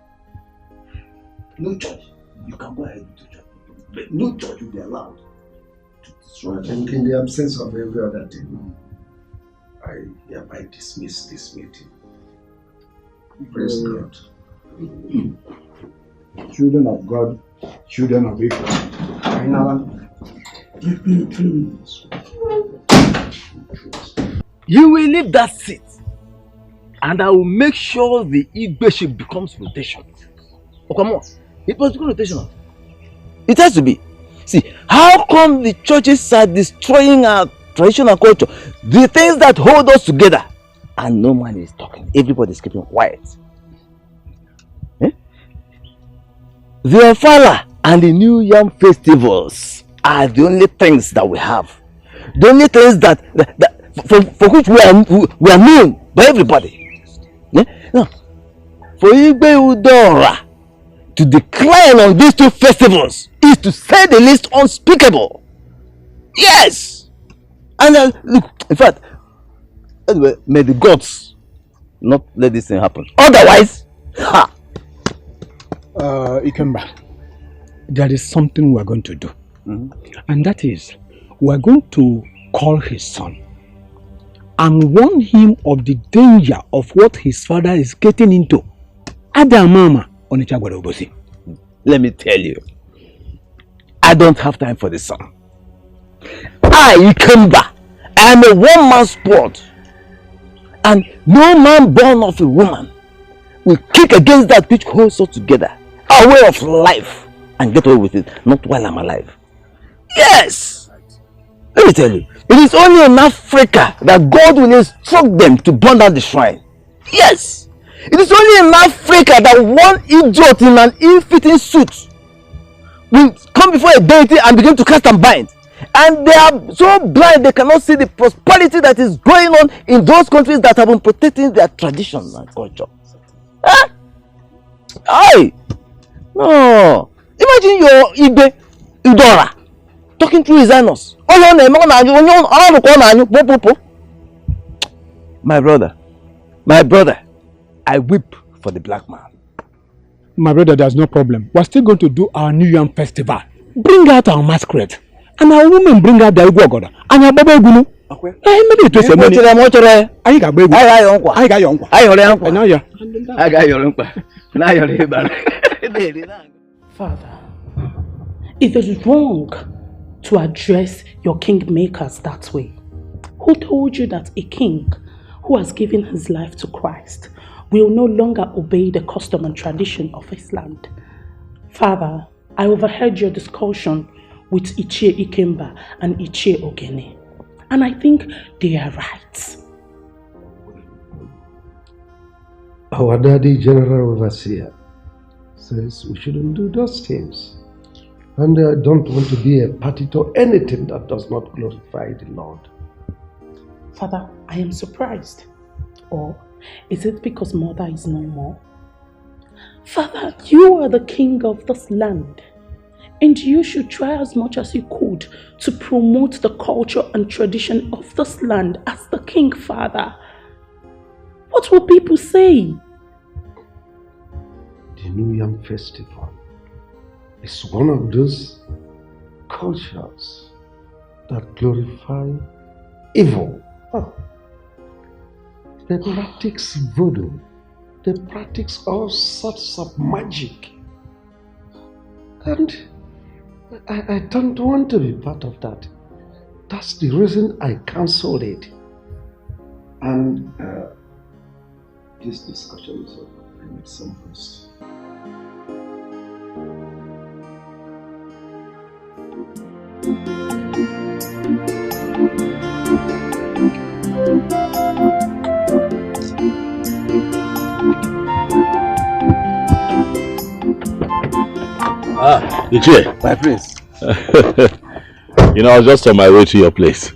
No church. You can go ahead to church. But no church will be allowed to destroy. I think in the absence of every other thing, I hereby dismiss this meeting. Praise God. Children of God, children of Israel. You will leave that seat, and I will make sure the Igbe becomes rotation. Oh, come on. It must become rotational. It has to be. See, how come the churches are destroying our traditional culture? The things that hold us together, and no man is talking. Everybody is keeping quiet. The Ofala and the New Yam festivals are the only things that we have. The only things that for which we are known by everybody. Now, for Igbe Udora to decline on these two festivals is to say the least unspeakable. Yes! And look, in fact, anyway, may the gods not let this thing happen. Otherwise, ha! Ikemba, there is something we are going to do. And that is, we are going to call his son and warn him of the danger of what his father is getting into. Adamama Onichagwarobosi. Let me tell you, I don't have time for this son. I, Ikemba, I am a one-man sport. And no man born of a woman will kick against that which holds us together. Our way of life, and get away with it, not while I'm alive. Yes! Let me tell you, it is only in Africa that God will instruct them to burn down the shrine. Yes! It is only in Africa that one idiot in an ill-fitting suit will come before a deity and begin to cast and bind. And they are so blind they cannot see the prosperity that is going on in those countries that have been protecting their tradition and culture. Huh? Aye! No! Imagine your Igbe Udora talking through his anus. My brother, I weep for the black man. My brother, there's no problem. We're still going to do our New Yam festival. Bring out our masquerade. And our women bring out their Igwe and our Baba Egunu. Maybe it was a money. I got baby. I got your uncle. I got your uncle. Father, it is wrong to address your kingmakers that way. Who told you that a king who has given his life to Christ will no longer obey the custom and tradition of his land? Father, I overheard your discussion with Ichie Ikemba and Ichie Ogene, and I think they are right. Our daddy, General Overseer, says we shouldn't do those things. And I don't want to be a party to anything that does not glorify the Lord. Father, I am surprised. Or is it because mother is no more? Father, you are the king of this land, and you should try as much as you could to promote the culture and tradition of this land as the king, Father. What will people say? The New Yam Festival is one of those cultures that glorify evil. Oh. They practice voodoo. They practice all sorts of magic. And I don't want to be part of that. That's the reason I cancelled it. And this discussion is over. I need some rest. Ah, Ichie. My prince. You know, I was just on my way to your place.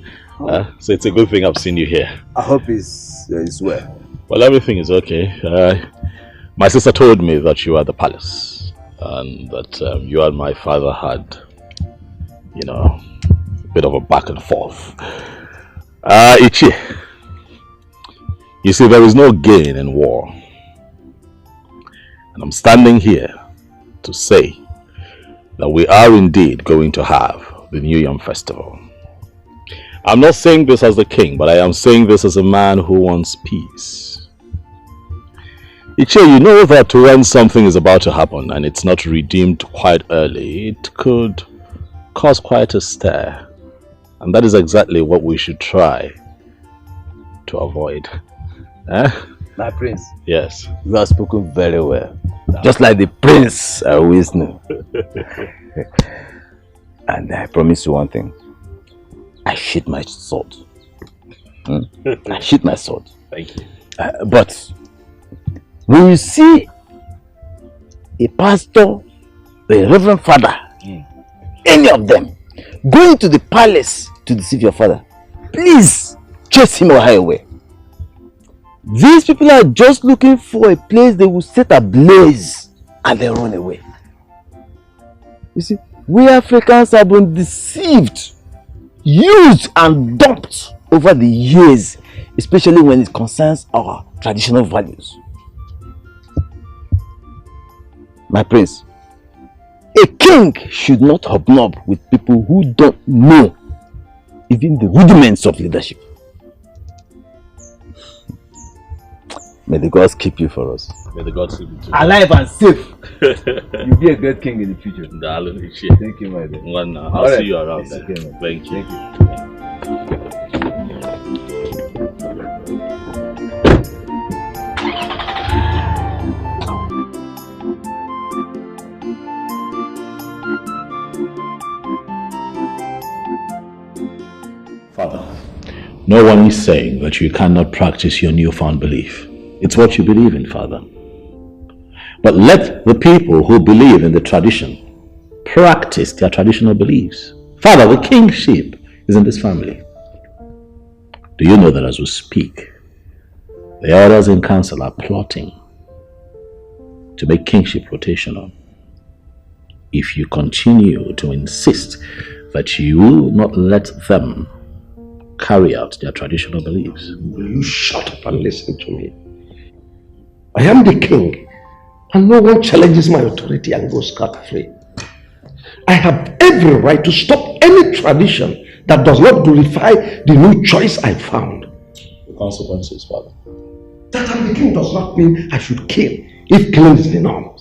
So it's a good thing I've seen you here. I hope it's well. Well, everything is okay. My sister told me that you are at the palace. And that you and my father had, you know, a bit of a back and forth. Ichie. You see, there is no gain in war. And I'm standing here to say that we are indeed going to have the New Yam Festival. I'm not saying this as the king, but I am saying this as a man who wants peace. Ichie, you know that when something is about to happen and it's not redeemed quite early, it could cause quite a stir. And that is exactly what we should try to avoid. My prince. Yes. You have spoken very well. Just like the prince I always knew. And I promise you one thing. I sheath my sword. I sheath my sword. Thank you. But when you see a pastor, a reverend father, any of them going to the palace to deceive your father, please chase him or her away. These people are just looking for a place they will set ablaze and then run away. You see, we Africans have been deceived, used and dumped over the years, especially when it concerns our traditional values. My prince, a king should not hobnob with people who don't know even the rudiments of leadership. May the gods keep you for us. May the gods keep you too. Alive and safe. You'll be a great king in the future. Thank you, my dear. Well, I'll see you around then. Okay, Thank you. Father, no one is saying that you cannot practice your newfound belief. It's what you believe in, Father. But let the people who believe in the tradition practice their traditional beliefs. Father, the kingship is in this family. Do you know that as we speak, the elders in council are plotting to make kingship rotational? If you continue to insist that you will not let them carry out their traditional beliefs. Will you shut up and listen to me? I am the king, and no one challenges my authority and goes scot-free. I have every right to stop any tradition that does not glorify the new choice I found. The consequences, Father. That I'm the king does not mean I should kill if killing is the norm.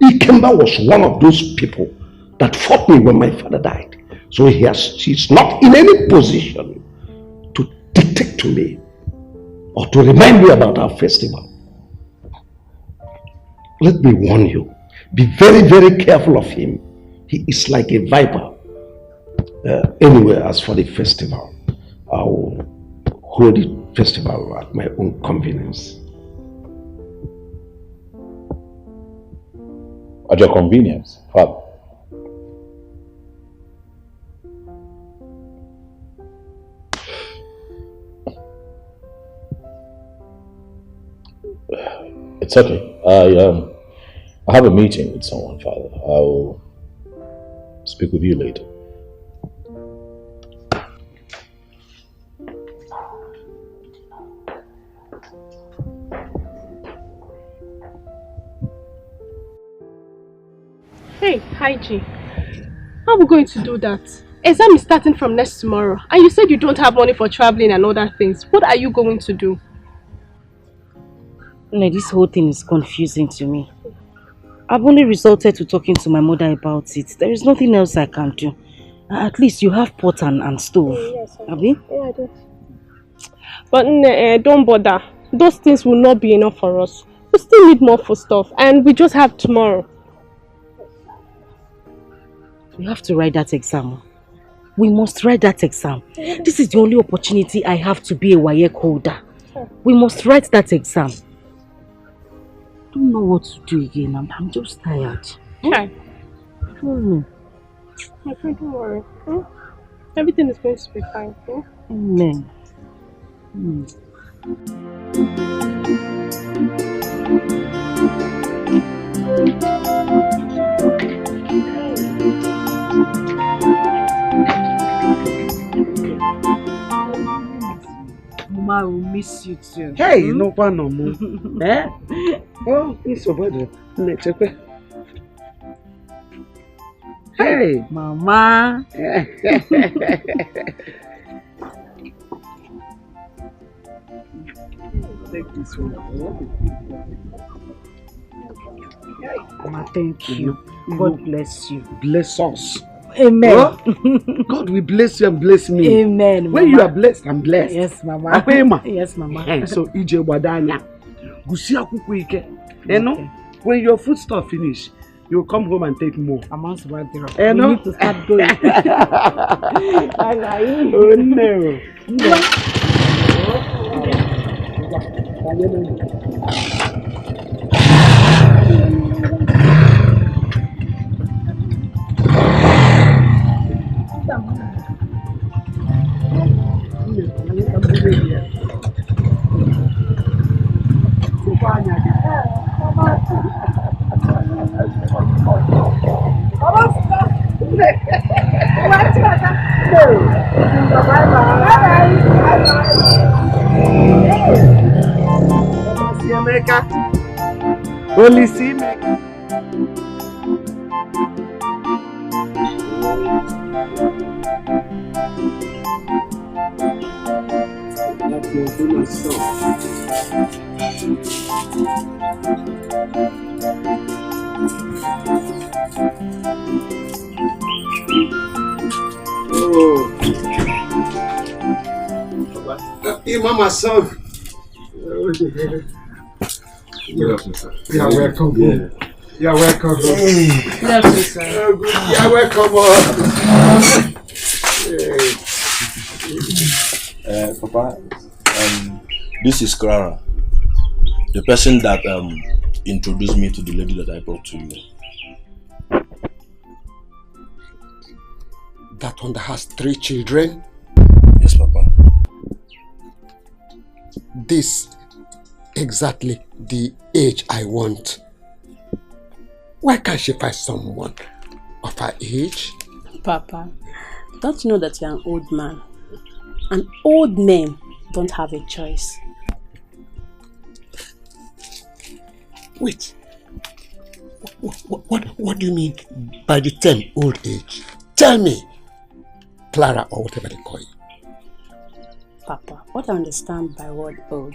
Ikemba was one of those people that fought me when my father died. So he's not in any position to dictate to me or to remind me about our festival. Let me warn you, be very, very careful of him. He is like a viper. Anyway, as for the festival, I will hold the festival at my own convenience. At your convenience, Father. It's okay. I have a meeting with someone, Father. I will speak with you later. Hey, Hi G. How are we going to do that? Exam is starting from next tomorrow, and you said you don't have money for traveling and other things. What are you going to do? No, this whole thing is confusing to me. I've only resorted to talking to my mother about it. There is nothing else I can do. At least you have pot and stove. Yes, Abi? Yeah, I do. But don't bother. Those things will not be enough for us. We still need more for stuff, and we just have tomorrow. We have to write that exam. We must write that exam. This is the only opportunity I have to be a WAEC holder. We must write that exam. I don't know what to do again. I'm just tired. Okay. I don't know. My friend, don't worry. Everything is going to be fine. Amen. Mama will miss you too. Hey, no one no more. Eh? Oh, it's so bad. Hey, Mama. Take this one. Mama, thank you. God bless you. Bless us. Amen. Oh, God will bless you and bless me. Amen. When you are blessed, I'm blessed. Yes, Mama. Apema. Yes, Mama. So, ije wadanya. Gusi akuku ike. You know, when your food stuff finish, you come home and take more. I'm also right there. You know? We need to start going. Oh no. Only see me. Mama son. Yeah, welcome. Yeah. Yeah, welcome. Yes, sir. Yeah, welcome. Papa, this is Clara, the person that introduced me to the lady that I brought to you. That one that has 3 children? Yes, Papa. This exactly the age I want. Why can't she find someone of her age? Papa, don't you know that you're an old man? And old men don't have a choice. Wait. What do you mean by the term old age? Tell me, Clara, or whatever they call you. Papa, what I understand by word old.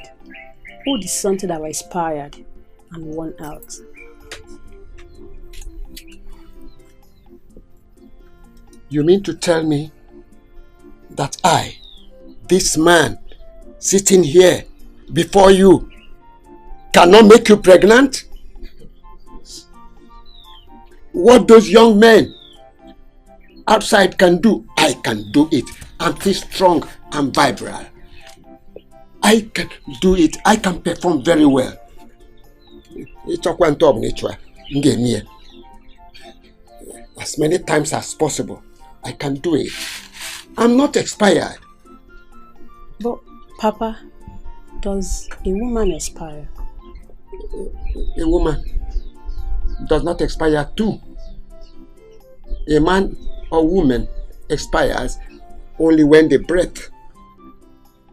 Old is something that was expired and worn out. You mean to tell me that I, this man, sitting here before you, cannot make you pregnant? What those young men outside can do, I can do it. I'm still strong and vibrant. I can do it. I can perform very well. As many times as possible, I can do it. I'm not expired. But, Papa, does a woman expire? A woman does not expire too. A man or woman expires only when the breath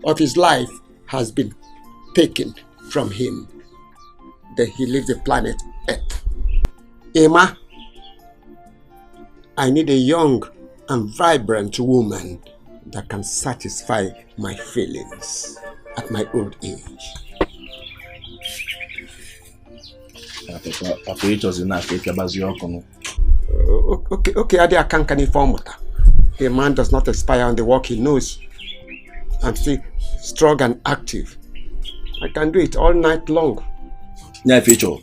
of his life has been taken from him. Then he leaves the planet Earth. Emma, I need a young and vibrant woman that can satisfy my feelings at my old age. Okay, I can't inform. A man does not expire on the work he knows. I'm still strong and active. I can do it all night long. Yeah, future.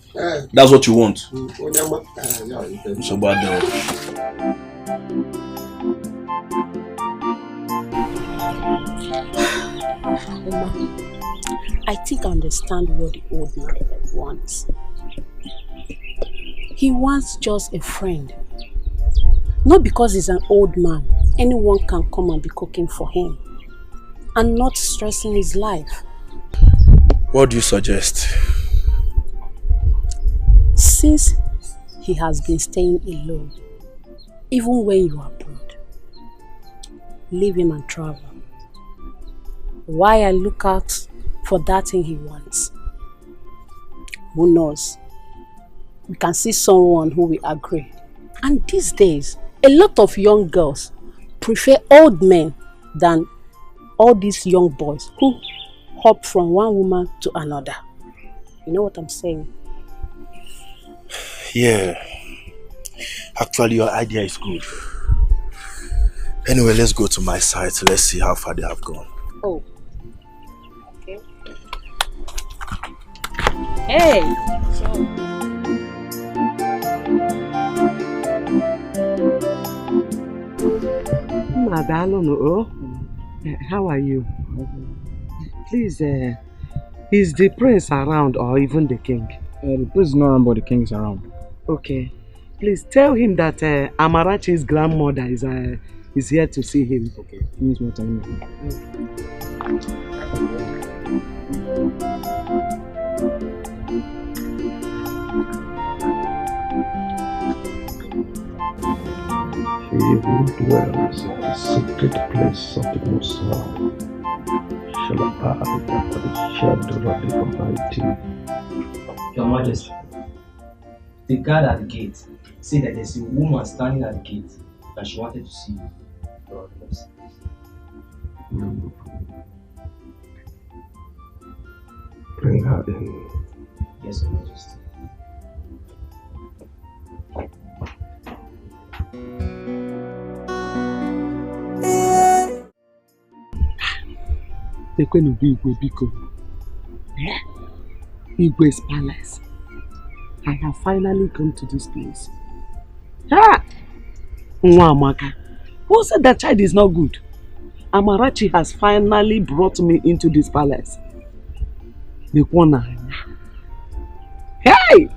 That's what you want. So bad. I think I understand what the old man wants. He wants just a friend. Not because he's an old man, anyone can come and be cooking for him and not stressing his life. What do you suggest? Since he has been staying alone, even when you are abroad, leave him and travel. Why I look out for that thing he wants? Who knows? We can see someone who will agree. And these days, a lot of young girls prefer old men than all these young boys who hop from one woman to another. You know what I'm saying? Yeah. Actually, your idea is good. Anyway, let's go to my site. Let's see how far they have gone. Oh. Okay. Hey! How are you? Please, is the prince around or even the king? The prince is not around, but the king is around. Okay. Please tell him that Amarachi's grandmother is here to see him. Okay. He needs more time. He who dwells in the secret place of the Most High shall abide under the shadow of the Almighty. Your Majesty, the guard at the gate said that there's a woman standing at the gate that she wanted to see you. Bring her in. Yes, Your Majesty. Igwe's palace. I have finally come to this place. Ah! Nwamaka, who said that child is not good? Amarachi has finally brought me into this palace. The corner. Hey!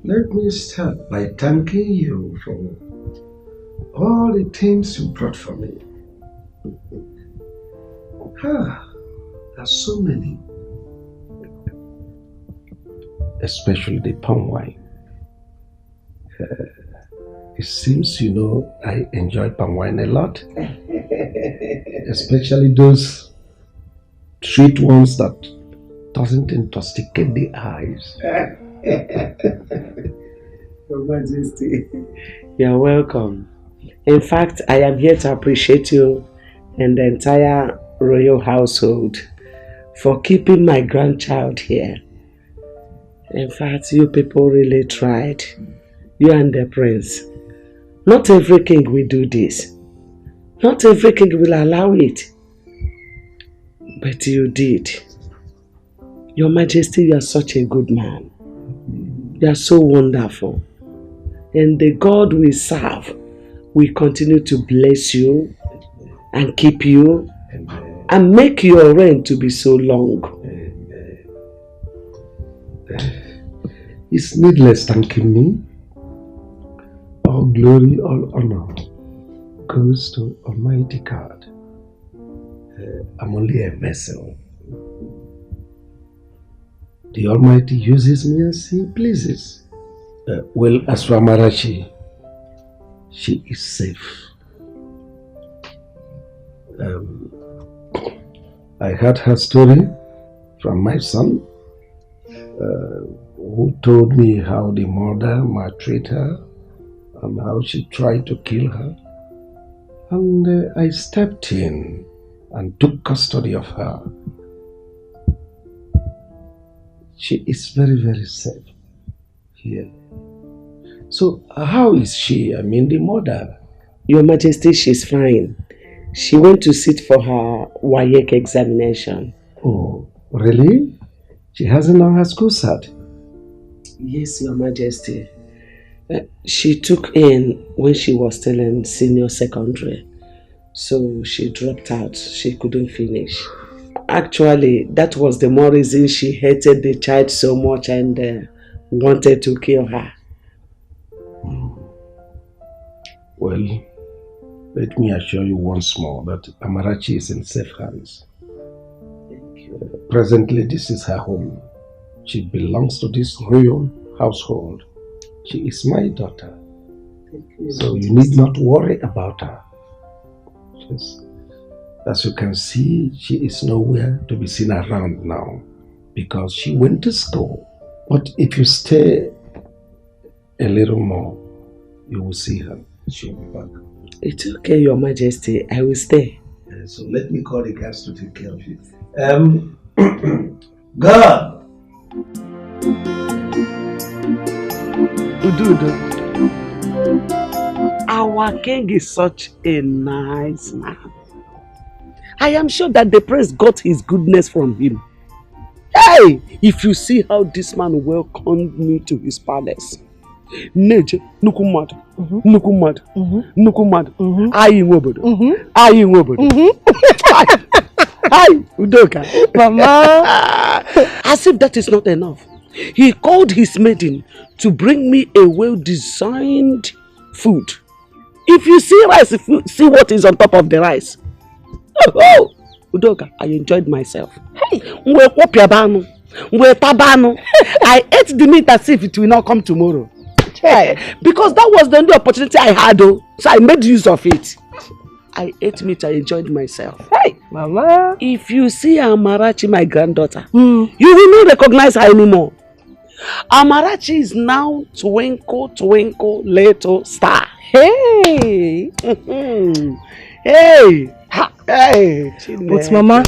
Let me start by thanking you for all the things you brought for me. There's so many. Especially the palm wine. It seems you know I enjoy palm wine a lot. Especially those sweet ones that doesn't intoxicate the eyes. Your Majesty, you're welcome. In fact, I am here to appreciate you and the entire royal household for keeping my grandchild here. In fact, you people really tried. You and the prince. Not every king will do this. Not every king will allow it. But you did. Your Majesty, you are such a good man. You are so wonderful. And the God we serve will continue to bless you and keep you and make your reign to be so long. It's needless thanking me. All glory, all honor goes to Almighty God. I'm only a vessel. The Almighty uses me as He pleases. Well, as for Amarachi, she is safe. I heard her story from my son, who told me how the mother maltreated her and how she tried to kill her. And I stepped in and took custody of her. She is very, very safe here. So how is she? I mean, the mother? Your Majesty, she's fine. She went to sit for her WAEC examination. Oh, really? She hasn't done her school cert? Yes, Your Majesty. She took in when she was still in senior secondary. So she dropped out. She couldn't finish. Actually, that was the more reason she hated the child so much and wanted to kill her. Well, let me assure you once more that Amarachi is in safe hands. Thank you. Presently, this is her home. She belongs to this royal household. She is my daughter. Thank you. So you need not worry about her. Yes. As you can see, she is nowhere to be seen around now because she went to school. But if you stay a little more, you will see her. She'll be back. It's okay, Your Majesty. I will stay. So let me call the guys to take care of you. God! Ududu. Our king is such a nice man. I am sure that the prince got his goodness from him. Hey! If you see how this man welcomed me to his palace. Neje, nukumad, nukumad, nukumad, ayi wobodo, ayi wobodo. Hi, Udoka. Mama. As if that is not enough, he called his maiden to bring me a well-designed food. If you see rice, if you see what is on top of the rice. Oh, Udoka, I enjoyed myself. Hey, I ate the meat as if it will not come tomorrow. Hey, because that was the only opportunity I had, so I made use of it. I ate meat, I enjoyed myself. Hey, Mama. If you see Amarachi, my granddaughter, you will not recognize her anymore. Amarachi is now twinkle, twinkle, little star. Hey! Hey! Hey! But Mama,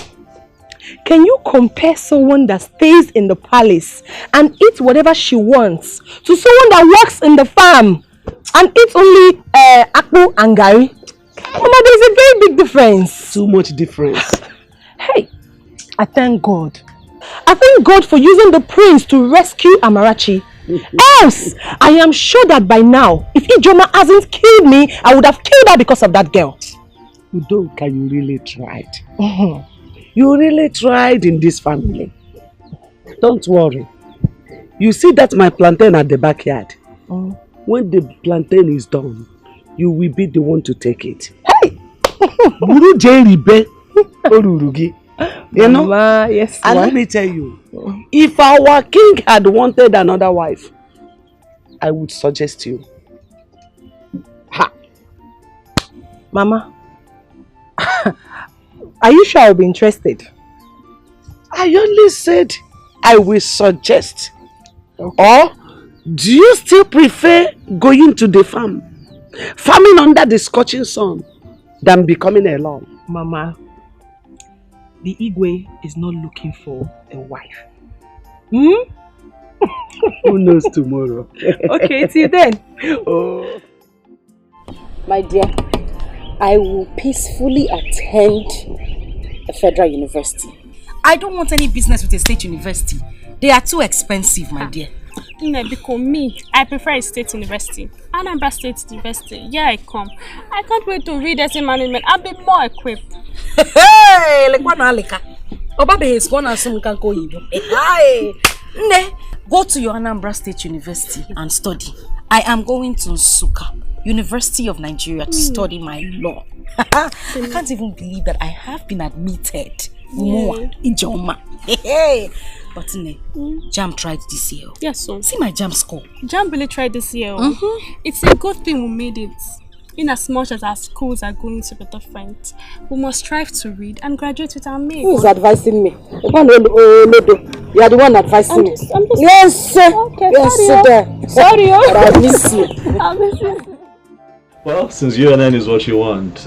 can you compare someone that stays in the palace and eats whatever she wants to someone that works in the farm and eats only akpu and gari? Mama, there's a very big difference. Too much difference. Hey, I thank God. I thank God for using the prince to rescue Amarachi. Else, I am sure that by now, if Ijoma hasn't killed me, I would have killed her because of that girl. Udoka, you really tried. You really tried in this family. Don't worry. You see that my plantain at the backyard? When the plantain is done, you will be the one to take it. Hey! You know? Mama, yes, and let me tell you, if our king had wanted another wife, I would suggest you. Ha! Mama, are you sure I'll be interested? I only said I will suggest. Okay. Or do you still prefer going to the farm, farming under the scorching sun, than becoming alone? Mama, the Igwe is not looking for a wife. Who knows tomorrow? Okay, till then. Oh. My dear, I will peacefully attend a federal university. I don't want any business with a state university. They are too expensive, my dear. Because me, I prefer a state university. Anambra State University. Yeah, I come. I can't wait to read essay management. I'll be more equipped. Hey, like what Alika? Obabe is gonna assume can go Igbo. Hey, Ne, go to your Anambra State University and study. I am going to Nsukka, University of Nigeria, to study my law. I can't even believe that I have been admitted. In Joma. But ne, JAM tried this year. Yes, so. See my JAM score. JAM really tried this year. It's a good thing we made it. In as much as our schools are going to be different, we must strive to read and graduate with our mates. Who is advising me? You are the one advising me. Yes, sir. Okay, yes, sorry. I miss you. I miss you. Well, since UNN is what you want,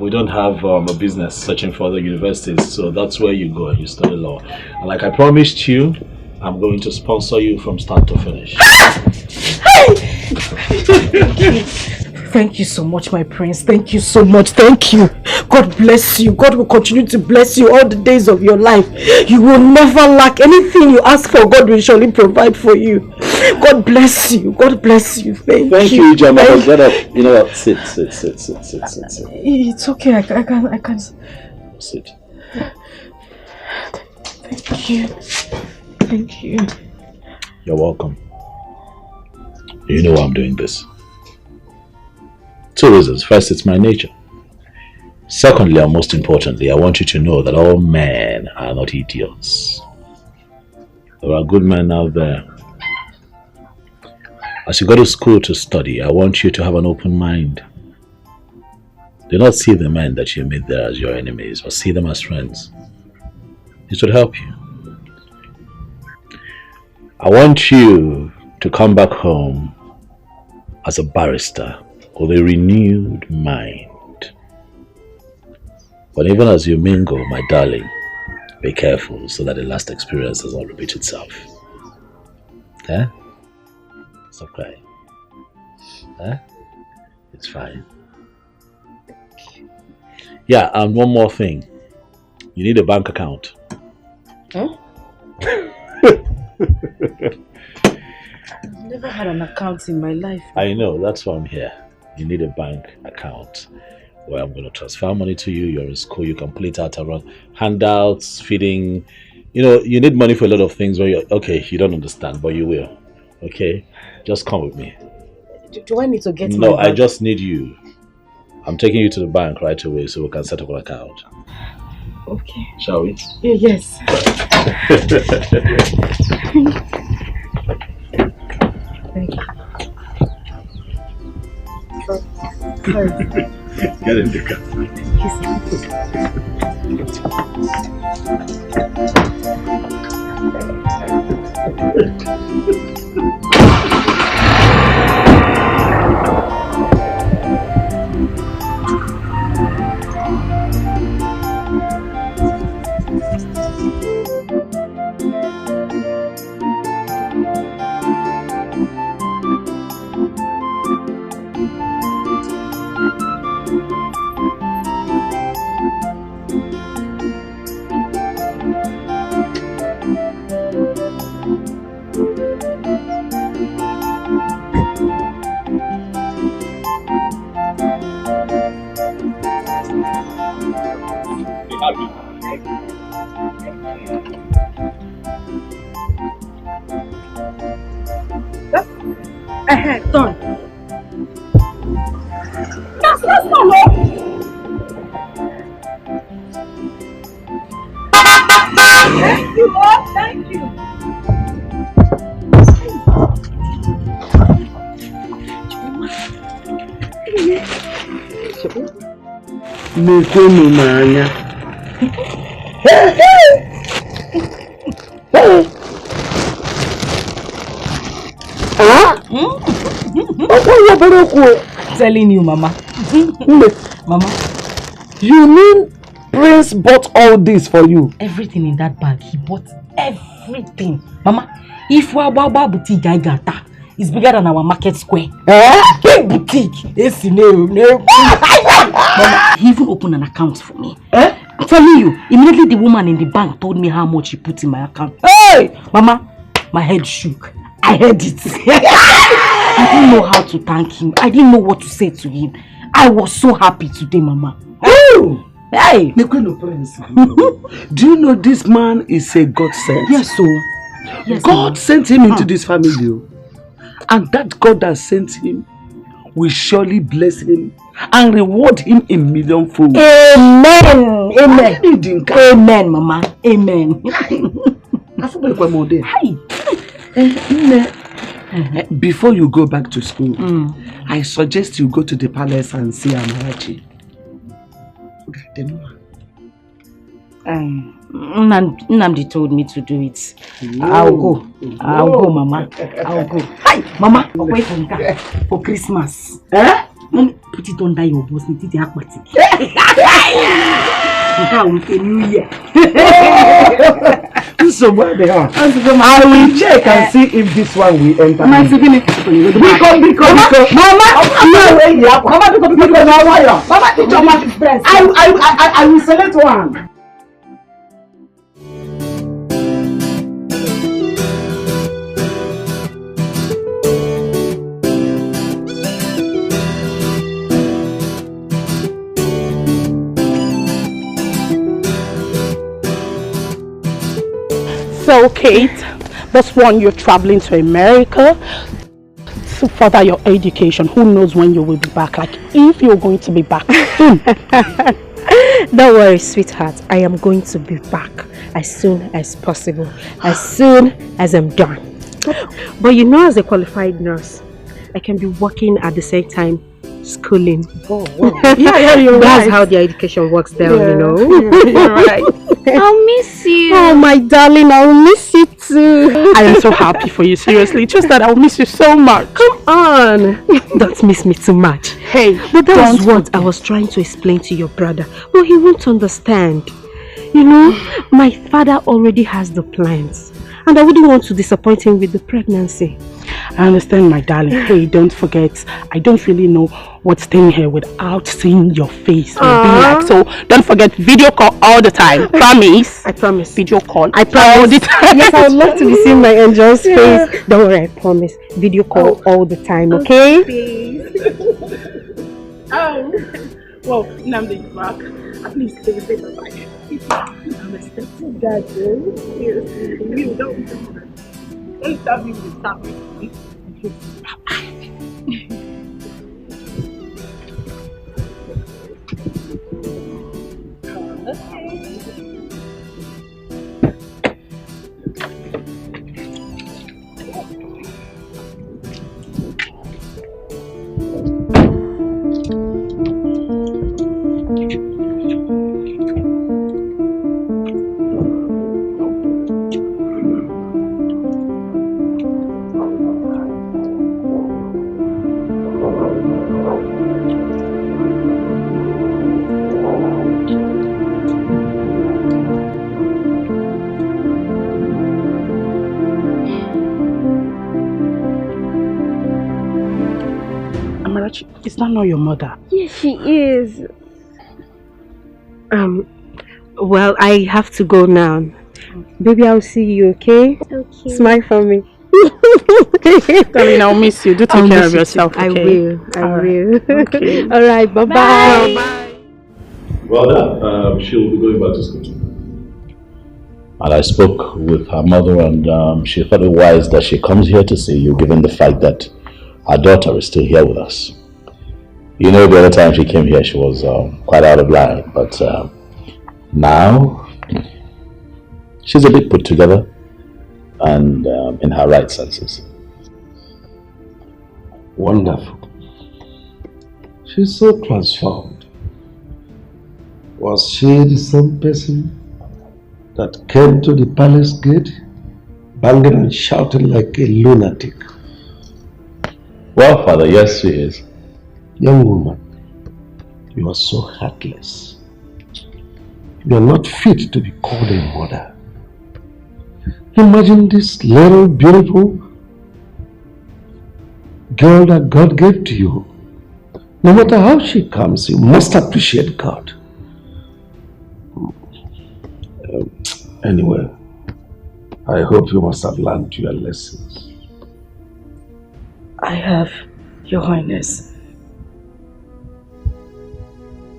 we don't have a business searching for other universities, so that's where you go and you study law. And like I promised you, I'm going to sponsor you from start to finish. Thank you so much, my prince. Thank you so much. Thank you. God bless you. God will continue to bless you all the days of your life. You will never lack anything you ask for. God will surely provide for you. God bless you. God bless you. Thank you. Ijoma. Get up. You know what? Sit. It's okay. I can. Sit. Thank you. Thank you. You're welcome. You know why I'm doing this. 2 reasons. First, it's my nature. Secondly, and most importantly, I want you to know that all men are not idiots. There are good men out there. As you go to school to study, I want you to have an open mind. Do not see the men that you meet there as your enemies, but see them as friends. It would help you. I want you to come back home as a barrister with a renewed mind. But even as you mingle, my darling, be careful so that the last experience does not repeat itself. Eh? Stop crying. Eh? It's fine. Yeah, and one more thing. You need a bank account. Huh? I've never had an account in my life. I know, that's why I'm here. You need a bank account where I'm going to transfer money to you. You're in school, you complete out around handouts, feeding. You know, you need money for a lot of things where you're, okay, you don't understand, but you will. Okay? Just come with me. Do I need to get No, I just need you. I'm taking you to the bank right away so we can set up an account. Okay. Shall we? Yes. Thank you. Get in the Done. That's not wrong. Thank you, Lord. Thank you. Mekwenu n'anya. Telling you, Mama. Mama, you mean Prince bought all this for you? Everything in that bag, he bought everything. Mama, if Wawa boutique I got that, it's bigger than our market square. Big boutique. Mama, he even opened an account for me. I'm telling you, immediately the woman in the bank told me how much he put in my account. Hey! Mama, my head shook. I heard it. I didn't know how to thank him. I didn't know what to say to him. I was so happy today, Mama. Oh! Hey! Do you know this man is a godsend? Yes, so. Yes, God sent him into this family. And that God that sent him will surely bless him and reward him in millionfold. Amen. Amen. Amen, Mama. Amen. Before you go back to school, I suggest you go to the palace and see Amarachi. Nnamdi told me to do it. I'll go. I'll go, Mama. I'll go. Hi, Mama. Wait for Christmas. Put it under your boss. It is aquatic. New Year. So I will check and see if this one will enter. Mama, I will select one. So, Kate, this one you're traveling to America to further your education. Who knows when you will be back? Like, if you're going to be back soon. Don't worry, sweetheart. I am going to be back as soon as possible. As soon as I'm done. But you know, as a qualified nurse, I can be working at the same time schooling. Oh, wow. Yeah, you're That's right. how their education works there, you know. You're right. I'll miss you. Oh, my darling, I'll miss you too. I am so happy for you, seriously. Just that I'll miss you so much. Come on. Don't miss me too much. Hey, but that's what I was trying to explain to your brother. But he won't understand. You know, my father already has the plans. And I wouldn't want to disappoint him with the pregnancy. I understand, my darling. Hey, don't forget, I don't really know what's staying here without seeing your face. Will be like. So don't forget, video call all the time. Promise? I promise. Video call I promise. all the time. Yes, I would love to be seeing my angel's face. Don't worry, I promise. Video call all the time, okay? Well, Nnamdi is back. At least they will say bye-bye. I'm expecting that, though. Seriously. You don't tell me to stop me. Is that not your mother? Yes, she is. Well, I have to go now. Baby, I'll see you, okay? Okay. Smile for me. Darling, I'll miss you. Do take care of yourself, okay? I will. I will. Okay. All right, bye-bye. Bye. Well, she will be going back to school tomorrow. And I spoke with her mother, and she thought it wise that she comes here to see you, given the fact that her daughter is still here with us. You know, the other time she came here, she was quite out of line, but now she's a bit put together and in her right senses. Wonderful. She's so transformed. Was she the same person that came to the palace gate, banging and shouting like a lunatic? Well, Father, yes, she is. Young woman, you are so heartless. You are not fit to be called a mother. Imagine this little beautiful girl that God gave to you. No matter how she comes, you must appreciate God. Anyway, I hope you must have learned your lessons. I have, Your Highness.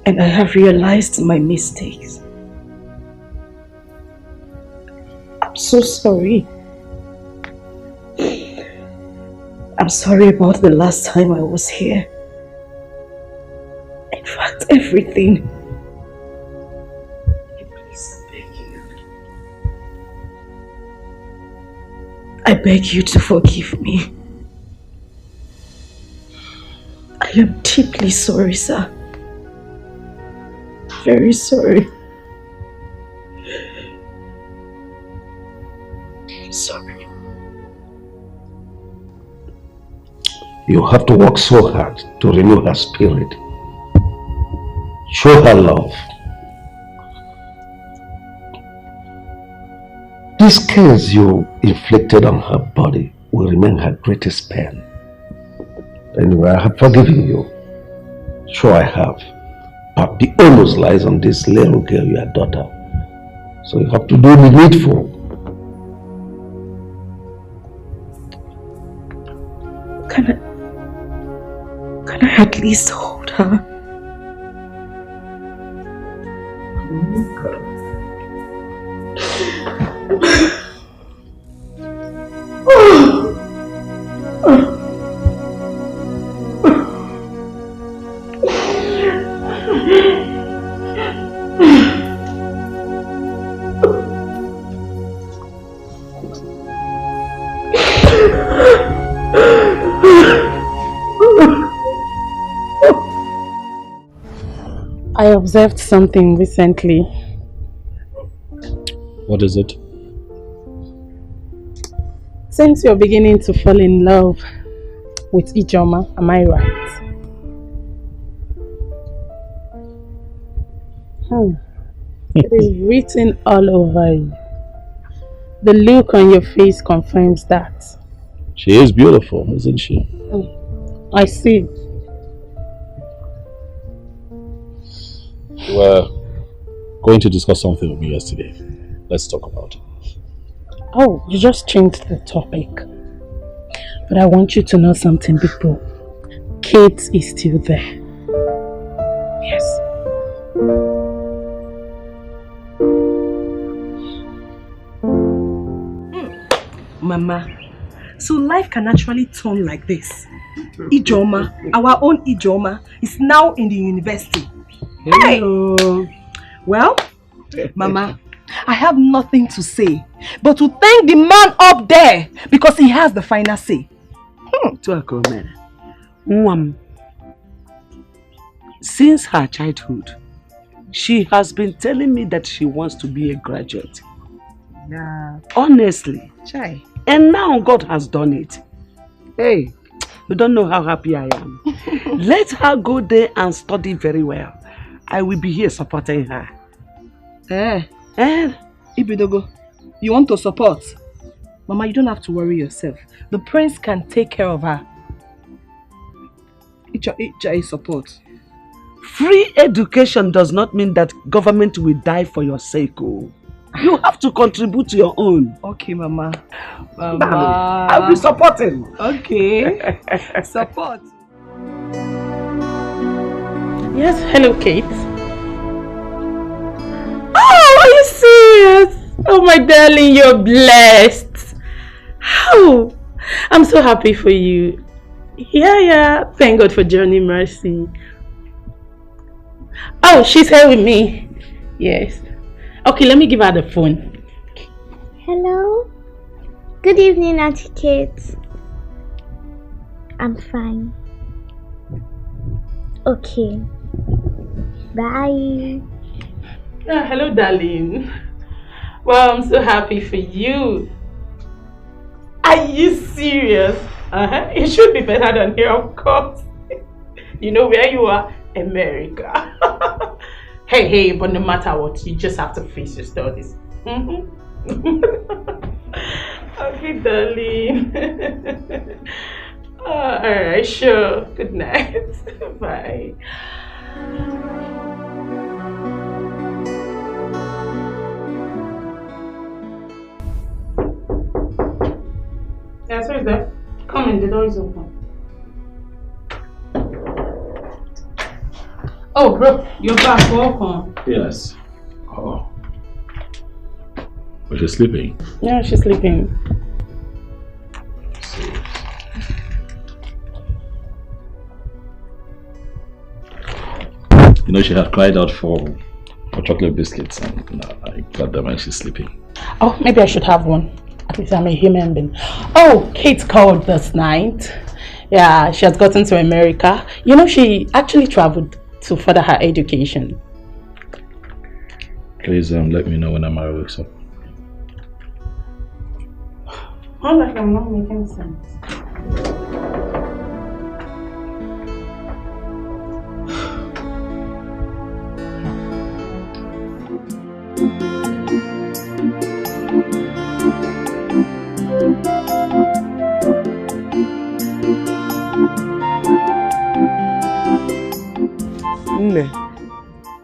And I have realized my mistakes. I'm so sorry. I'm sorry about the last time I was here. In fact, everything. Please, I beg you. I beg you to forgive me. I am deeply sorry, sir. Very sorry. I'm sorry. You have to work so hard to renew her spirit. Show her love. These scars you inflicted on her body will remain her greatest pain. Anyway, I have forgiven you. Sure I have. But the onus lies on this little girl, your daughter. So you have to do the needful. Can I at least hold her? I observed something recently. What is it? Since you're beginning to fall in love with Ijoma, am I right? It is written all over you. The look on your face confirms that. She is beautiful, isn't she? I see. You were going to discuss something with me yesterday. Let's talk about it. Oh, you just changed the topic. But I want you to know something, people. Kate is still there. Yes. Mama, so life can actually turn like this. Ijoma, our own Ijoma, is now in the university. Hello. Hey! Well, Mama, I have nothing to say but to thank the man up there because he has the final say. Since her childhood, she has been telling me that she wants to be a graduate. Yeah. Honestly. Chai. And now God has done it. Hey, you don't know how happy I am. Let her go there and study very well. I will be here supporting her. Ibidogo, you want to support? Mama, you don't have to worry yourself. The prince can take care of her. Icha support. Free education does not mean that government will die for your sake. Oh. You have to contribute to your own. Okay, Mama. I'll be supporting. Okay. Support. Yes, hello, Kate. Oh, are you serious? Oh, my darling, you're blessed. Oh, I'm so happy for you. Yeah. Thank God for Johnny Mercy. Oh, she's here with me. Yes. Okay, let me give her the phone. Hello. Good evening, Auntie Kate. I'm fine. Okay. Bye. Hello, darling. Well, I'm so happy for you. Are you serious? You should be better than here, of course. You know where you are? America. Hey, but no matter what, you just have to face your studies. Okay, darling. Alright, sure. Good night. Bye. Yes, who is there? Come in, the door is open. Oh, bro, you're back. Welcome. Yes. Oh. But she's sleeping. Yeah, she's sleeping. You know, she had cried out for chocolate biscuits, and I got them and she's sleeping. Oh, maybe I should have one. At least I'm a human being. Oh, Kate called this night. Yeah, she has gotten to America. You know, she actually traveled to further her education. Please let me know when Amara wakes up. I'm not making sense. Nne,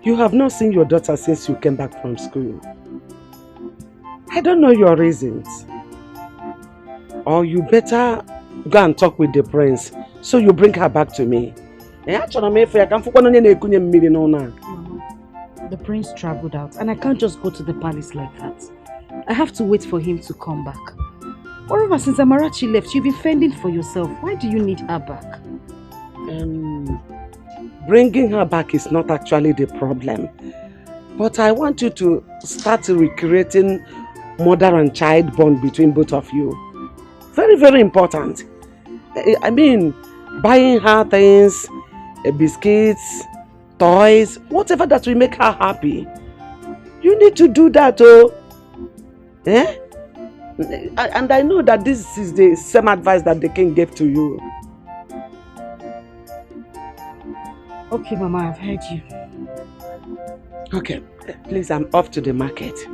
you have not seen your daughter since you came back from school. I don't know your reasons. Or you better go and talk with the prince so you bring her back to me. The prince traveled out and I can't just go to the palace like that. I have to wait for him to come back. Moreover, since Amarachi left, you've been fending for yourself. Why do you need her back? Bringing her back is not actually the problem. But I want you to start recreating mother and child bond between both of you. Very, very important. I mean, buying her things, biscuits, toys, whatever that will make her happy. You need to do that, oh. Eh? And I know that this is the same advice that the king gave to you. Okay, Mama, I've heard you. Okay, please, I'm off to the market.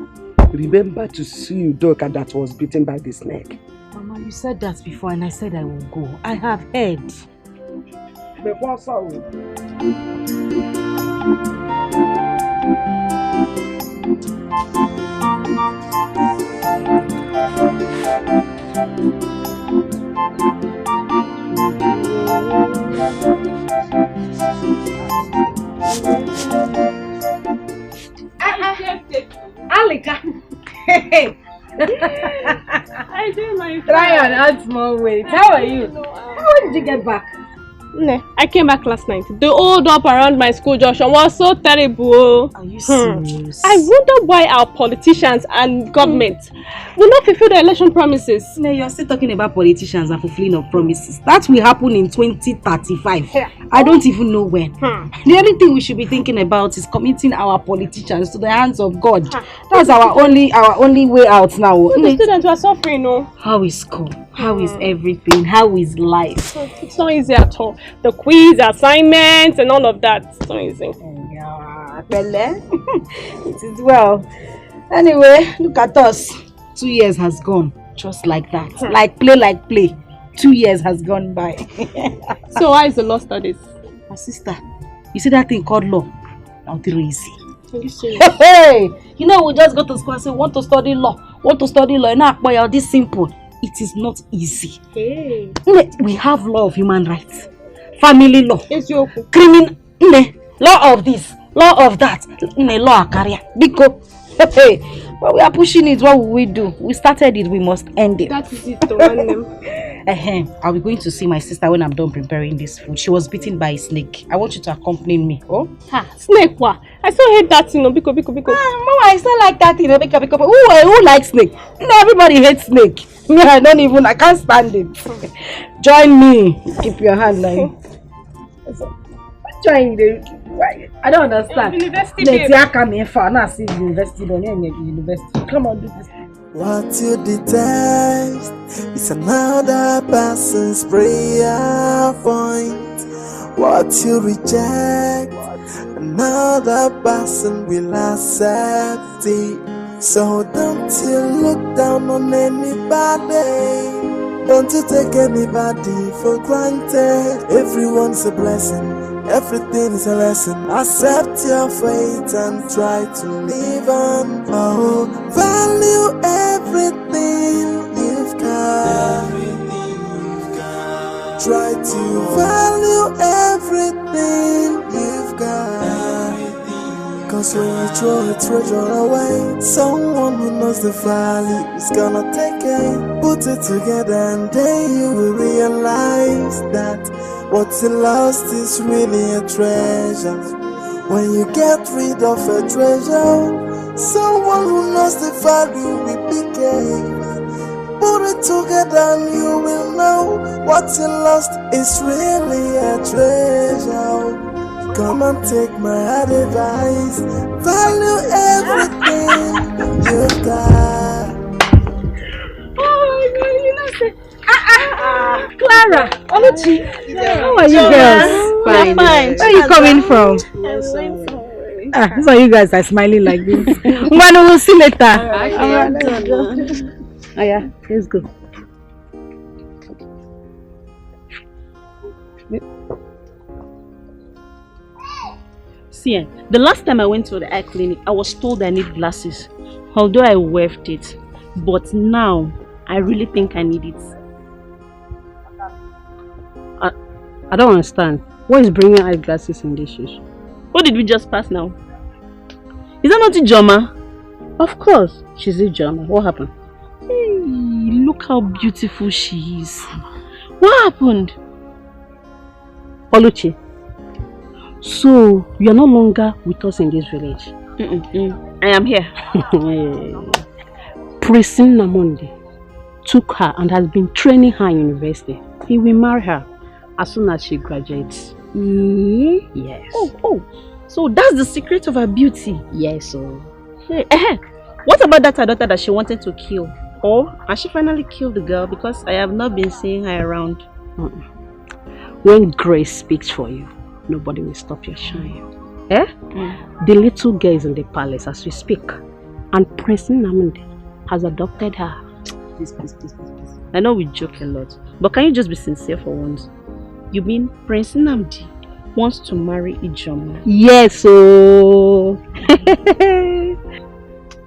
Remember to see Udoka that was bitten by the snake. Mama, you said that before and I said I will go. I have heard. Alika! Hey! I did my Try and add more weight. How are you? How did you get back? I came back last night. The hold up around my school junction was so terrible. Are you serious? I wonder why our politicians and government will not fulfill the election promises. You're still talking about politicians and fulfilling of promises. That will happen in 2035. I don't even know when. The only thing we should be thinking about is committing our politicians to the hands of God. That's our only way out now. The students are suffering, no? How is school? How is everything? How is life? It's not easy at all. The quiz, assignments, and all of that. It's not easy. It is well. Anyway, look at us. 2 years has gone. Just like that. Like play. 2 years has gone by. So why is the law studies? My sister, you see that thing called law? Not easy. Are you serious? Hey! You know, we just go to school and say, want to study law. Now, boy, this simple. It is not easy. Hey. We have law of human rights, family law, criminal law of this, law of that, law of career. Because but we are pushing it. What will we do? We started it. We must end it. That is it. To run them. I'll be going to see my sister when I'm done preparing this food. She was bitten by a snake. I want you to accompany me. Oh, snake? What? I still hate that, Mama, I still like that, Who likes snake? Everybody hates snake. I can't stand it. Join me. Keep your hand like. Join the. I don't understand. University, University. Come on, do this. What you detest is another person's prayer point. What you reject, another person will accept it. So don't you look down on anybody. Don't you take anybody for granted. Everyone's a blessing. Everything is a lesson. Accept your fate and try to live on. Oh, value everything you've got. Try to value everything you've got. Cause when you throw a treasure away, someone who knows the value is gonna take it. Put it together and then you will realize that what you lost is really a treasure. When you get rid of a treasure, someone who knows the value will become. Put it together and you will know what you lost is really a treasure. Come and take my advice, value everything you've got. Clara, Oluchi, how are you girls? Fine. Where are you coming from? These are you guys are smiling like this. We'll see later. Oh yeah, let's go. See, the last time I went to the eye clinic, I was told I need glasses. Although I waived it. But now, I really think I need it. I don't understand. What is bringing eyeglasses in these shoes? Who did we just pass now? Is that not Ijoma? Of course, she's Ijoma. What happened? Hey, look how beautiful she is. What happened? Oluchi, so you are no longer with us in this village? I am here. Prince Namonde took her and has been training her in university. He will marry her as soon as she graduates. Yes. Oh, so that's the secret of her beauty? Yes. What about that her daughter that she wanted to kill? Or has she finally killed the girl because I have not been seeing her around? When grace speaks for you, nobody will stop your shine. The little girl is in the palace as we speak, and Prince Namonde has adopted her. Please. I know we joke a lot, but can you just be sincere for once? You mean Prince Nnamdi wants to marry Ijoma? Yes, so...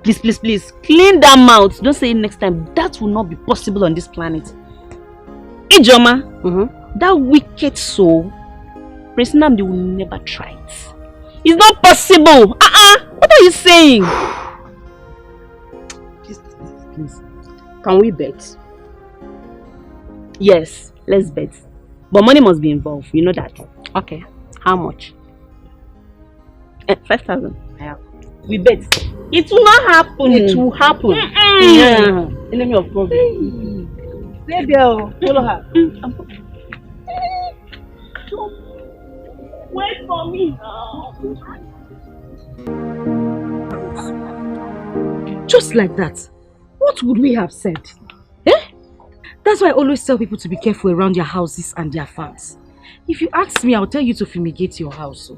Please, clean that mouth. Don't say it next time. That will not be possible on this planet. Ijoma, that wicked soul, Prince Nnamdi will never try it. It's not possible. What are you saying? Please. Can we bet? Yes, let's bet. But money must be involved, you know that. Okay, how much? 5,000. We bet. It will not happen. It will happen. Yeah. Enemy of problem. There girl, follow her. Wait for me now. Just like that, what would we have said? That's why I always tell people to be careful around their houses and their farms. If you ask me, I'll tell you to fumigate your house.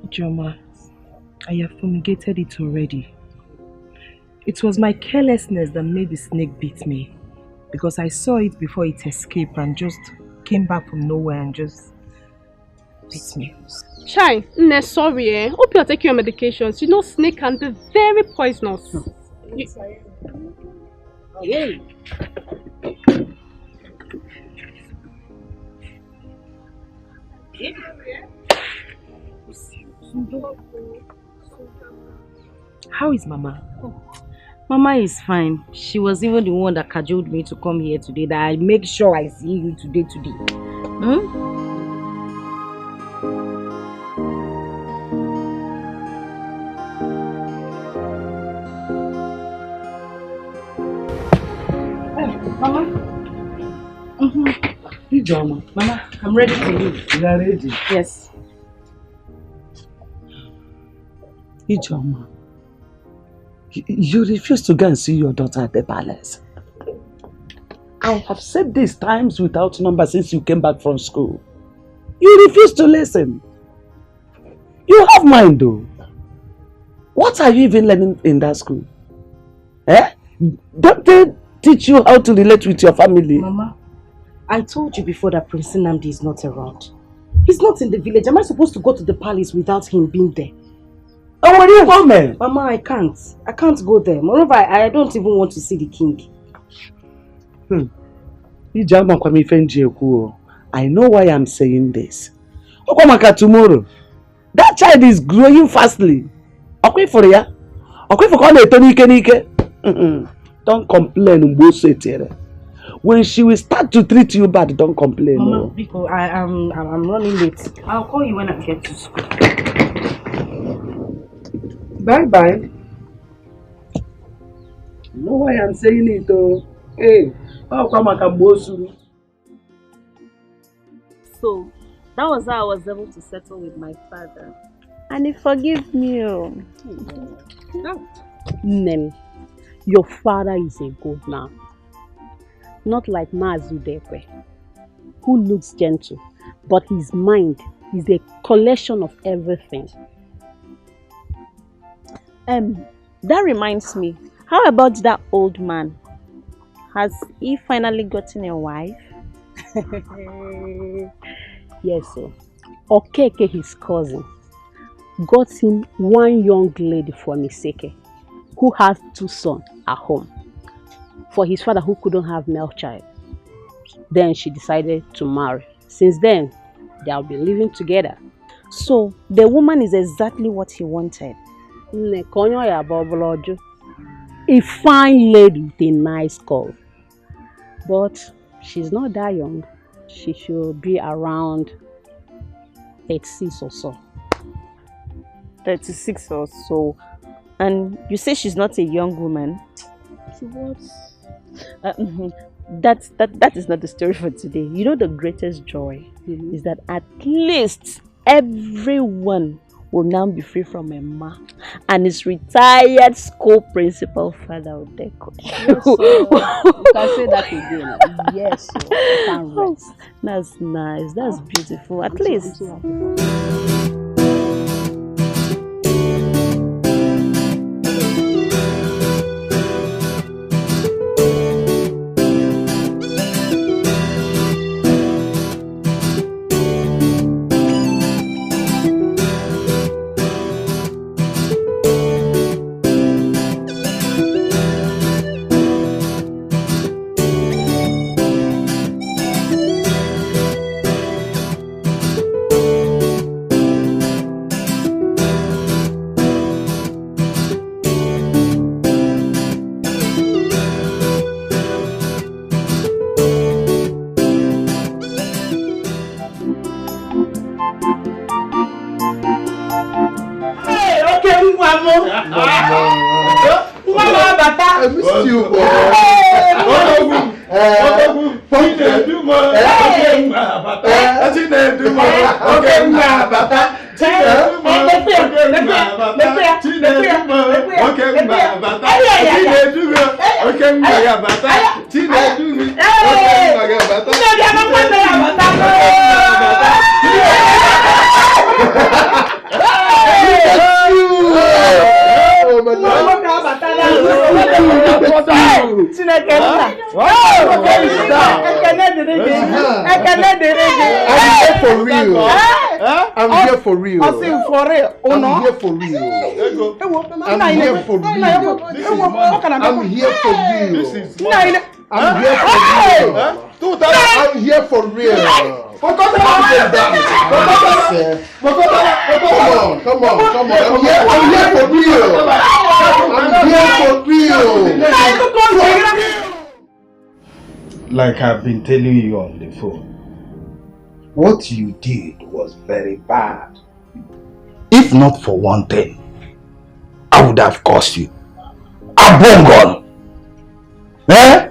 Joma, I have fumigated it already. It was my carelessness that made the snake beat me. Because I saw it before it escaped and just came back from nowhere and just beat me. Chai, sorry Hope you are taking your medications. You know snake can be very poisonous. How is Mama? Mama is fine. She was even the one that cajoled me to come here today, that I make sure I see you today. Mama. Ijoma. Mama, I'm ready to leave. You are ready? Yes. Ijoma, you refuse to go and see your daughter at the palace. I have said this times without number since you came back from school. You refuse to listen. You have mind though. What are you even learning in that school? Don't they teach you how to relate with your family? Mama, I told you before that Prince Nnamdi is not around. He's not in the village. Am I supposed to go to the palace without him being there? Oh, what are you coming? Mama, I can't. I can't go there. Moreover, I don't even want to see the king. I know why I'm saying this. Tomorrow, that child is growing fastly. Okay for ya? Okay for don't complain. When she will start to treat you bad, don't complain. Mama, because I'm running late. I'll call you when I get to school. Bye. You know why I'm saying it, oh? Hey, how come I can boast you? So, that was how I was able to settle with my father. And he forgive me. Nem, your father is a good man. Not like Mazudekwe, who looks gentle, but his mind is a collection of everything. That reminds me, how about that old man? Has he finally gotten a wife? Yes, sir. Okeke, his cousin, got him one young lady from Iseke, who has 2 sons at home, for his father who couldn't have male child. Then she decided to marry. Since then, they'll be living together. So, the woman is exactly what he wanted. A fine lady with a nice curve. But she's not that young. She should be around 36 or so. 36 or so. And you say she's not a young woman? That is not the story for today. You know, the greatest joy is that at least everyone will now be free from a ma and his retired school principal father Odeko. Yes, you can say that again. Yes, sir. You can rest. That's nice. That's beautiful. At least. Like I've been telling you on the phone, what you did was very bad. If not for one thing, I would have cursed you. Abongon! Eh?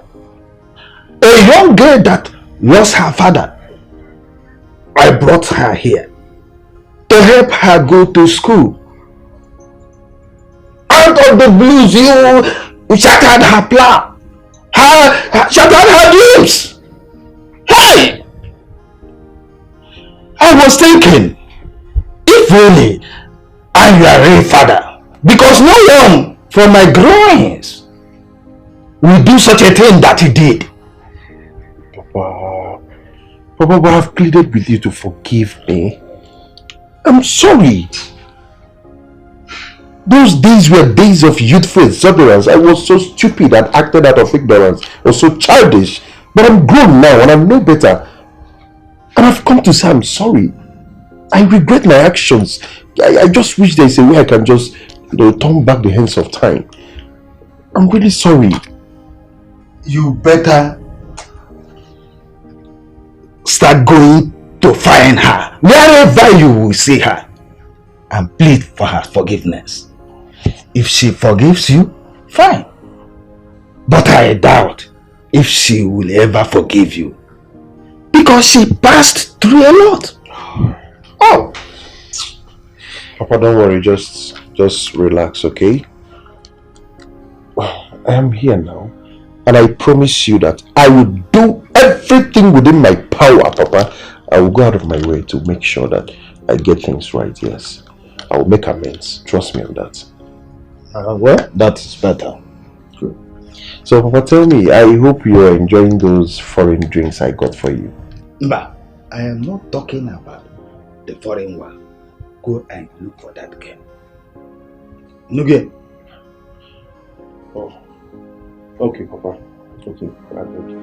A young girl that lost her father. I brought her here to help her go to school. Out of the blues, you shattered her plan. Shattered her dreams. Hey! I was thinking, if only I'm your real father, because no one from my groins will do such a thing that he did. Papa, I've pleaded with you to forgive me. I'm sorry. Those days were days of youthful exuberance. I was so stupid and acted out of ignorance. I was so childish. But I'm grown now and I know better. And I've come to say I'm sorry. I regret my actions. I just wish there's a way I can just, turn back the hands of time. I'm really sorry. You better start going to find her wherever you will see her and plead for her forgiveness. If she forgives you, fine. But I doubt if she will ever forgive you, because she passed through a lot. Oh, Papa, don't worry. Just relax, okay? I am here now, and I promise you that I will do everything within my power, Papa. I will go out of my way to make sure that I get things right. Yes, I will make amends. Trust me on that. Well, that is better. Good. So, Papa, tell me, I hope you are enjoying those foreign drinks I got for you. But I am not talking about the foreign one. Go and look for that girl. Nuge. Oh. Okay, Papa. Okay, I got you.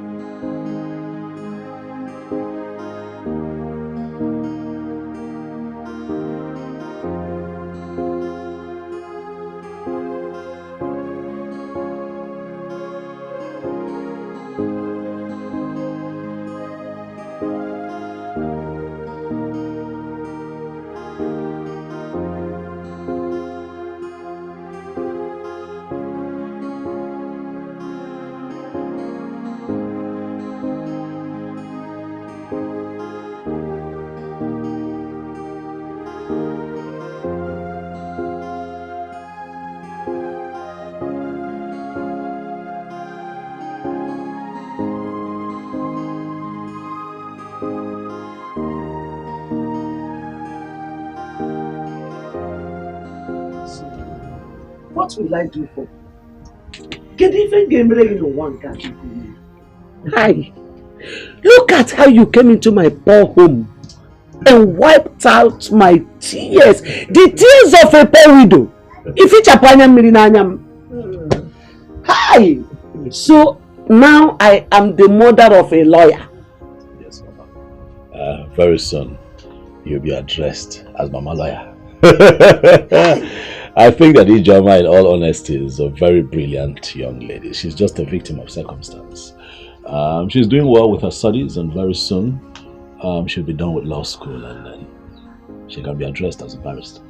What will I do for? Get even game ready in one cat. Hi. Look at how you came into my poor home and wiped out my tears. The tears of a poor widow. If it's a panyam. Hi. So now I am the mother of a lawyer. Yes, Mama. Very soon you'll be addressed as Mama Lawyer. I think that Ijoma, in all honesty, is a very brilliant young lady. She's just a victim of circumstance. She's doing well with her studies, and very soon she'll be done with law school, and then she can be addressed as a barrister.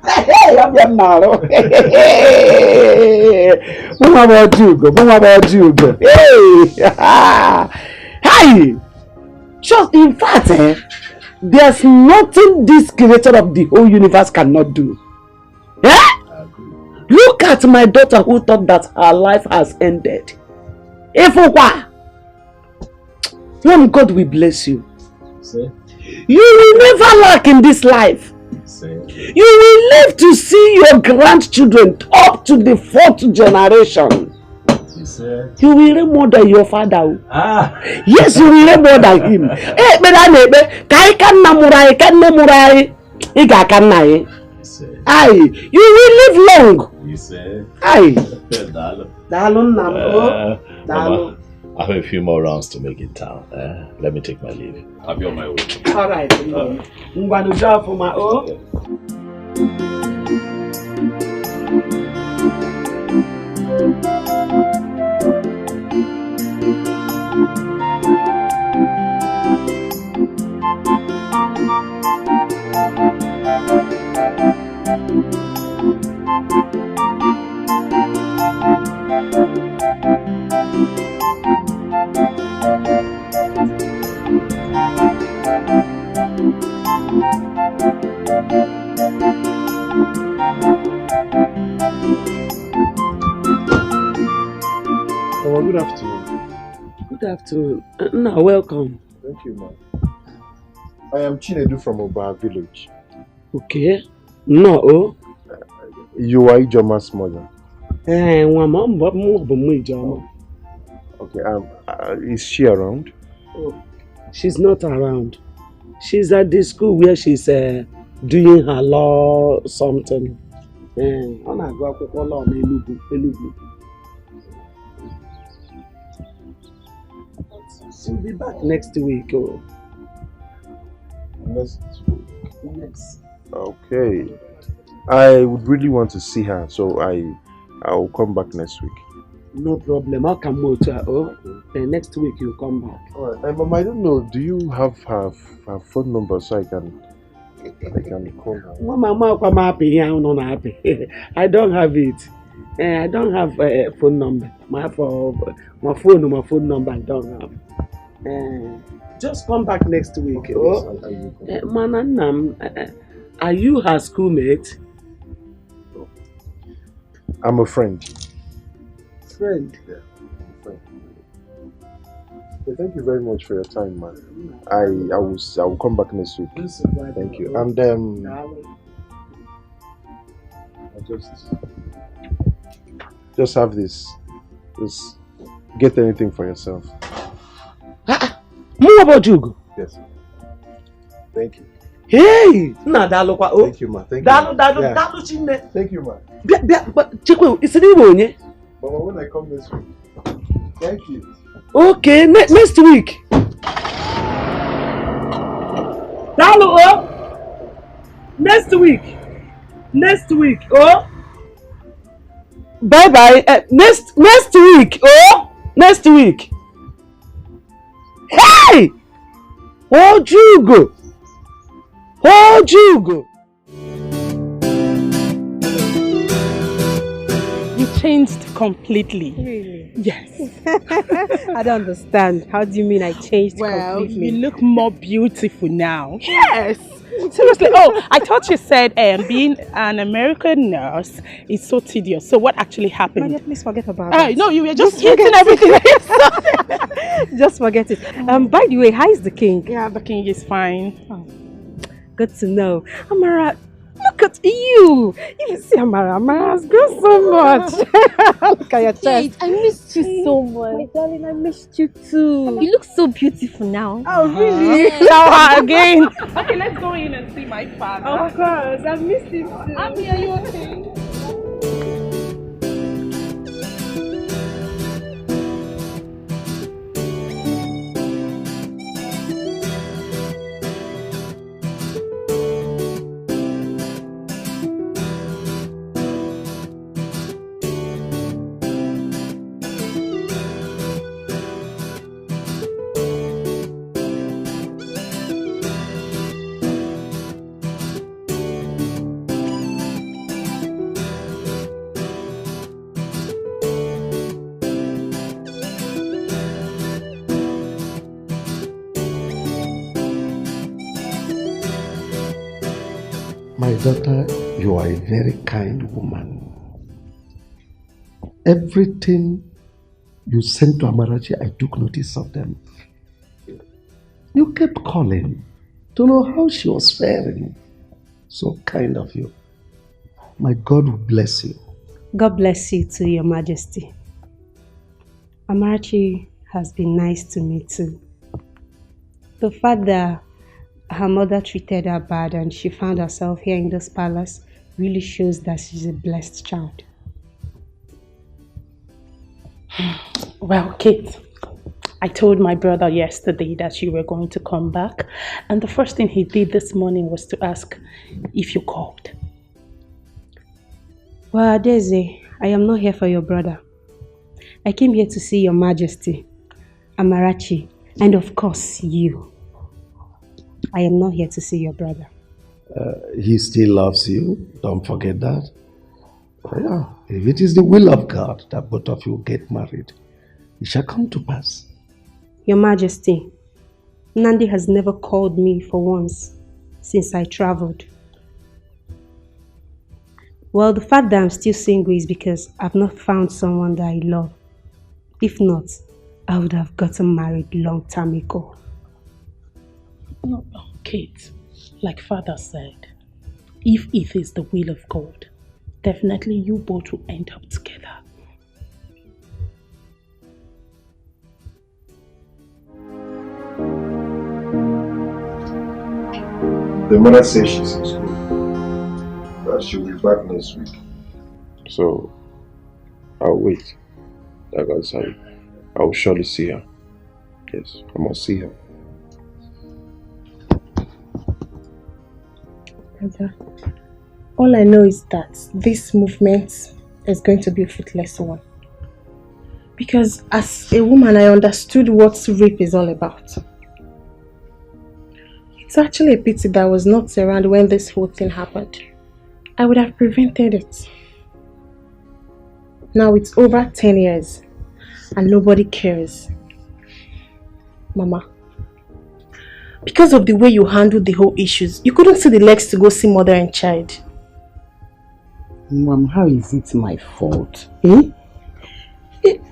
Hey, I'm now. What about you? What about you? Hey, hi. Just in fact, there's nothing this creator of the whole universe cannot do. Eh? Look at my daughter who thought that her life has ended. God will bless you. You will never lack in this life. You will live to see your grandchildren up to the 4th generation. You will reign more than your father. Yes, you will reign more than him. Aye, you will live long. Aye. Mama, I have a few more rounds to make in town. Let me take my leave. I'll be on my way. All right. I'm going to draw for my own. Oh, good afternoon. Good afternoon. No, welcome. Thank you, ma'am. I am Chinedu from Oba village. Okay. No. You are Ijoma's mother. Okay, is she around? Oh, she's not around. She's at the school where she's doing her law something. She'll be back next week. Oh. Next week? Yes. Okay. I would really want to see her, so I'll come back next week. No problem. I'll come out. Next week you'll come back. Alright, Mama, I don't know. Do you have her phone number so I can call her? Well, Mama, I'm happy. I'm not happy. I don't have it. I don't have a phone number. My phone number I don't have. Just come back next week. Okay, Mananam, are you her schoolmate? I'm a friend. Friend? Yeah, friend. Okay, thank you very much for your time, man. I will come back next week. Thank you. And I just have this. Just get anything for yourself. More about you. Yes. Thank you. Hey! Thank you, man. Thank you. Thank you, man. But Chikwe, it's an Ibonye. Mama, when I come next week. Thank you. Okay, next week. Next week. Oh. Bye bye. Next week. Oh. Next week. Hey! Oh, Jugo. You changed completely. Really? Yes. I don't understand. How do you mean I changed completely? You look more beautiful now. Yes. Seriously. Oh, I thought you said being an American nurse is so tedious. So what actually happened? Maria, please forget about it. No, you were just hitting everything. Just forget it. By the way, how is the king? Yeah, the king is fine. Oh, good to know. Amara, look at you. You see Amara's grown so much. Look at your chest. Kate, I missed you so much. My darling, I missed you too. You look so beautiful now. Oh, really? Shower again. Okay, let's go in and see my father. Of course, I missed him too. Abby, are you okay? My daughter, you are a very kind woman. Everything you sent to Amarachi, I took notice of them. You kept calling to know how she was faring. So kind of you. My God will bless you. God bless you too, Your Majesty. Amarachi has been nice to me too. The fact that her mother treated her bad and she found herself here in this palace really shows that she's a blessed child. Well, Kate, I told my brother yesterday that you were going to come back, and the first thing he did this morning was to ask if you called. Well, Daisy, I am not here for your brother. I came here to see Your Majesty, Amarachi, and of course you. I am not here to see your brother. He still loves you. Don't forget that. Yeah, if it is the will of God that both of you get married, it shall come to pass. Your Majesty, Nandi has never called me for once since I traveled. Well, the fact that I'm still single is because I've not found someone that I love. If not, I would have gotten married long time ago. No, Kate, like Father said, if it is the will of God, definitely you both will end up together. The mother says she's in school, that she'll be back next week. So, I'll wait. Like I said, I will surely see her. Yes, I must see her. All I know is that this movement is going to be a fruitless one. Because as a woman, I understood what rape is all about. It's actually a pity that I was not around when this whole thing happened. I would have prevented it. Now it's over 10 years and nobody cares. Mama, because of the way you handled the whole issues, you couldn't see the legs to go see mother and child. Mom, how is it my fault?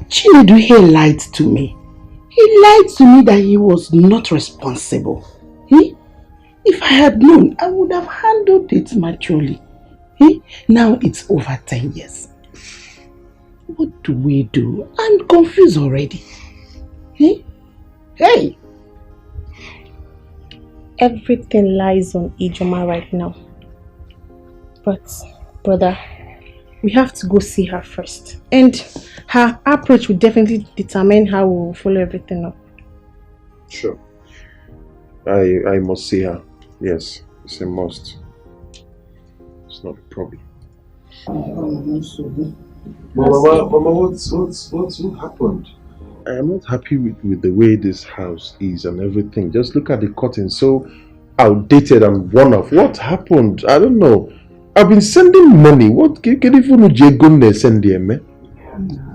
Chinedu, he lied to me. He lied to me that he was not responsible. If I had known, I would have handled it maturely. Now it's over 10 years. What do we do? I'm confused already. Hey! Everything lies on Ijoma right now. But, brother, we have to go see her first. And her approach will definitely determine how we will follow everything up. Sure. I must see her. Yes, it's a must. It's not a problem. Mama, what happened? I am not happy with the way this house is and everything. Just look at the curtains, so outdated and worn off. What happened? I don't know. I've been sending money. What can you even send them?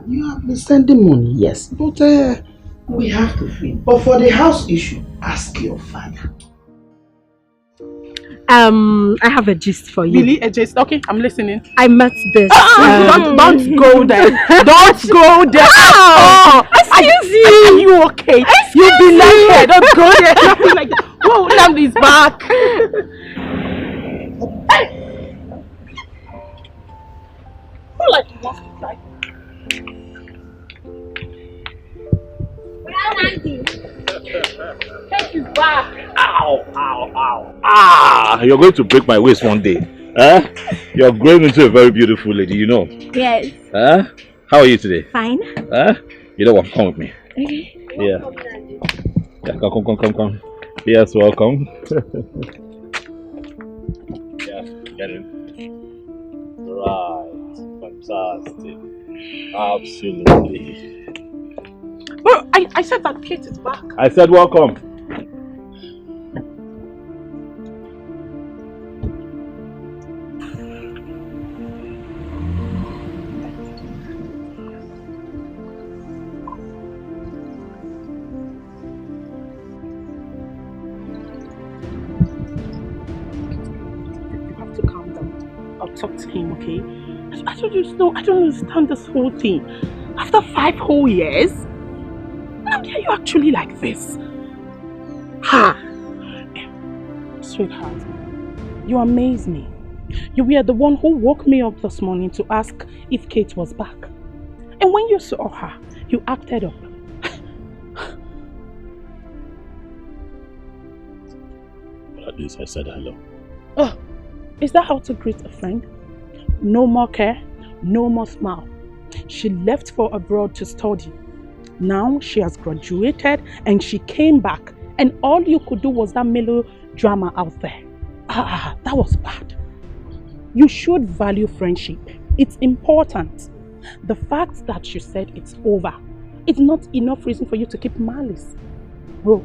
You have been sending money, yes, but we have to feed. But for the house issue, ask your father. I have a gist for you. Really? A gist? Okay, I'm listening. I met this. Don't go there. Don't go there. Oh, excuse you. Are you okay? You'll be like that. Don't go there. Nothing like that. Whoa, Nnamdi's back. Hey! Who like you wants to try? Take his back. Ow, ow, ow. Ah, you're going to break my waist one day. Huh? You're growing into a very beautiful lady, you know. Yes. Huh? How are you today? Fine. Huh? You know what? Come with me. Okay. Yeah. Yeah, come. Yes, welcome. Yeah, get in. Right. Fantastic. Absolutely. Well, I said that Kate is back. I said welcome. You have to calm down. I'll talk to him, okay? I don't understand this whole thing. After 5 whole years? How are you actually like this? Ha! Sweetheart, you amaze me. You were the one who woke me up this morning to ask if Kate was back. And when you saw her, you acted up. But at least I said hello. Oh, is that how to greet a friend? No more care, no more smile. She left for abroad to study. Now she has graduated and she came back, and all you could do was that melodrama out there. That was bad. You should value friendship. It's important. The fact that you said it's over, it's not enough reason for you to keep malice. Bro,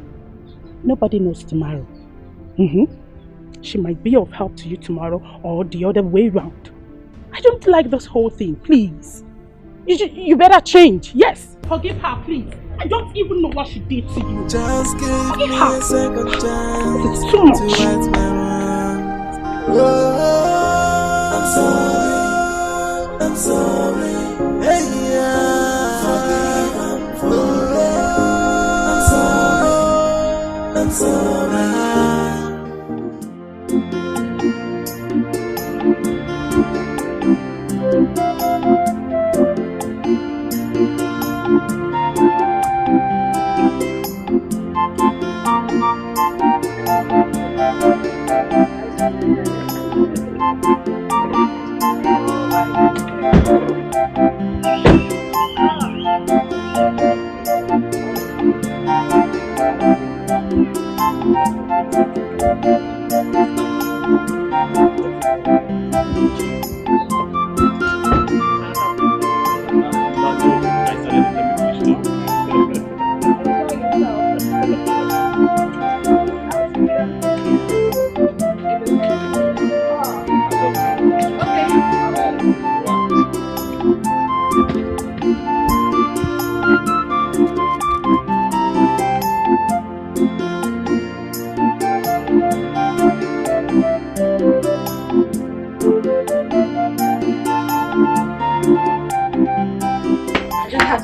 nobody knows tomorrow. She might be of help to you tomorrow or the other way round. I don't like this whole thing, please. You better change, yes. Forgive her, please. I don't even know what she did to you. Just give Forgive me her. a second chance It's too much. to right my wrongs. Oh, I'm sorry. Hey, yeah. Forgive and forget. I'm sorry.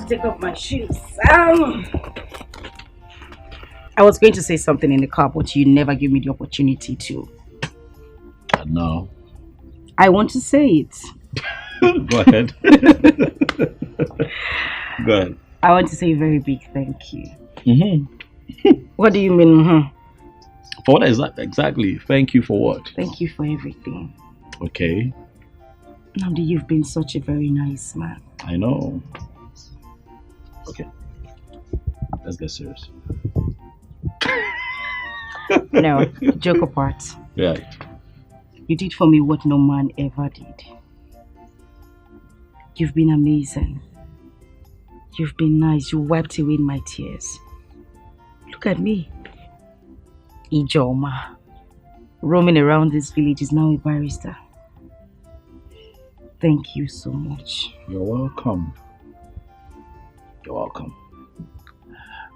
Take off my shoes. I was going to say something in the car, but you never gave me the opportunity to. And now? I want to say it. Go ahead. Go ahead. I want to say a very big thank you. Mm-hmm. What do you mean? Mm-hmm? For what exactly? Thank you for what? Thank you for everything. Okay. Namdi, you've been such a very nice man. I know. Okay. Let's get serious. No, joke apart. Yeah. You did for me what no man ever did. You've been amazing. You've been nice. You wiped away my tears. Look at me. Ijoma. Roaming around this village is now a barrister. Thank you so much. You're welcome. You're welcome.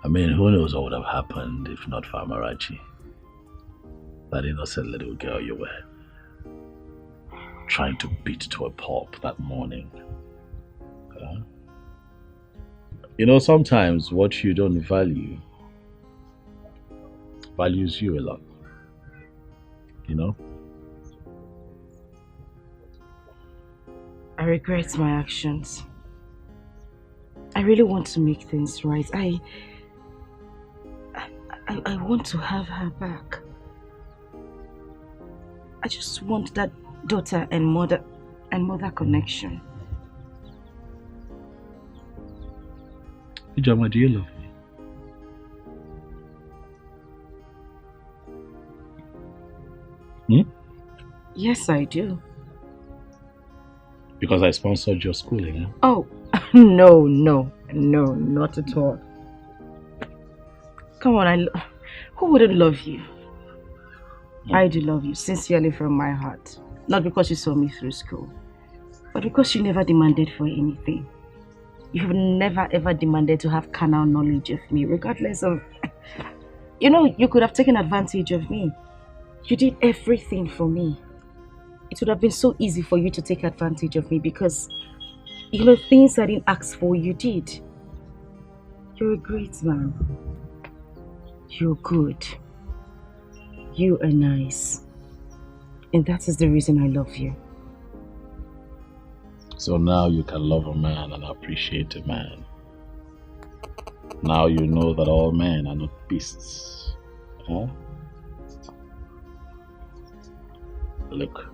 I mean, who knows what would have happened if not for Amarachi? That innocent little girl you were trying to beat to a pulp that morning. You know, sometimes what you don't value values you a lot. You know? I regret my actions. I really want to make things right. I want to have her back. I just want that daughter and mother connection. Ijoma, do you love me? Yes, I do. Because I sponsored your schooling, huh? Oh, no, not at all. Come on, who wouldn't love you? I do love you, sincerely from my heart. Not because you saw me through school, but because you never demanded for anything. You've never ever demanded to have carnal knowledge of me, regardless of... You know, you could have taken advantage of me. You did everything for me. It would have been so easy for you to take advantage of me because, you know, things I didn't ask for, you did. You're a great man. You're good. You are nice. And that is the reason I love you. So now you can love a man and appreciate a man. Now you know that all men are not beasts. Huh? Look,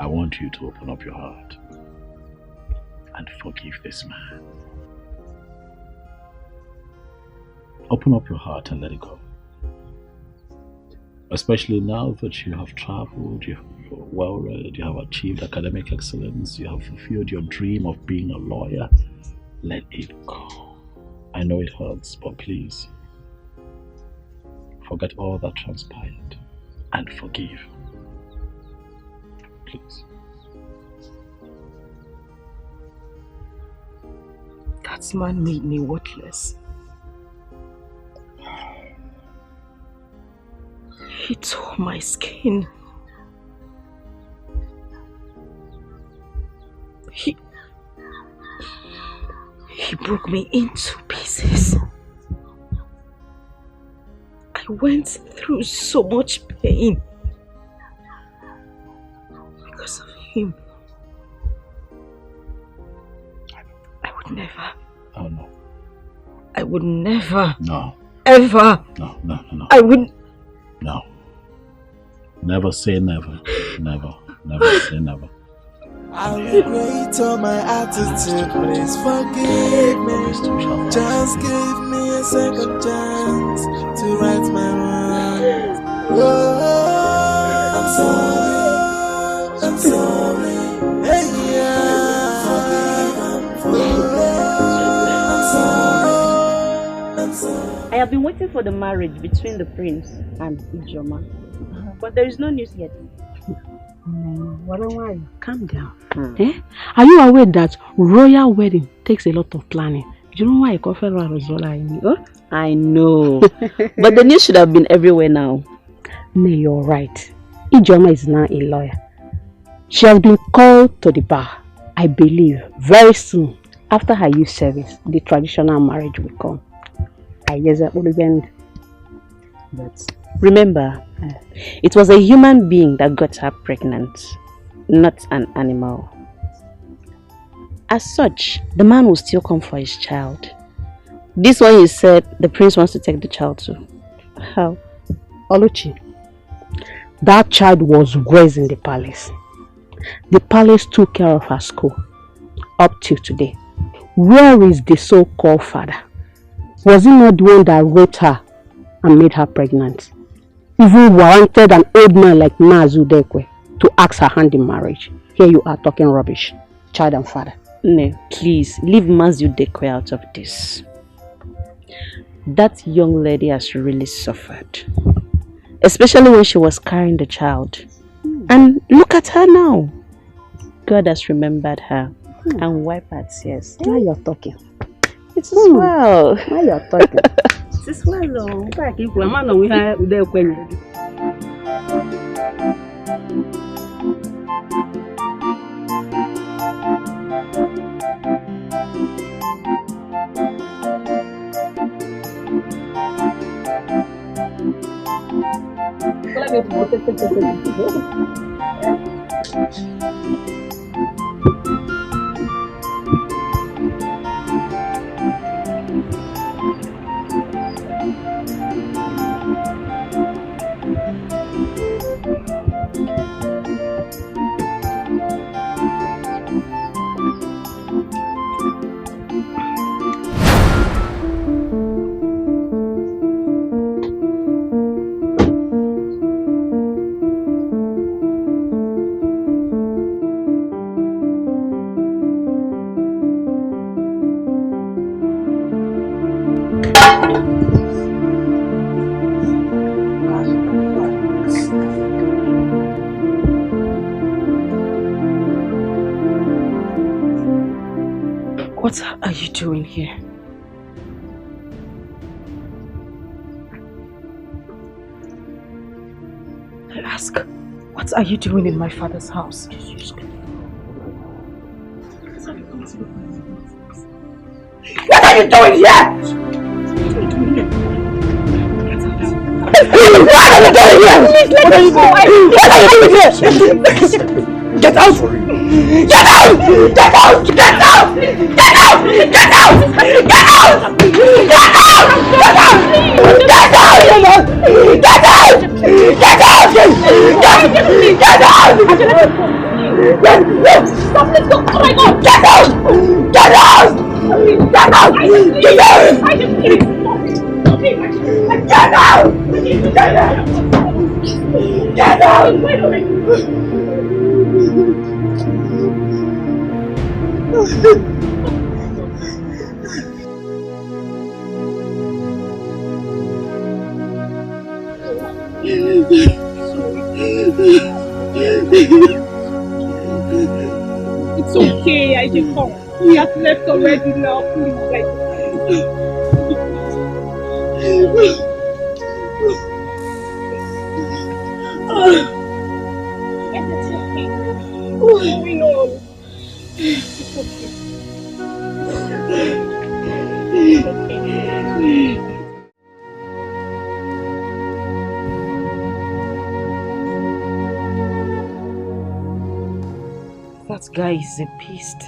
I want you to open up your heart and forgive this man. Open up your heart and let it go. Especially now that you have traveled, you're well read, you have achieved academic excellence, you have fulfilled your dream of being a lawyer. Let it go. I know it hurts, but please, forget all that transpired and forgive. Please. That man made me worthless. He tore my skin. He broke me into pieces. I went through so much pain because of him. I would never. Oh no. I would never. No. Ever. No. I wouldn't. No. Never say never. Never say never. I regret all my attitude, please forgive me. Just give me a second chance to right my wrongs. Oh, I'm sorry. Hey, yeah. I'm sorry. have been waiting for the marriage between the prince and Ijoma. But there is no news yet. Calm down. Eh? Are you aware that royal wedding takes a lot of planning? Do you know why I call Federal Rosola? I know. But the news should have been everywhere now. No, you're right. Ijoma is now a lawyer. She has been called to the bar. I believe very soon, after her youth service, the traditional marriage will come. But remember, it was a human being that got her pregnant, not an animal. As such, the man will still come for his child. This one you said the prince wants to take the child to. How? Oluchi, that child was raised in the palace. The palace took care of her school up till today. Where is the so-called father? Was he not the one that raped her and made her pregnant? Even warranted an old man like Mazudekwe to ask her hand in marriage. Here you are talking rubbish. Child and father. No, please, leave Mazudekwe out of this. That young lady has really suffered. Especially when she was carrying the child. And look at her now. God has remembered her and wiped her tears. Now you're talking. It's well. Now you're talking. It's well though. What are you doing here? I ask, what are you doing in my father's house? What are you doing here? What are you doing here? What are you doing here? Get out! Get out! Get out! Get out! Get out! Get out! Get out! Get out! Get out! Get out! Get out! Get out! Get out! Stop! Let's go! Oh my God! Get out! Get out! Get out! Get out! Get out! Get out! Get It's okay, I just come. He has left already now, please. What's going on? It's okay. It's okay. That guy is a beast.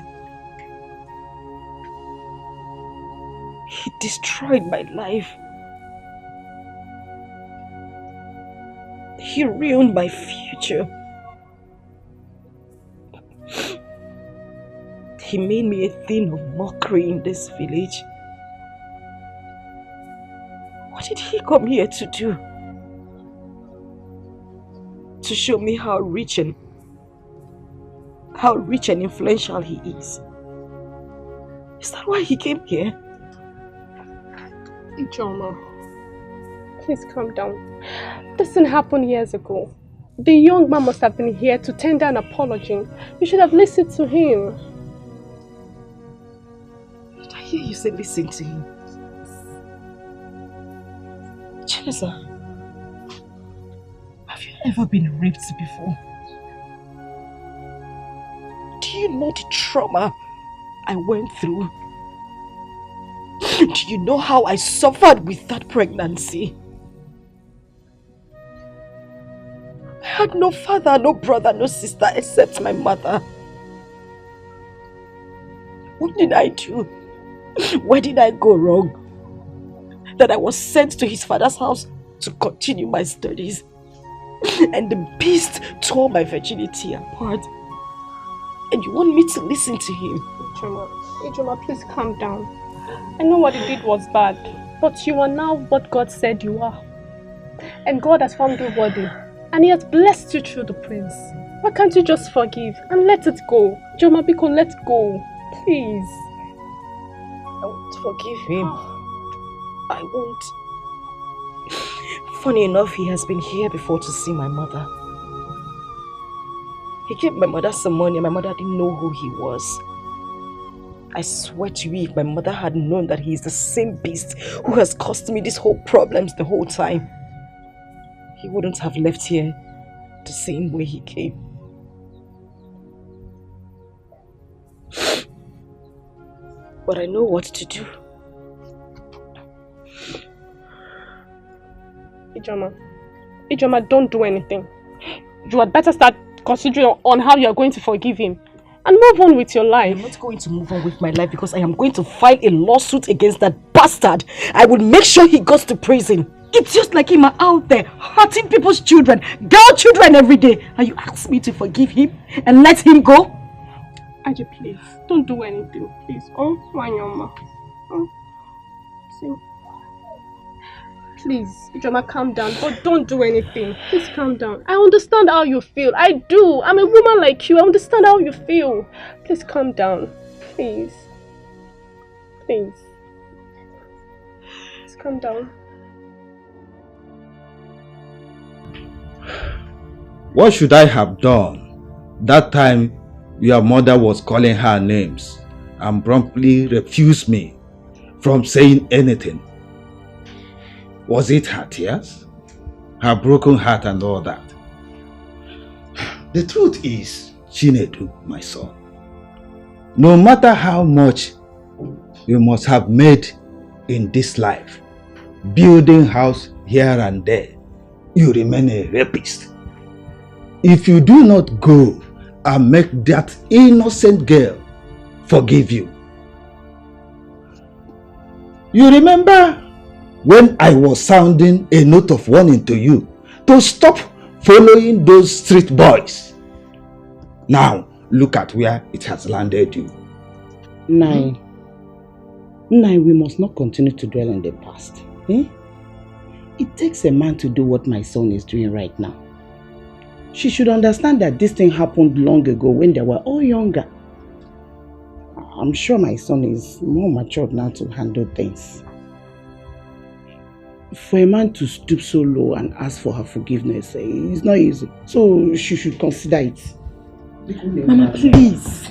He destroyed my life. He ruined my future. He made me a thing of mockery in this village. What did he come here to do? To show me how rich and influential he is. Is that why he came here? Ijoma, please calm down. This didn't happen years ago. The young man must have been here to tender an apology. You should have listened to him. Did I hear you say listen to him? Chinesa, have you ever been raped before? Do you know the trauma I went through? Do you know how I suffered with that pregnancy? I had no father, no brother, no sister except my mother. What did I do? Where did I go wrong? That I was sent to his father's house to continue my studies. And the beast tore my virginity apart. And you want me to listen to him? Ijoma, please calm down. I know what he did was bad, but you are now what God said you are. And God has found you worthy. And he has blessed you through the prince. Why can't you just forgive and let it go? Ijoma, Biko, let go. Please. I won't forgive him. I won't. Funny enough, he has been here before to see my mother. He gave my mother some money and my mother didn't know who he was. I swear to you, if my mother had known that he is the same beast who has caused me these whole problems the whole time, he wouldn't have left here the same way he came. But I know what to do. Ijoma, don't do anything. You had better start considering on how you are going to forgive him and move on with your life. I'm not going to move on with my life because I am going to file a lawsuit against that bastard. I will make sure he goes to prison. It's just like him out there hurting people's children, girl children every day. And you ask me to forgive him and let him go? Aji, please, don't do anything, please. Oh, Wanyoma. Oh. See. Please, Ijoma, calm down, but don't do anything. Please calm down. I understand how you feel. I do. I'm a woman like you. I understand how you feel. Please calm down. Please. Please. Please calm down. What should I have done? That time your mother was calling her names and promptly refused me from saying anything. Was it her tears? Her broken heart and all that? The truth is, Chinedu, my son, no matter how much you must have made in this life, building house here and there, you remain a rapist. If you do not go and make that innocent girl forgive you. You remember when I was sounding a note of warning to you to stop following those street boys? Now, look at where it has landed you. Nine, we must not continue to dwell in the past. Eh? It takes a man to do what my son is doing right now. She should understand that this thing happened long ago when they were all younger. I'm sure my son is more matured now to handle things. For a man to stoop so low and ask for her forgiveness is not easy. So she should consider it. Mama, please.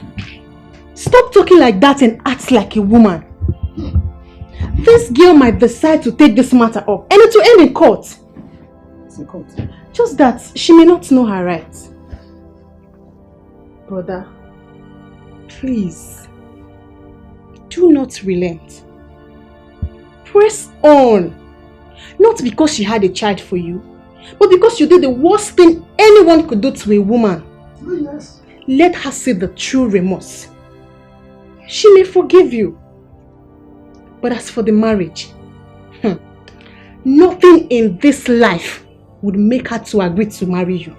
Stop talking like that and act like a woman. This girl might decide to take this matter up and it will end in court. It's in court. Just that she may not know her rights. Brother, please, do not relent. Press on. Not because she had a child for you, but because you did the worst thing anyone could do to a woman. Yes. Let her see the true remorse. She may forgive you. But as for the marriage, nothing in this life would make her to agree to marry you.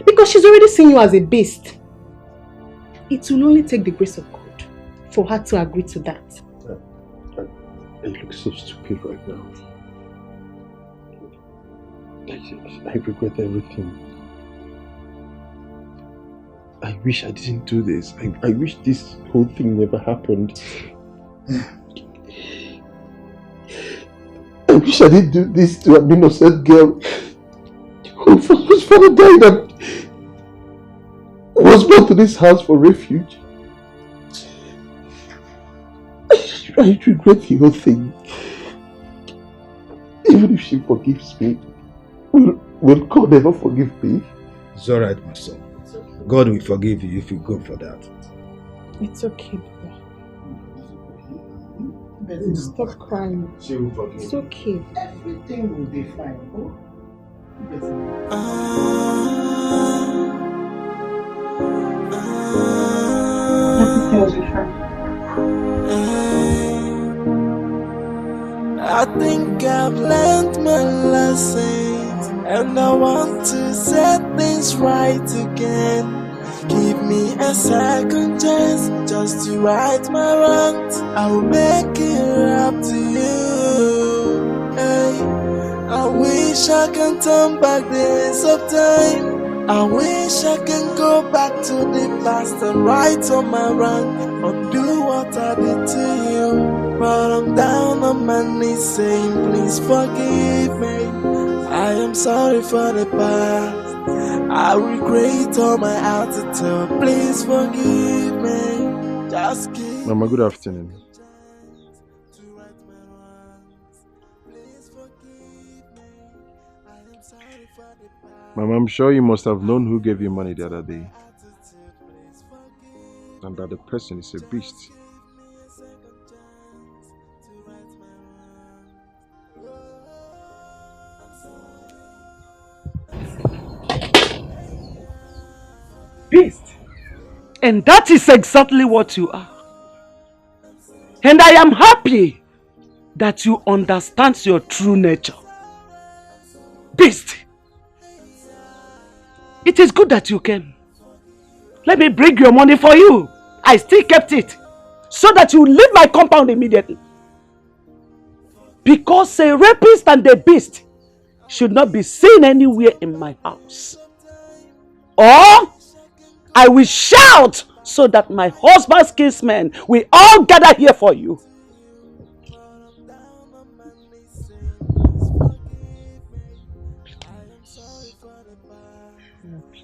Because she's already seen you as a beast. It will only take the grace of God for her to agree to that. I look so stupid right now. I regret everything. I wish I didn't do this. I wish this whole thing never happened. I wish I didn't do this to an innocent girl whose father died and was brought to this house for refuge. I regret the whole thing. Even if she forgives me, will God ever forgive me? It's alright, my son. God will forgive you if you go for that. It's okay, brother. Stop crying. She will forgive you. It's okay. Everything will be fine. Oh? Everything will be fine. I think I've learned my lessons, and I want to set things right again. Give me a second chance just to right my wrongs. I will make it up to you. Hey, I wish I can turn back the hands of time. I wish I can go back to the past and right on my wrong, undo what I did to you. But I'm down on my knees saying, please forgive me. I am sorry for the past. I regret all my attitude. Please forgive me. Just give Mama, good afternoon. Mama, I'm sure you must have known who gave you money the other day. And that the person is a beast. Beast. And that is exactly what you are. And I am happy that you understand your true nature. Beast. It is good that you came. Let me bring your money for you. I still kept it so that you leave my compound immediately. Because a rapist and a beast should not be seen anywhere in my house. Or I will shout so that my husband's kinsmen will all gather here for you.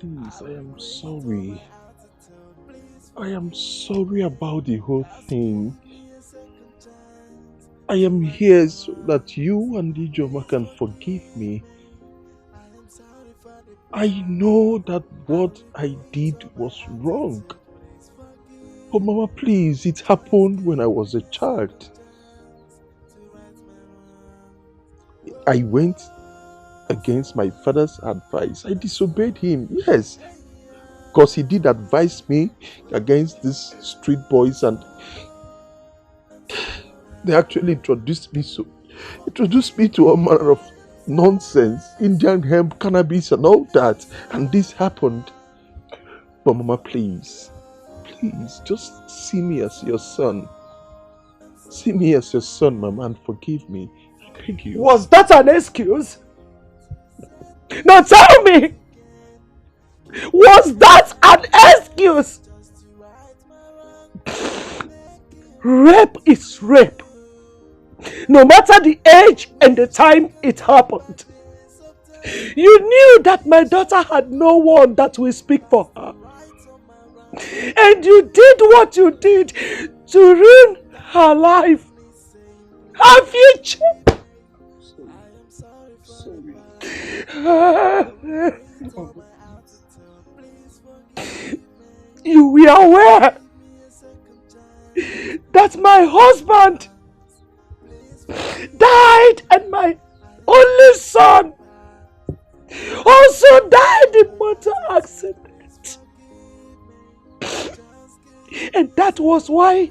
Please, I am sorry. I am sorry about the whole thing. I am here so that you and Ijoma can forgive me. I know that what I did was wrong. But Mama, please, it happened when I was a child. I went against my father's advice. I disobeyed him, yes. Because he did advise me against these street boys, and they actually introduced me to all manner of nonsense, Indian hemp, cannabis and all that. And this happened. But Mama, please, just see me as your son. See me as your son, Mama, and forgive me. I beg you. Was that an excuse? Now tell me! Was that an excuse? Rape is rape. No matter the age and the time it happened. You knew that my daughter had no one that will speak for her. And you did what you did to ruin her life. Her future. You were aware that my husband died and my only son also died in motor accident. And that was why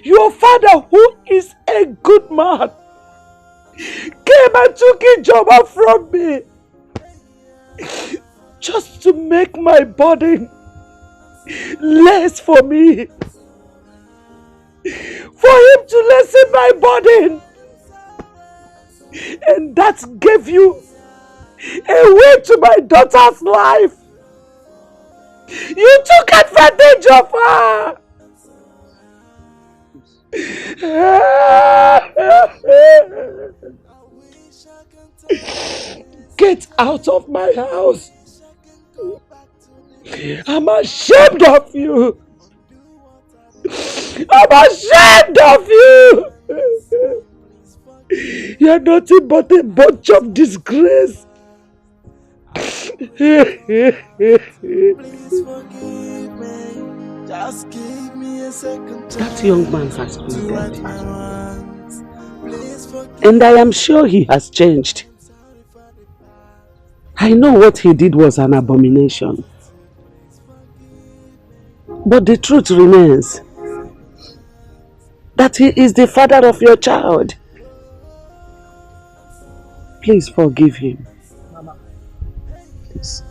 your father, who is a good man, came and took Ijoma from me just to make my burden less for me. For him to lessen my burden. And that gave you a way to my daughter's life. You took advantage of her. Get out of my house. I'm ashamed of you. I'm ashamed of you. You're nothing but a bunch of disgrace. Please forgive me. Just give me a second chance. That young man has been right dead. my wrongs. Please forgive And I am sure he has changed. I know what he did was an abomination. But the truth remains that he is the father of your child. Please forgive him. Mama, please.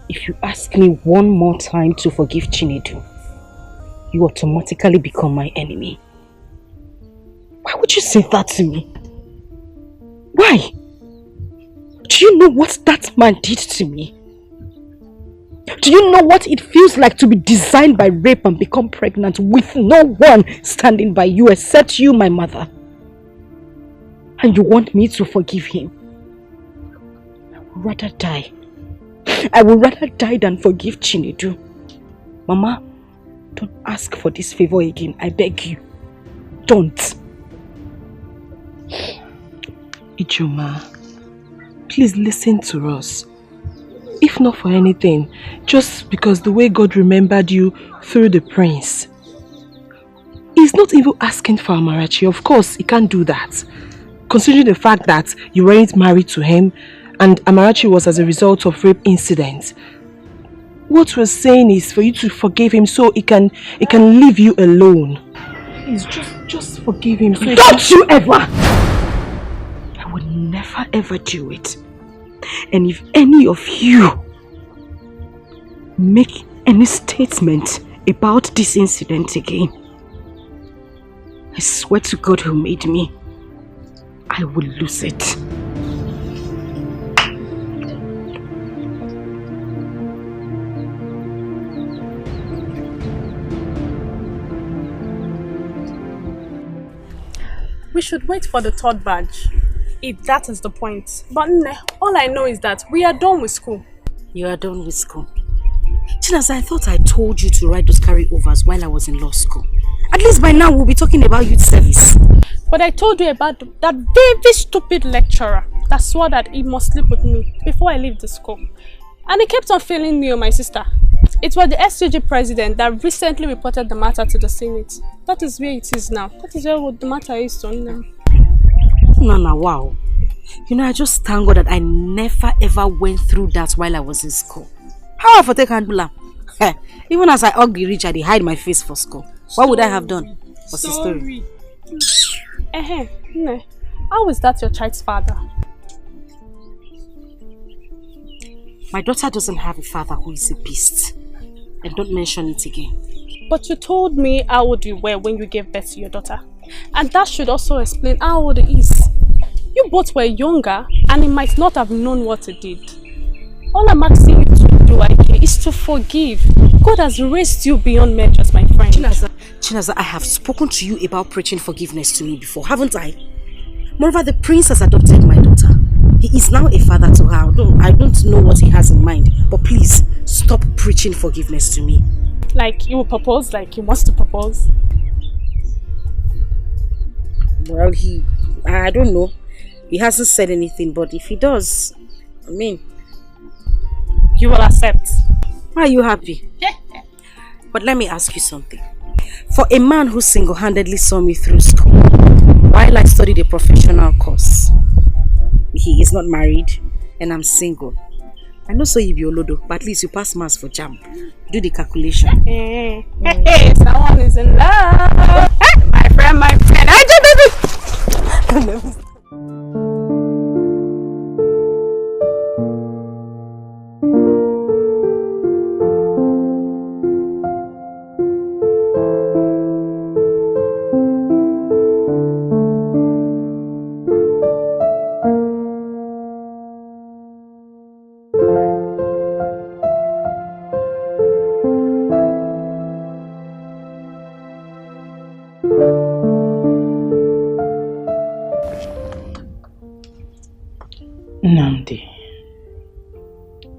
If you ask me one more time to forgive Chinedu, you automatically become my enemy. Why would you say that to me? Why? Do you know what that man did to me? Do you know what it feels like to be designed by rape and become pregnant with no one standing by you except you, my mother? And you want me to forgive him? I would rather die. I would rather die than forgive Chinedu. Mama, don't ask for this favor again. I beg you. Don't. Ijoma, please listen to us. If not for anything, just because the way God remembered you through the prince. He's not even asking for Amarachi. Of course, he can't do that. Considering the fact that you weren't married to him and Amarachi was as a result of rape incident. What we're saying is for you to forgive him so he can leave you alone. Please, just forgive him. So Don't you ever! I would never ever do it. And if any of you make any statement about this incident again, I swear to God who made me, I will lose it. We should wait for the third badge, if that is the point. But all I know is that we are done with school. You are done with school. Chinas, I thought I told you to write those carryovers while I was in law school. At least by now we'll be talking about youth service. But I told you about that very stupid lecturer that swore that he must sleep with me before I leave the school. And he kept on failing me and my sister. It was the SCG president that recently reported the matter to the Senate. That is where it is now. That is where the matter is now. Nana, wow. You know, I just thank God that I never ever went through that while I was in school. How I take handle? Even as I ugly rich, I did hide my face for school. What would I have done? What's the story? How is that your child's father? My daughter doesn't have a father who is a beast. And don't mention it again. But you told me how old you were when you gave birth to your daughter. And that should also explain how old he is. You both were younger and he might not have known what he did. All I'm asking you to do, Ike, is to forgive. God has raised you beyond measures, my friend. Chinaza, I have spoken to you about preaching forgiveness to me before, haven't I? Moreover, the prince has adopted my daughter. He is now a father to her. I don't know what he has in mind, but please, stop preaching forgiveness to me. Like you will propose, like he wants to propose? Well, I don't know. He hasn't said anything, but if he does, I mean... You will accept. Are you happy? But let me ask you something. For a man who single-handedly saw me through school, while I studied a professional course, he is not married and I'm single. I know so you be Olodo, but at least you pass maths for JAMB. Do the calculation. Hey, someone is in love. Hey, my friend. Namdi,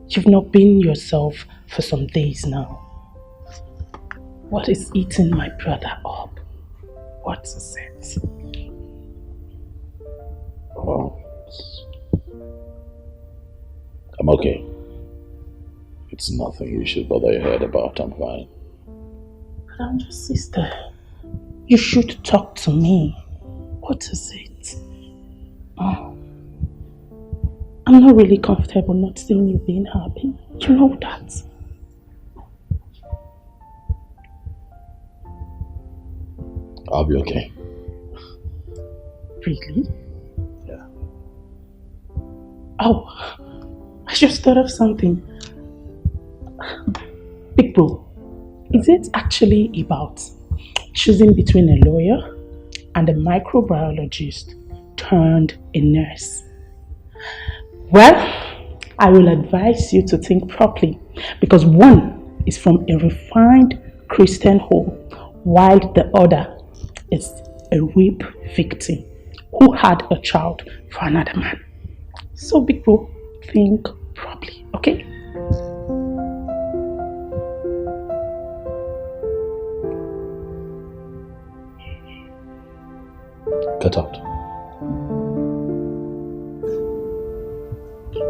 you've not been yourself for some days now. What is eating my brother up? What is it? Oh, I'm okay. It's nothing you should bother your head about. I'm fine. But I'm your sister. You should talk to me. What is it? Oh, I'm not really comfortable not seeing you being happy. You know that. I'll be okay. Really? Yeah. Oh, I just thought of something. Big bro, is it actually about choosing between a lawyer and a microbiologist turned a nurse? Well, I will advise you to think properly, because one is from a refined Christian home while the other is a rape victim who had a child for another man. So big bro, think properly, okay? Get out.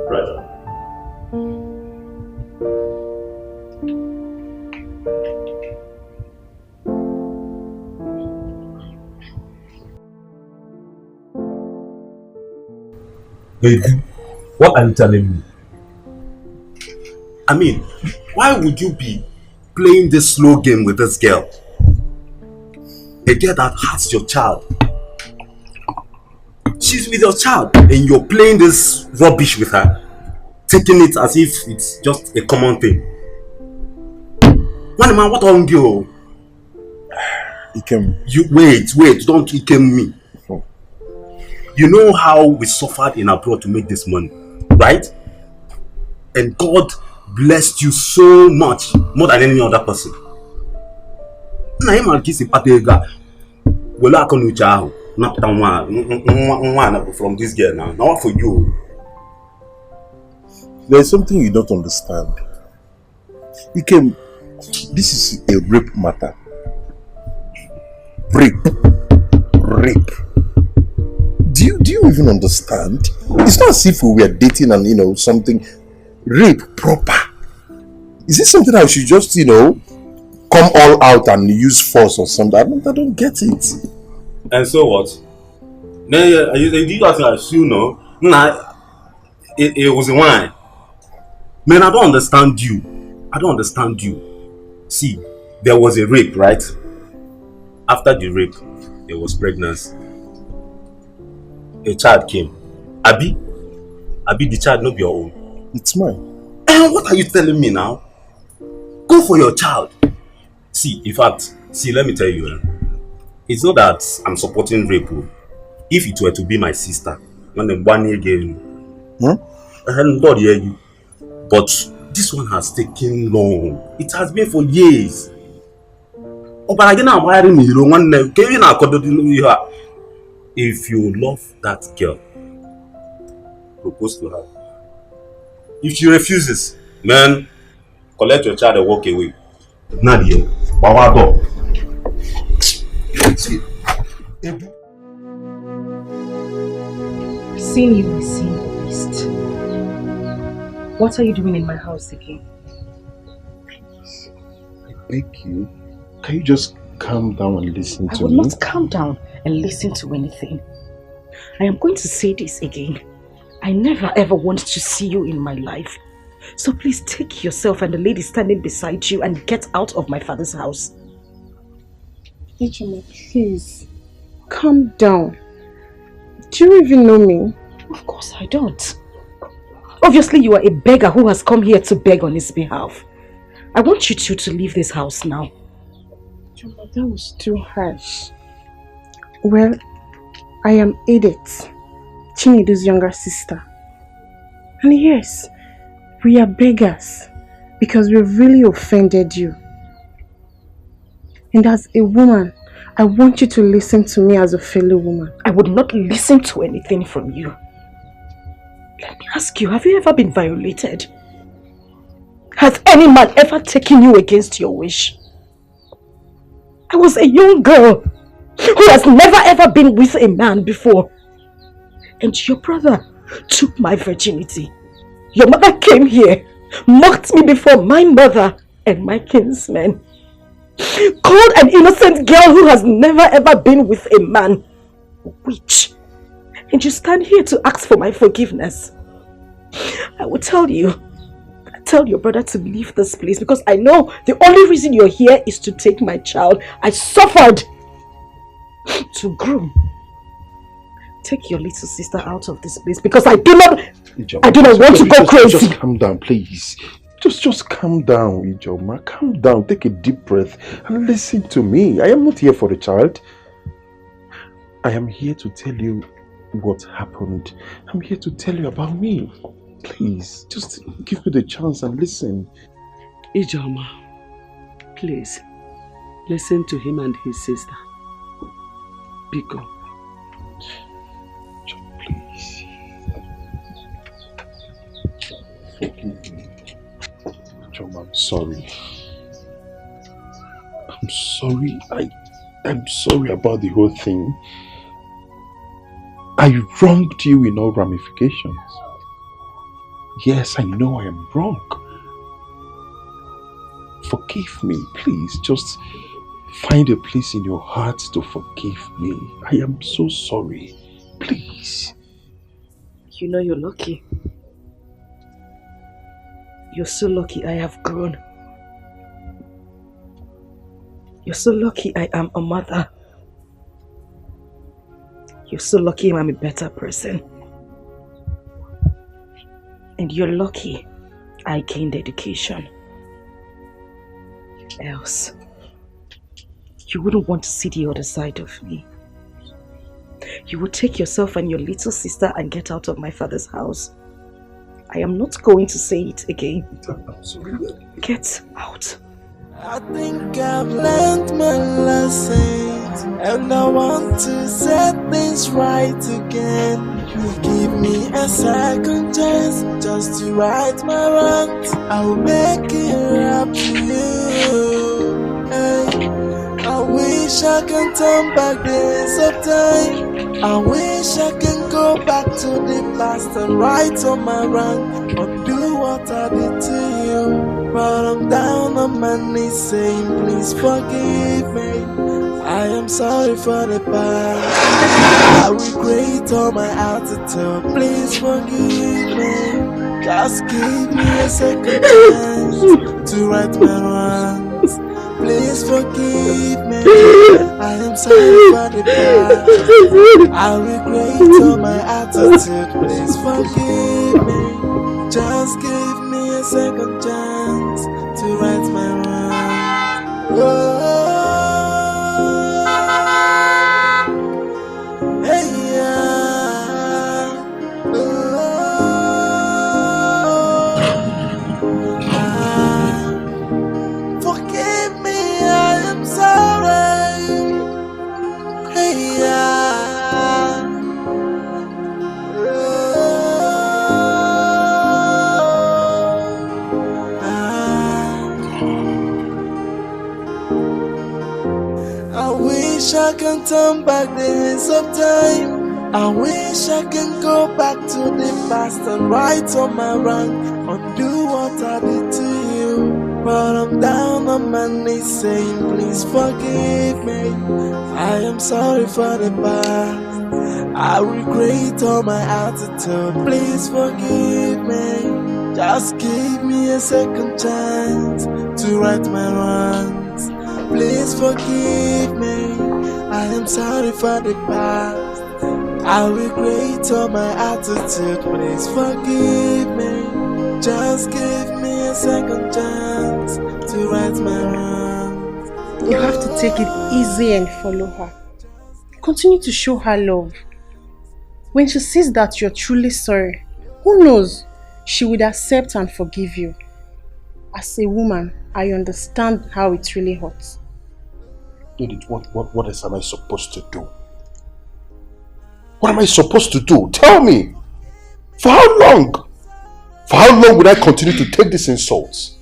Right. Baby, what are you telling me? I mean, why would you be playing this slow game with this girl? A girl that has your child. She's with your child and you're playing this rubbish with her. Taking it as if it's just a common thing. One man, what on you? You wait, don't Ikem me. You know how we suffered in abroad to make this money, right? And God blessed you so much, more than any other person. Na him and kiss patega. Wala konu chao. Not one from this girl now. Now for you. There's something you don't understand. This is a rape matter. Rape. Do you even understand? It's not as if we were dating and something. Rape proper. Is this something I should just come all out and use force or something? I don't get it. And so what? You guys assume it was a wine. Man, I don't understand you. See, there was a rape, right? After the rape, there was pregnancy. A child came. Abi, the child not your own. It's mine. And what are you telling me now? Go for your child. See, in fact, let me tell you. It's not that I'm supporting rape. If it were to be my sister, when the one again, I hadn't thought you. But this one has taken long. It has been for years. Oh, but again, I'm wiring you. If you love that girl, propose to her. If she refuses, man, collect your child and walk away. Nadia, Bawado. Seeing you is seeing the beast. What are you doing in my house again? Please, I beg you, can you just calm down and listen to me? I will not calm down and listen to anything. I am going to say this again. I never ever wanted to see you in my life. So please take yourself and the lady standing beside you and get out of my father's house. Ijoma, please, calm down. Do you even know me? Of course I don't. Obviously you are a beggar who has come here to beg on his behalf. I want you two to leave this house now. Ijoma, that was too harsh. Well, I am Edith, Chinedu's younger sister. And yes, we are beggars because we really offended you. And as a woman, I want you to listen to me as a fellow woman. I would not listen to anything from you. Let me ask you, have you ever been violated? Has any man ever taken you against your wish? I was a young girl who has never ever been with a man before. And your brother took my virginity. Your mother came here, mocked me before my mother and my kinsmen. Called an innocent girl who has never ever been with a man a witch. And you stand here to ask for my forgiveness. I will tell you, tell your brother to leave this place because I know the only reason you're here is to take my child. I suffered to groom. Take your little sister out of this place because I do not want to go crazy. Just calm down, please. Just calm down, Ijoma. Calm down. Take a deep breath and listen to me. I am not here for the child. I am here to tell you what happened. I'm here to tell you about me. Please, just give me the chance and listen. Ijoma, please, listen to him and his sister. Biko. Please. Forgive me. John, I'm sorry. I'm sorry. I'm sorry about the whole thing. I wronged you in all ramifications. Yes, I know I am wrong. Forgive me, please. Just find a place in your heart to forgive me. I am so sorry. Please. You know you're lucky. You're so lucky I have grown. You're so lucky I am a mother. You're so lucky I'm a better person. And you're lucky I gained education. Else, you wouldn't want to see the other side of me. You would take yourself and your little sister and get out of my father's house. I am not going to say it again. I'm sorry. Get out. I think I've learned my lessons, and I want to set things right again. You give me a second chance just to right my wrongs. I'll make it up to you. Hey, I wish I can turn back days of time. I wish I can go back to the past and right on my wrong, undo what I did to you. But I'm down on my knees saying, please forgive me. I am sorry for the past. I regret all my attitude. Please forgive me. Just give me a second chance to right my wrongs. Please forgive me. I am sorry for the past. I regret all my attitude. Please forgive me. Just give me a second chance to right my wrongs. Oh, hey, yeah. Forgive me, I am sorry. Hey, yeah. I wish I can turn back the hands of time. I wish I can go back to the past and right on my wrong, undo what I did to you. But I'm down on my knees saying, please forgive me. I am sorry for the past. I regret all my attitude. Please forgive me. Just give me a second chance to right my wrongs. Please forgive me. I am sorry for the past. I regret all my attitude. Please forgive me. Just give me a second chance to right my wrongs. You have to take it easy and follow her. Continue to show her love. When she sees that you're truly sorry, who knows, she would accept and forgive you. As a woman, I understand how it really hurts. Edith, what else am I supposed to do? What am I supposed to do? Tell me! For how long? For how long would I continue to take these insults?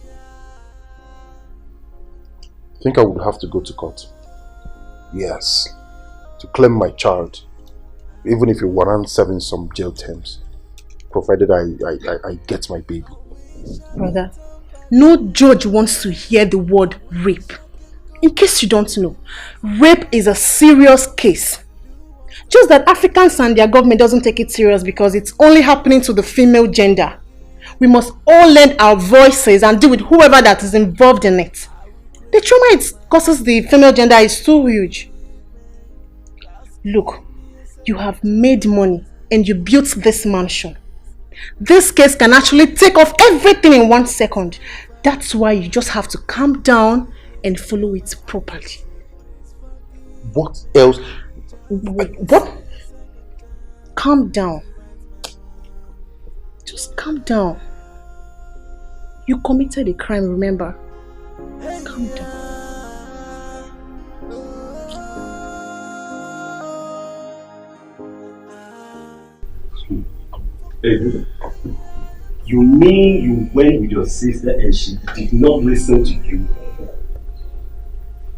I think I would have to go to court. Yes. To claim my child. Even if it warrants serving some jail terms. Provided I get my baby. Brother, no judge wants to hear the word rape. In case you don't know, rape is a serious case. Just that Africans and their government doesn't take it serious because it's only happening to the female gender. We must all lend our voices and deal with whoever that is involved in it. The trauma it causes the female gender is too huge. Look, you have made money and you built this mansion. This case can actually take off everything in 1 second. That's why you just have to calm down and follow it properly. What else? What? Calm down. Just calm down. You committed a crime, remember? Calm down. Hey, you mean you went with your sister and she did not listen to you?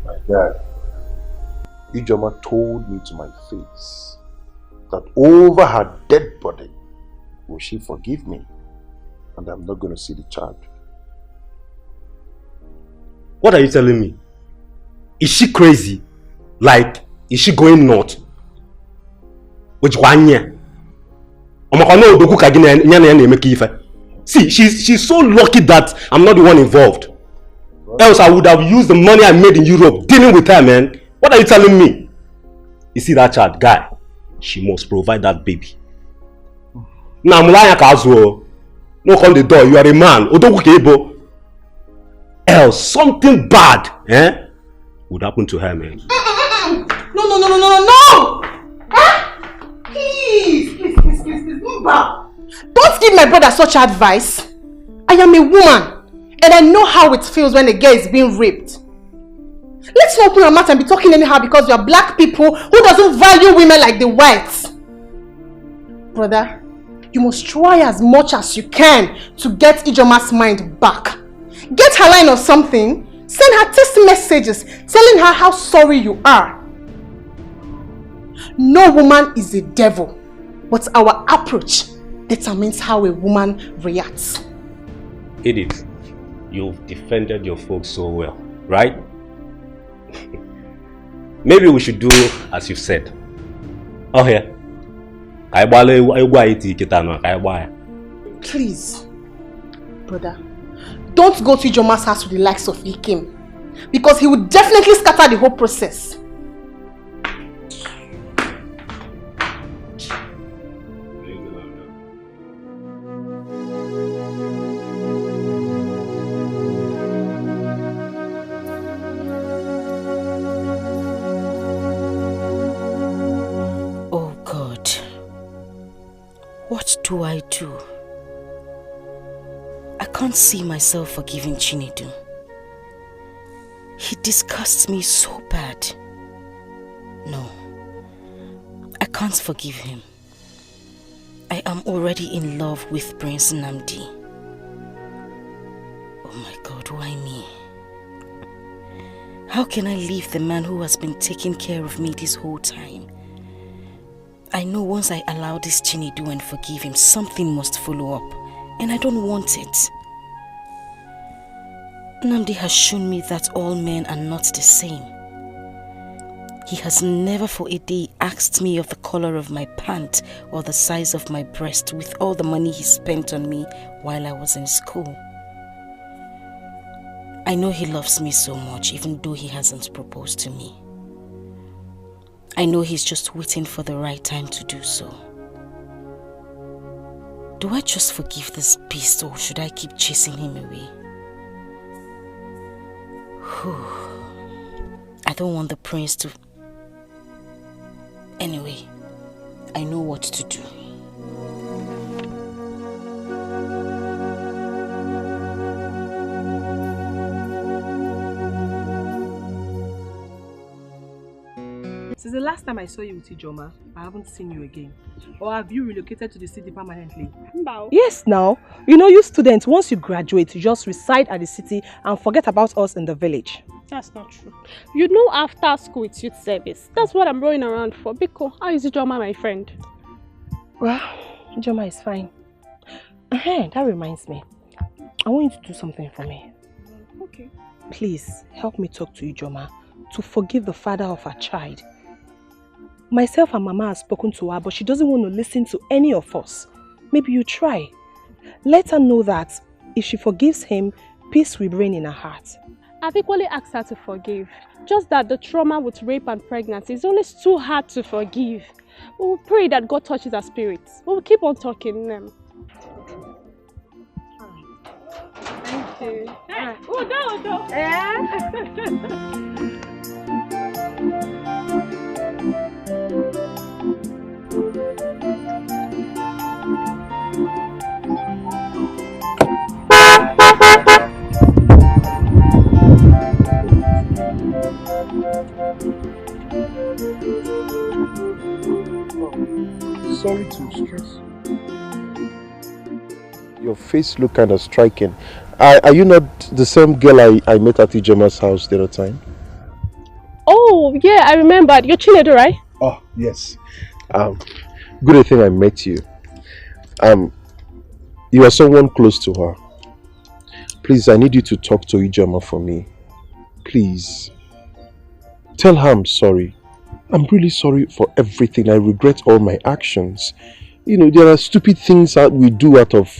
My dad, Ijoma told me to my face that over her dead body will she forgive me and I'm not going to see the child. What are you telling me? Is she crazy? Like, is she going nuts? Which one year? See, she's so lucky that I'm not the one involved. Else I would have used the money I made in Europe dealing with her, man. What are you telling me? You see that child, guy? She must provide that baby. Now I'm lying casual. Knock on the door, you are a man. Else something bad would happen to her, man. No! Please, move back. Don't give my brother such advice. I am a woman and I know how it feels when a girl is being raped. Let's not open our mouth and be talking anyhow because we are black people who doesn't value women like the whites. Brother, you must try as much as you can to get Ijoma's mind back. Get her line or something. Send her text messages telling her how sorry you are. No woman is a devil, but our approach determines how a woman reacts. Edith, you've defended your folks so well, right? Maybe we should do as you said. Oh yeah. Please, brother, don't go to Ijoma's house with the likes of Ikim, because he would definitely scatter the whole process. What do I do? I can't see myself forgiving Chinedu. He disgusts me so bad. No, I can't forgive him. I am already in love with Prince Nnamdi. Oh my God, why me? How can I leave the man who has been taking care of me this whole time? I know once I allow this Chinedu and forgive him, something must follow up, and I don't want it. Nnamdi has shown me that all men are not the same. He has never for a day asked me of the color of my pant or the size of my breast with all the money he spent on me while I was in school. I know he loves me so much even though he hasn't proposed to me. I know he's just waiting for the right time to do so. Do I just forgive this beast or should I keep chasing him away? I don't want the prince to... Anyway, I know what to do. Since the last time I saw you with Ijoma, I haven't seen you again. Or have you relocated to the city permanently? remember. Yes, now. You know, you students, once you graduate, you just reside at the city and forget about us in the village. That's not true. You know, after school it's youth service. That's what I'm rolling around for. Biko, how is Ijoma, my friend? Well, Ijoma is fine. That reminds me. I want you to do something for me. Okay. Please, help me talk to Ijoma to forgive the father of her child. Myself and Mama have spoken to her, but she doesn't want to listen to any of us. Maybe you try. Let her know that if she forgives him, peace will reign in her heart. I've equally asked her to forgive. Just that the trauma with rape and pregnancy is always too hard to forgive. We will pray that God touches her spirits. We will keep on talking them. Thank you. Sorry to stress. Your face look kind of striking. Are you not the same girl I met at Ijema's house the other time? Oh, yeah, I remembered. You're Chinedu, right? Oh, yes. Good thing I met you. You are someone close to her. Please, I need you to talk to Ijema for me. Please. Tell her I'm sorry. I'm really sorry for everything. I regret all my actions. You know, there are stupid things that we do out of,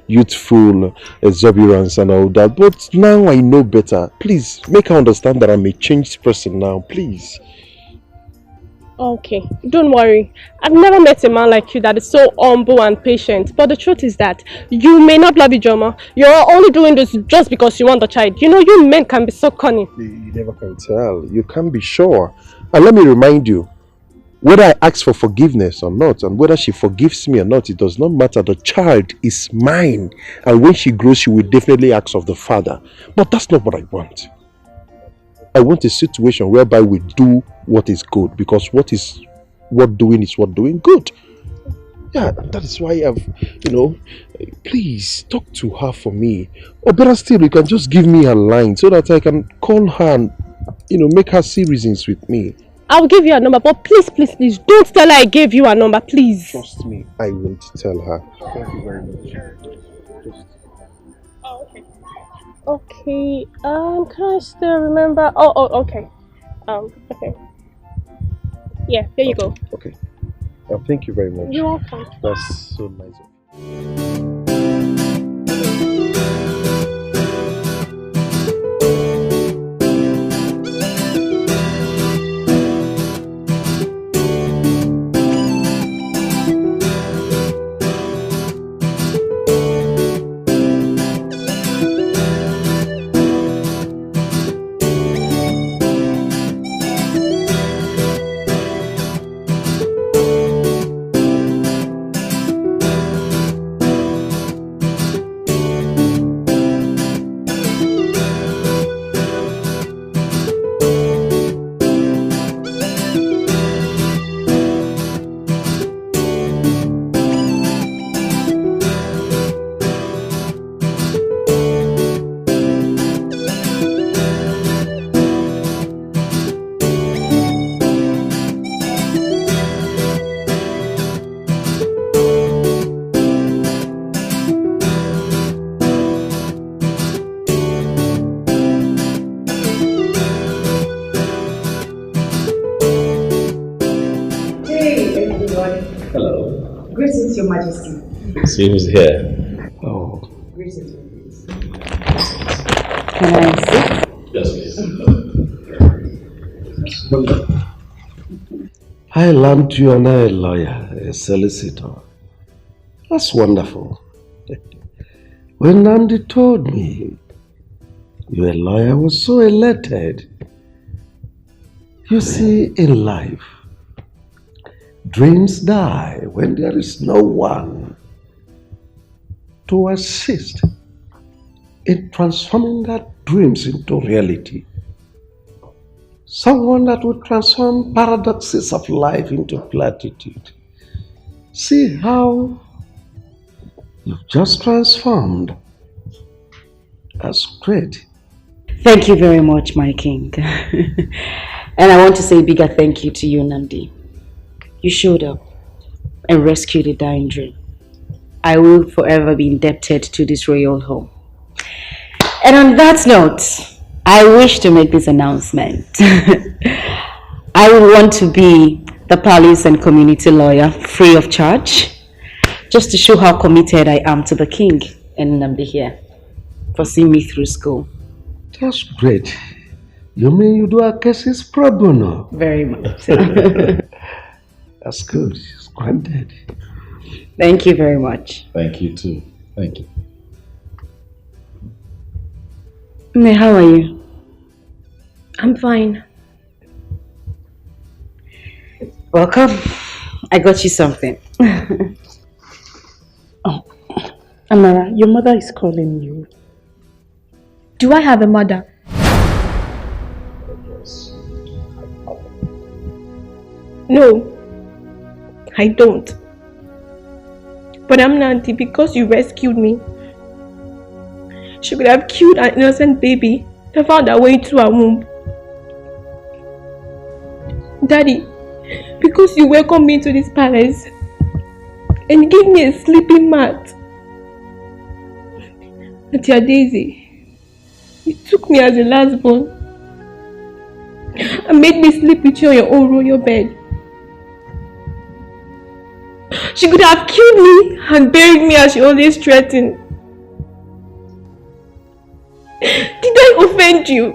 youthful exuberance and all that. But now I know better. Please, make her understand that I'm a changed person now. Please. Okay, don't worry. I've never met a man like you that is so humble and patient. But the truth is that you may not love Ijoma. You're only doing this just because you want the child. You know, you men can be so cunning. You never can tell. You can't be sure. And let me remind you, whether I ask for forgiveness or not, and whether she forgives me or not, it does not matter. The child is mine. And when she grows, she will definitely ask of the father. But that's not what I want. I want a situation whereby we do what is good, because what doing is what doing good. Yeah, that is why please talk to her for me. Or better still, you can just give me a line so that I can call her and, make her see reasons with me. I'll give you a number, but please, don't tell her I gave you a number, please. Trust me, I won't tell her. Thank you very much. Okay, can I still remember? Okay. Okay. Yeah, here you go. Okay. Thank you very much. You're welcome. That's so nice of you. Your Majesty. See who's here. Oh. Greetings. Can I sit? Yes, please. I learned you are now a lawyer, a solicitor. That's wonderful. When Namdi told me you're a lawyer, I was so elated. You see, in life, dreams die when there is no one to assist in transforming that dreams into reality. Someone that will transform paradoxes of life into platitude. See how You've just transformed. That's great. Thank you very much, my king. And I want to say a bigger thank you to you, Nandi. You showed up and rescued a dying dream. I will forever be indebted to this royal home. And on that note, I wish to make this announcement. I would want to be the palace and community lawyer free of charge, just to show how committed I am to the king and Nandi here for seeing me through school. That's great. You mean you do our cases pro bono? Very much. That's good. It's granted. Thank you very much. Thank you too. Thank you. May, how are you? I'm fine. Welcome. I got you something. Oh, Amara, your mother is calling you. Do I have a mother? No, I don't. But I'm Nanti because you rescued me. She could have killed an innocent baby and found her way to her womb. Daddy, because you welcomed me to this palace and gave me a sleeping mat. Auntie Daisy, you took me as a last born and made me sleep with you on your own royal bed. She could have killed me and buried me as she always threatened. Did I offend you?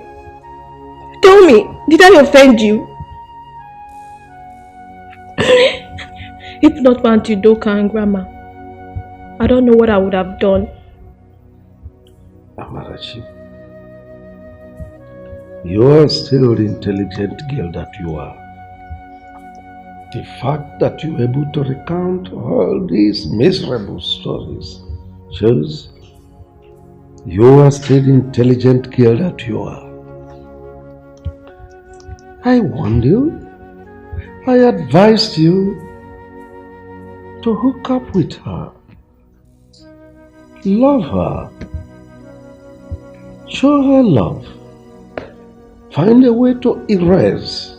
Tell me, did I offend you? If not for Auntie Doka and Grandma, I don't know what I would have done. Amarachi, you are still the intelligent girl that you are. The fact that you're able to recount all these miserable stories shows you are still the intelligent girl that you are. I warned you. I advised you to hook up with her. Love her. Show her love. Find a way to erase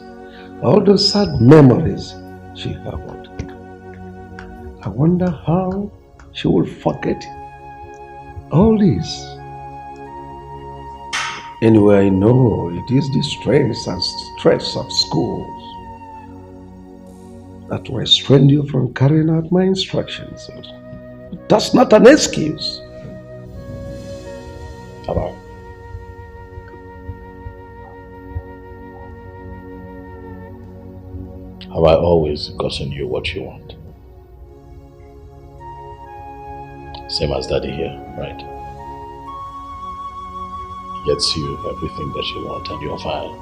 all the sad memories she harbored. I wonder how she will forget all this. Anyway, I know it is the strains and stress of schools that restrain you from carrying out my instructions. That's not an excuse. Hello. Have I always gotten you what you want? Same as Daddy here, right? He gets you everything that you want and you're fine.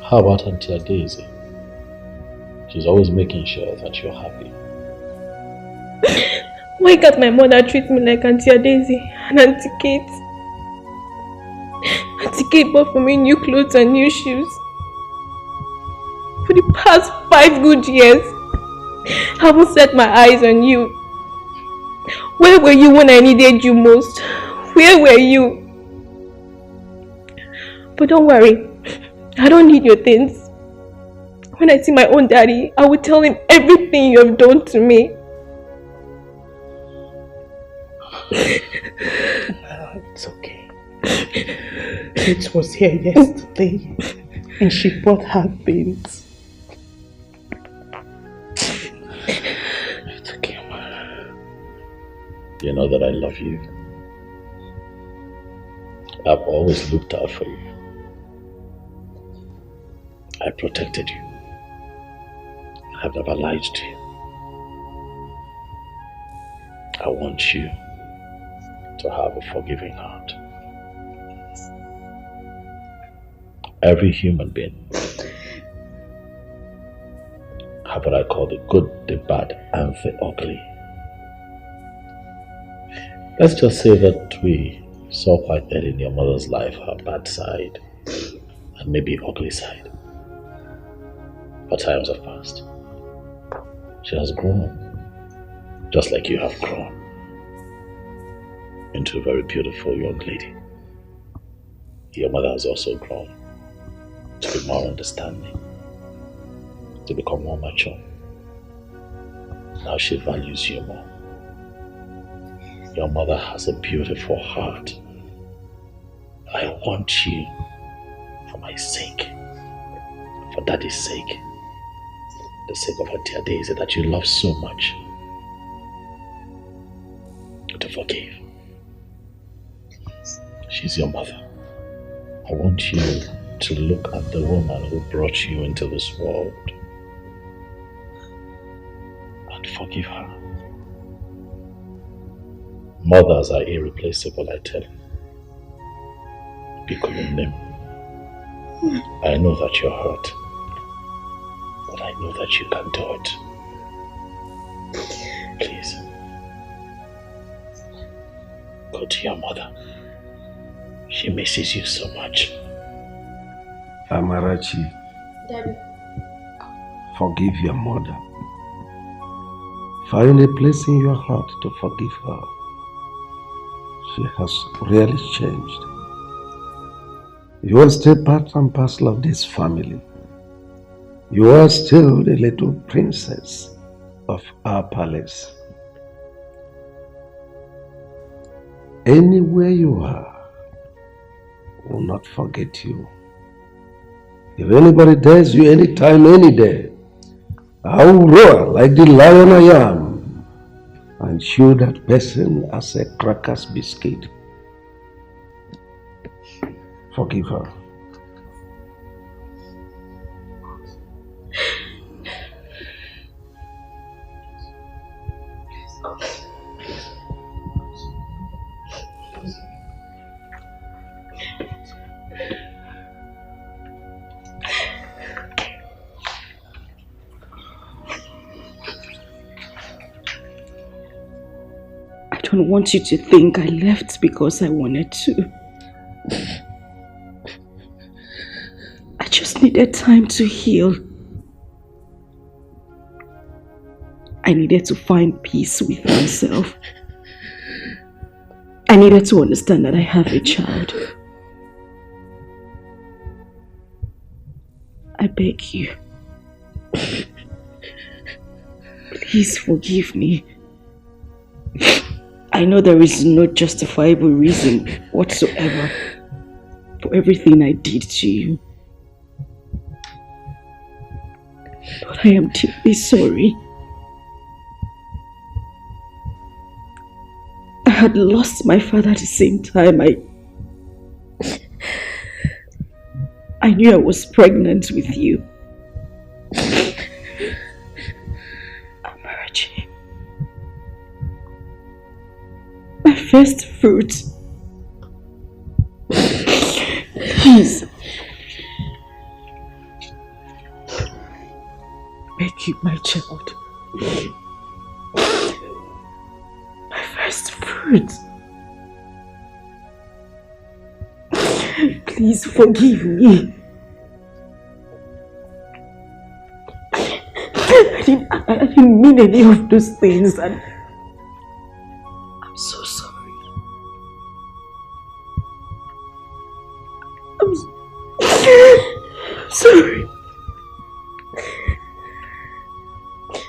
How about Auntie Daisy? She's always making sure that you're happy. Why can't my mother treat me like Auntie Daisy and Auntie Kate? Auntie Kate bought for me new clothes and new shoes. For the past 5 good years, I haven't set my eyes on you. Where were you when I needed you most? Where were you? But don't worry, I don't need your things. When I see my own daddy, I will tell him everything you have done to me. It's okay. Kate was here yesterday and she bought her things. It's okay, Mama. You know that I love you. I've always looked out for you. I protected you. I've never lied to you. I want you to have a forgiving heart. Every human being have what I call the good, the bad, and the ugly. Let's just say that we saw quite early in your mother's life her bad side and maybe ugly side. But times have passed. She has grown, just like you have grown, into a very beautiful young lady. Your mother has also grown to be more understanding, to become more mature. Now she values you more. Your mother has a beautiful heart. I want you, for my sake, for Daddy's sake, the sake of her dear Daisy that you love so much, to forgive. She's your mother. I want you to look at the woman who brought you into this world and forgive her. Mothers are irreplaceable, I tell you. Name. I know that you're hurt, but I know that you can do it. Please, go to your mother. She misses you so much. Amarachi, Daddy, forgive your mother. Find a place in your heart to forgive her. She has really changed. You are still part and parcel of this family. You are still the little princess of our palace. Anywhere you are, I will not forget you. If anybody dares you anytime, any day, I will roar like the lion I am and chew that person as a crackers biscuit. Forgive her. I don't want you to think I left because I wanted to. I just needed time to heal. I needed to find peace with myself. I needed to understand that I have a child. I beg you. Please forgive me. I know there is no justifiable reason whatsoever for everything I did to you. But I am deeply sorry. I had lost my father at the same time. I knew I was pregnant with you. Amarachi. My first fruit. Please. Make you my child. My first fruit. Please forgive me. I didn't mean any of those things, and I'm so sorry. I'm sorry.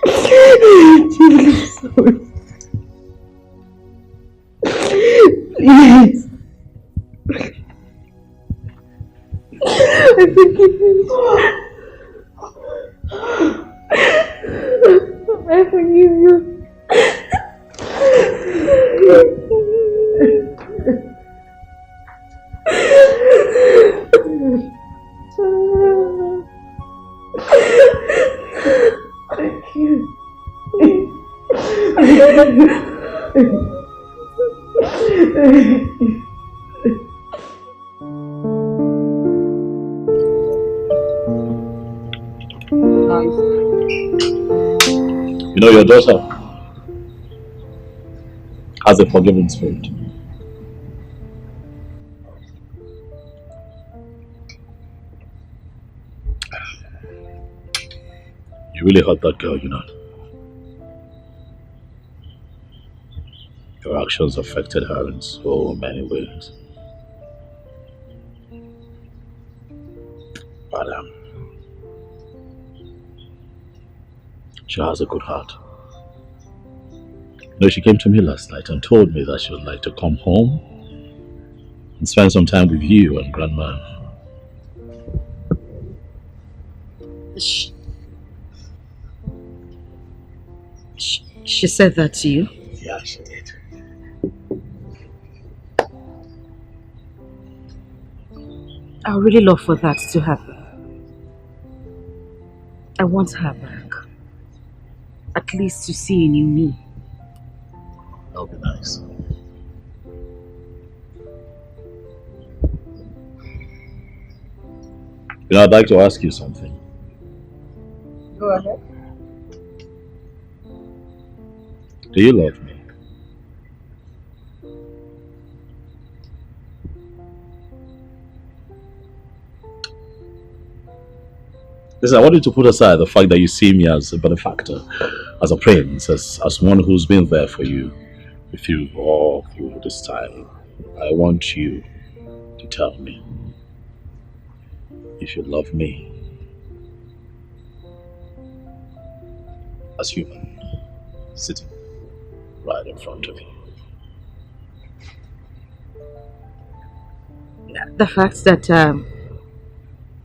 I'm deeply sorry. Please. I forgive you. I forgive you. Thank you. You know, your daughter has a forgiving spirit. You really hurt that girl, you know. Your actions affected her in so many ways. But she has a good heart. You know, she came to me last night and told me that she would like to come home and spend some time with you and Grandma. She said that to you? Yeah, she did. I would really love for that to happen. I want her back. At least to see a new me. That would be nice. You know, I'd like to ask you something. Go ahead. Do you love me? Listen, I want you to put aside the fact that you see me as a benefactor, as a prince, as one who's been there for you, with you all through this time. I want you to tell me if you love me as human, sitting right in front of you. The fact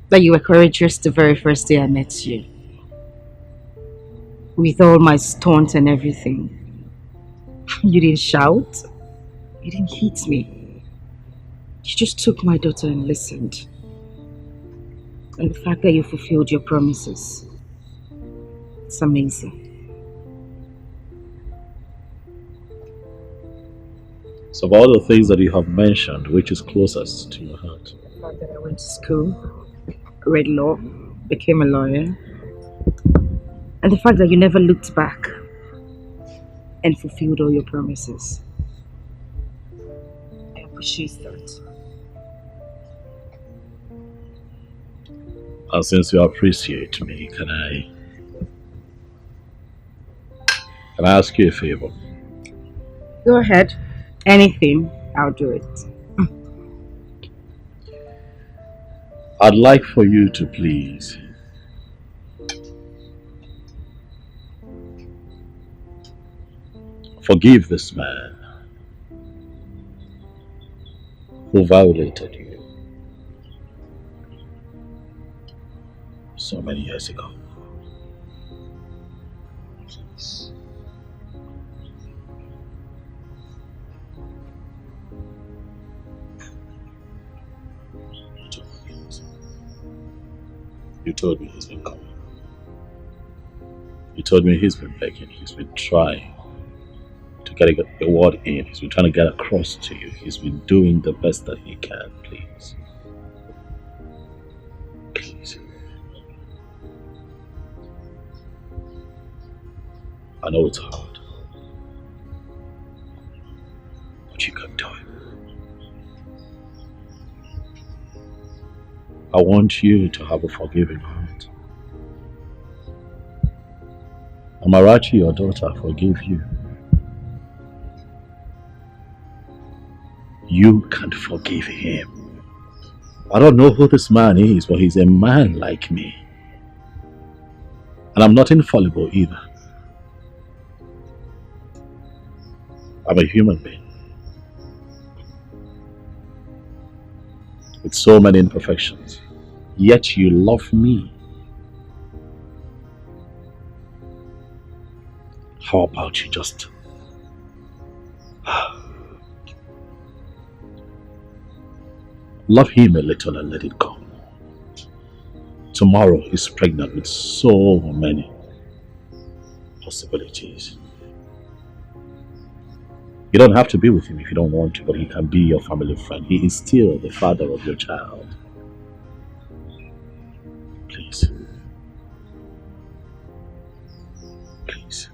that you were courageous the very first day I met you. With all my taunts and everything. You didn't shout. You didn't hit me. You just took my daughter and listened. And the fact that you fulfilled your promises. It's amazing. So of all the things that you have mentioned, which is closest to your heart? The fact that I went to school, read law, became a lawyer, and the fact that you never looked back and fulfilled all your promises. I appreciate that. And since you appreciate me, can I ask you a favor? Go ahead. Anything, I'll do it. I'd like for you to please forgive this man who violated you so many years ago. Please. You told me he's been coming. You told me he's been begging, he's been trying to get a word in, he's been trying to get across to you, he's been doing the best that he can, please. Please. I know it's hard, but you can do it. I want you to have a forgiving heart. Amarachi, your daughter, forgive you. You can't forgive him. I don't know who this man is, but he's a man like me. And I'm not infallible either. I'm a human being. With so many imperfections. Yet you love me. How about you just love him a little and let it go. Tomorrow he's pregnant with so many possibilities. You don't have to be with him if you don't want to, but he can be your family friend. He is still the father of your child. Please. Please.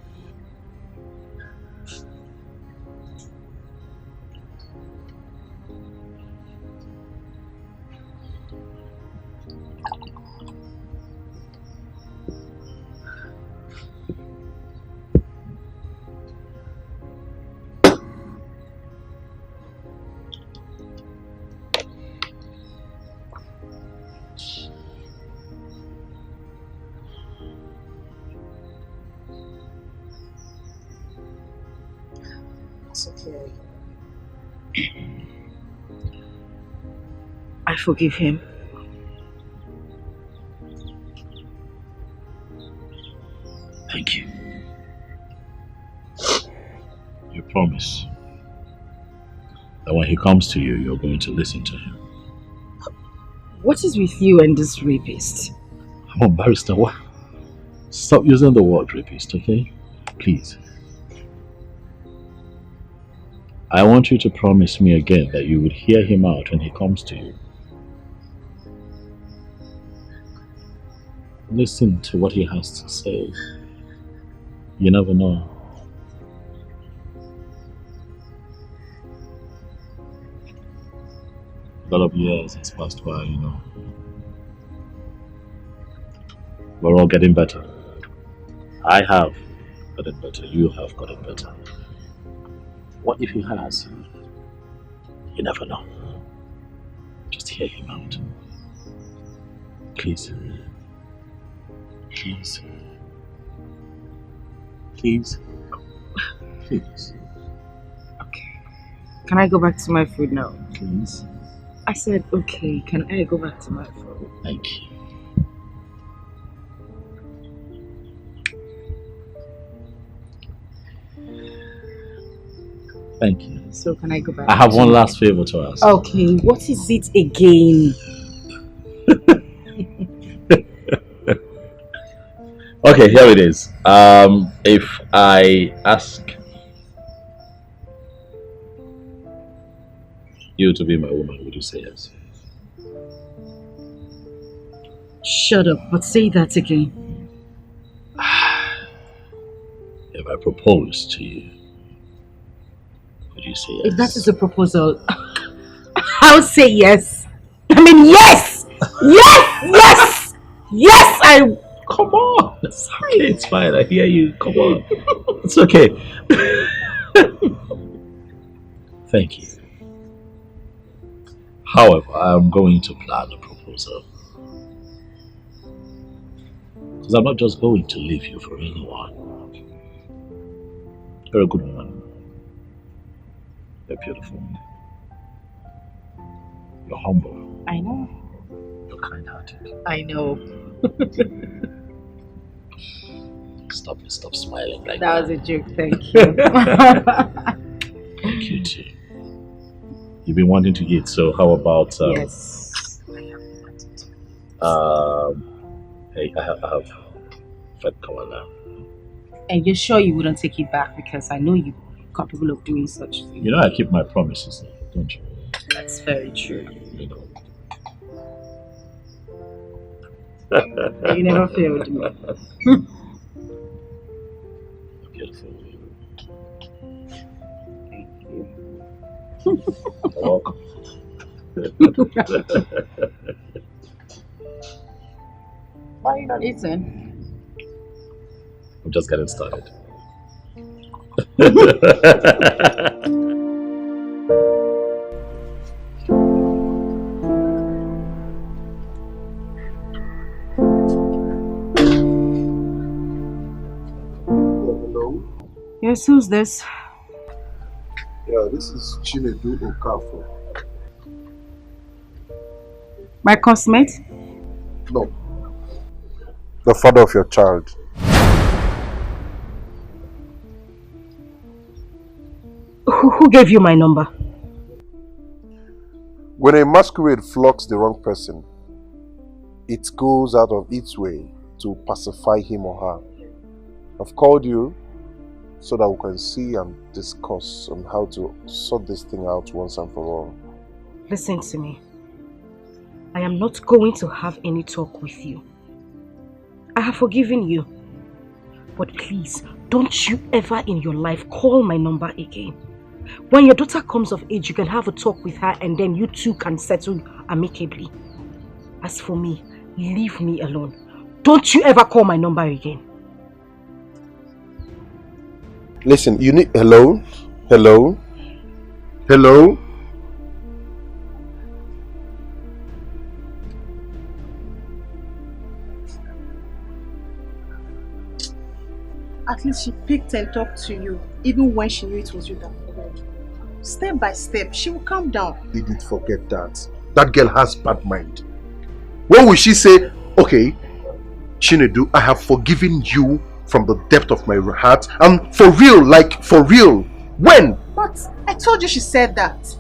It's okay. I forgive him. Thank you. You promise that when he comes to you, you're going to listen to him. What is with you and this rapist? Come on, barrister, what? Stop using the word rapist, okay? Please. I want you to promise me again that you would hear him out when he comes to you. Listen to what he has to say. You never know. A lot of years has passed by, you know. We're all getting better. I have gotten better. You have gotten better. What if he has? You never know. Just hear him out. Please. Please. Please. Please. Okay. Can I go back to my food now? Please. I said, okay. Can I go back to my food? Thank you. Thank you. So can I go back? I have one last favor to ask. Okay, what is it again? Okay, here it is. If I ask you to be my woman, would you say yes? Shut up, but say that again. If I propose to you, would you say yes? If that is a proposal, I'll say yes. I mean, yes! Yes! Yes! Yes! Come on! It's okay, it's fine. I hear you. Come on. It's okay. Thank you. However, I'm going to plan a proposal. Because I'm not just going to leave you for anyone. You're a good woman. You're beautiful. You're humble. I know. You're kind-hearted. I know. Stop smiling like that. That was a joke, thank you. Thank you too. You've been wanting to eat, so how about yes. Hey, I have Fred come now. And you're sure you wouldn't take it back because I know you're capable of doing such things. You know I keep my promises, don't you? That's very true. You know. You never failed me. Beautiful. Thank you. You're welcome. Why are you not eating? I'm just getting started. Yes, who's this? Yeah, this is Chinedu Okafor. My classmate? No. The father of your child. Who gave you my number? When a masquerade flocks the wrong person, it goes out of its way to pacify him or her. I've called you so that we can see and discuss on how to sort this thing out once and for all. Listen to me. I am not going to have any talk with you. I have forgiven you. But please, don't you ever in your life call my number again. When your daughter comes of age, you can have a talk with her and then you two can settle amicably. As for me, leave me alone. Don't you ever call my number again. Listen, you need... Hello? Hello? Hello? At least she picked and talked to you, even when she knew it was you that called. Step by step, she will calm down. Edith, forget that. That girl has bad mind. When will she say, okay, Chinedu, I have forgiven you from the depth of my heart, and for real, like for real? When? But I told you she said that.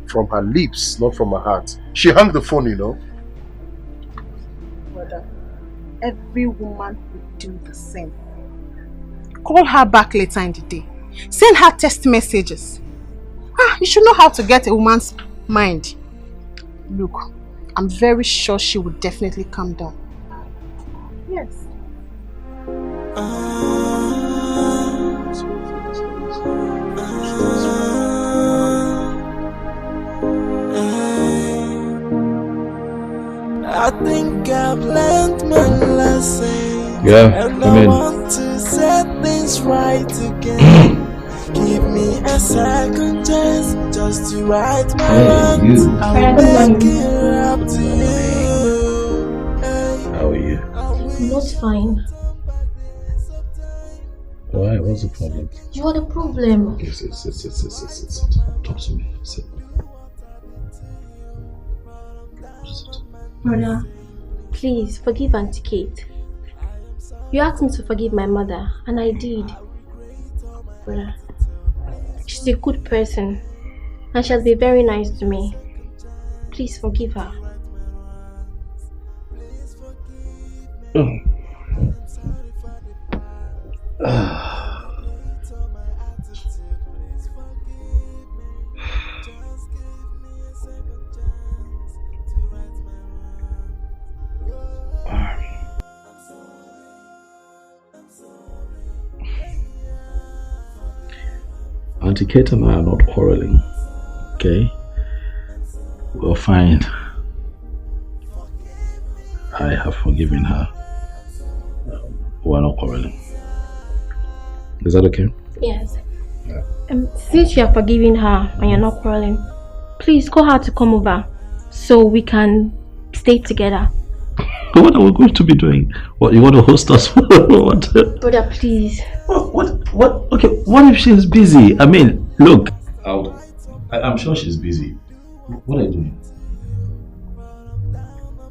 From her lips, not from her heart. She hung the phone, you know. Brother, every woman will do the same. Call her back later in the day. Send her text messages. You should know how to get a woman's mind. Look, I'm very sure she will definitely calm down. Yes. I think I've learned my lesson. Yeah, and come I in. want to set things right again. Give me a second chance just to right my wrongs. I'll make it up to you. How are you? Not fine. Why? What's the problem? You are the problem. Okay, sit. Talk to me. Sit. Brother, please forgive Auntie Kate. You asked me to forgive my mother, and I did. Brother, she's a good person, and she has been very nice to me. Please forgive her. Auntie Kate and I are not quarreling, okay? We're fine. I have forgiven her. We're not quarreling. Is that okay? Yes. Since you are forgiving her and you're not quarreling, please call her to come over so we can stay together. What are we going to be doing? What, you want to host us? What? Brother, please. What? Okay, what if she's busy? I mean, look. I'm sure she's busy. What are you doing?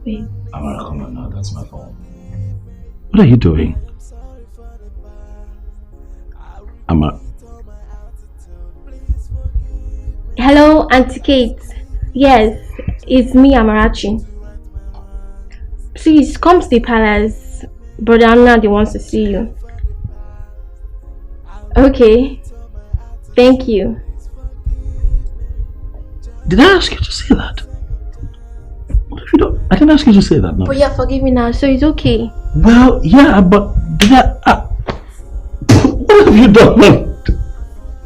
Wait. Amara, come on now. That's my phone. What are you doing? Amara. Hello, Auntie Kate. Yes, it's me, Amarachi. Please come to the palace. Brother Amnadi wants to see you. Okay. Thank you. Did I ask you to say that? What if you don't? I didn't ask you to say that, no. But you're forgiving now, so it's okay. Well, yeah, but did I? What have you done?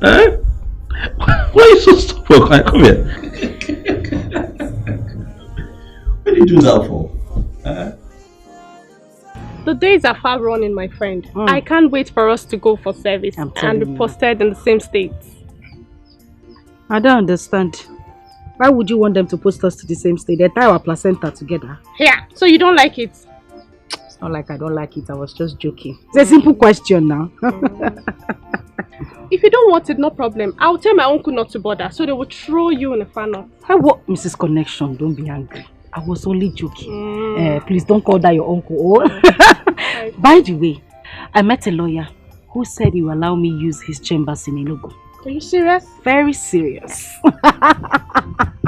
Eh? Why are you so stubborn? Come here. What did you do that for? The days are far running, my friend. I can't wait for us to go for service and be posted in the same states. I don't understand. Why would you want them to post us to the same state? They tie our placenta together. Yeah, so you don't like it? It's not like I don't like it. I was just joking. It's a simple question now. If you don't want it, no problem. I'll tell my uncle not to bother, so they will throw you in a funnel. Hey, what? Mrs. Connection, don't be angry. I was only joking. Please don't call that your uncle. Oh. By the way, I met a lawyer who said he will allow me use his chambers in Enugu. Are you serious? Very serious.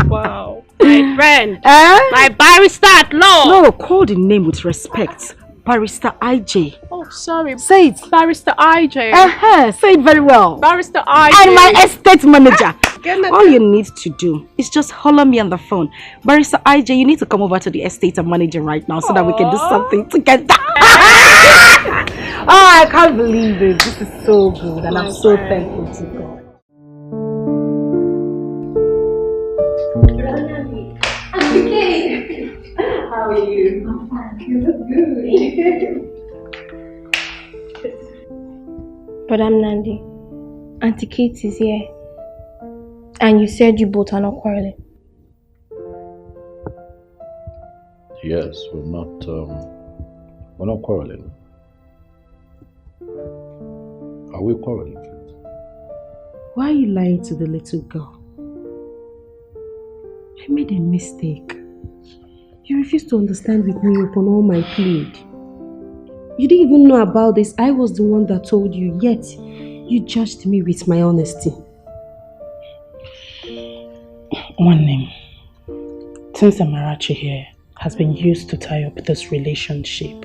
Wow. My friend. My barrister at law. No, call the name with respect. Barrister IJ. Oh, sorry. Say it. Barrister IJ. Say it very well. Barrister IJ. And my estate manager. All you need to do is just holler me on the phone. Barrister IJ, you need to come over to the estate and managing right now so that we can do something together. Oh, I can't believe it. This is so good and I'm so thankful to God. How are you? I'm fine. You look good. But I'm Nandi. Auntie Kate is here. And you said you both are not quarreling. Yes, we're not quarreling. Are we quarreling? Why are you lying to the little girl? I made a mistake. You refused to understand with me upon all my plead. You didn't even know about this. I was the one that told you, yet you judged me with my honesty. One name. Since Amarachi here has been used to tie up this relationship,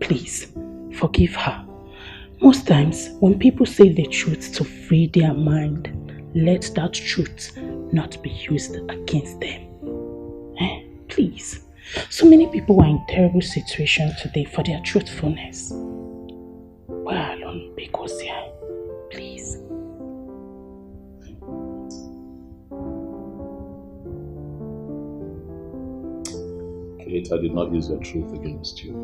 please forgive her. Most times, when people say the truth to free their mind, let that truth not be used against them. Please. So many people are in terrible situations today for their truthfulness. We're alone because here. Please. Kate, I did not use your truth against you.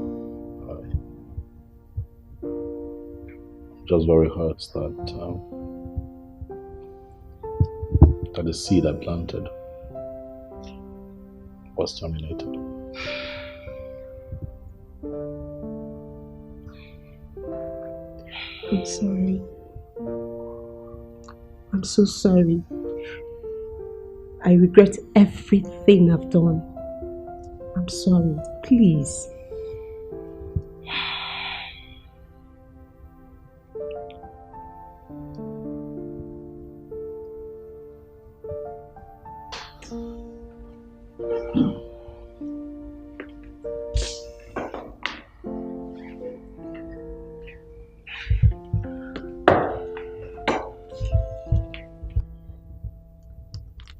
I'm just very hurt that the seed I planted was terminated. I'm sorry. I'm so sorry. I regret everything I've done. I'm sorry. Please.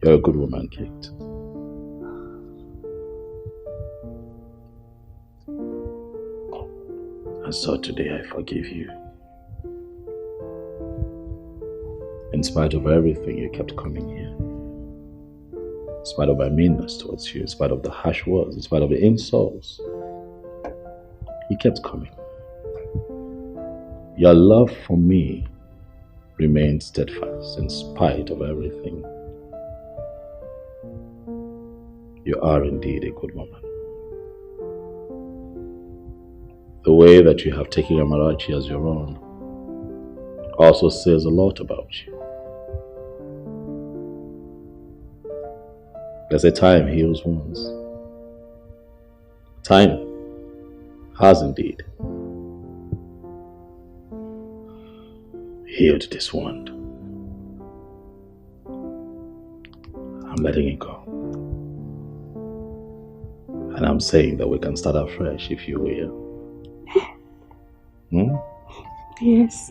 You're a good woman, Kate. And so today I forgive you. In spite of everything, you kept coming here. In spite of my meanness towards you, in spite of the harsh words, in spite of the insults, you kept coming. Your love for me remained steadfast in spite of everything. You are indeed a good woman. The way that you have taken Amarachi as your own also says a lot about you. There's a time heals wounds. Time has indeed healed this wound. I'm letting it go. And I'm saying that we can start afresh, if you will. Yes.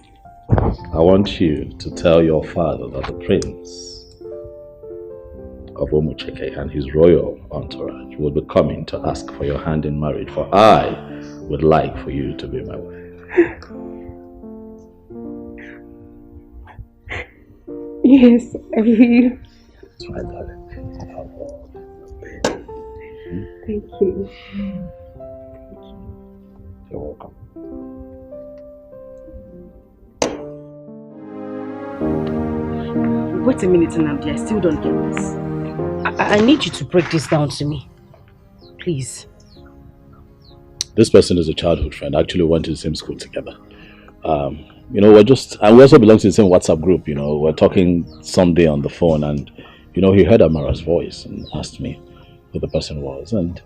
I want you to tell your father that the prince of Omucheke and his royal entourage will be coming to ask for your hand in marriage, for I would like for you to be my wife. Yes, I will. That's my darling. Thank you. You're welcome. Wait a minute, Nnamdi. I still don't get this. I need you to break this down to me. Please. This person is a childhood friend. Actually, we went to the same school together. We also belong to the same WhatsApp group. We're talking someday on the phone, and he heard Amara's voice and asked me who the person was. And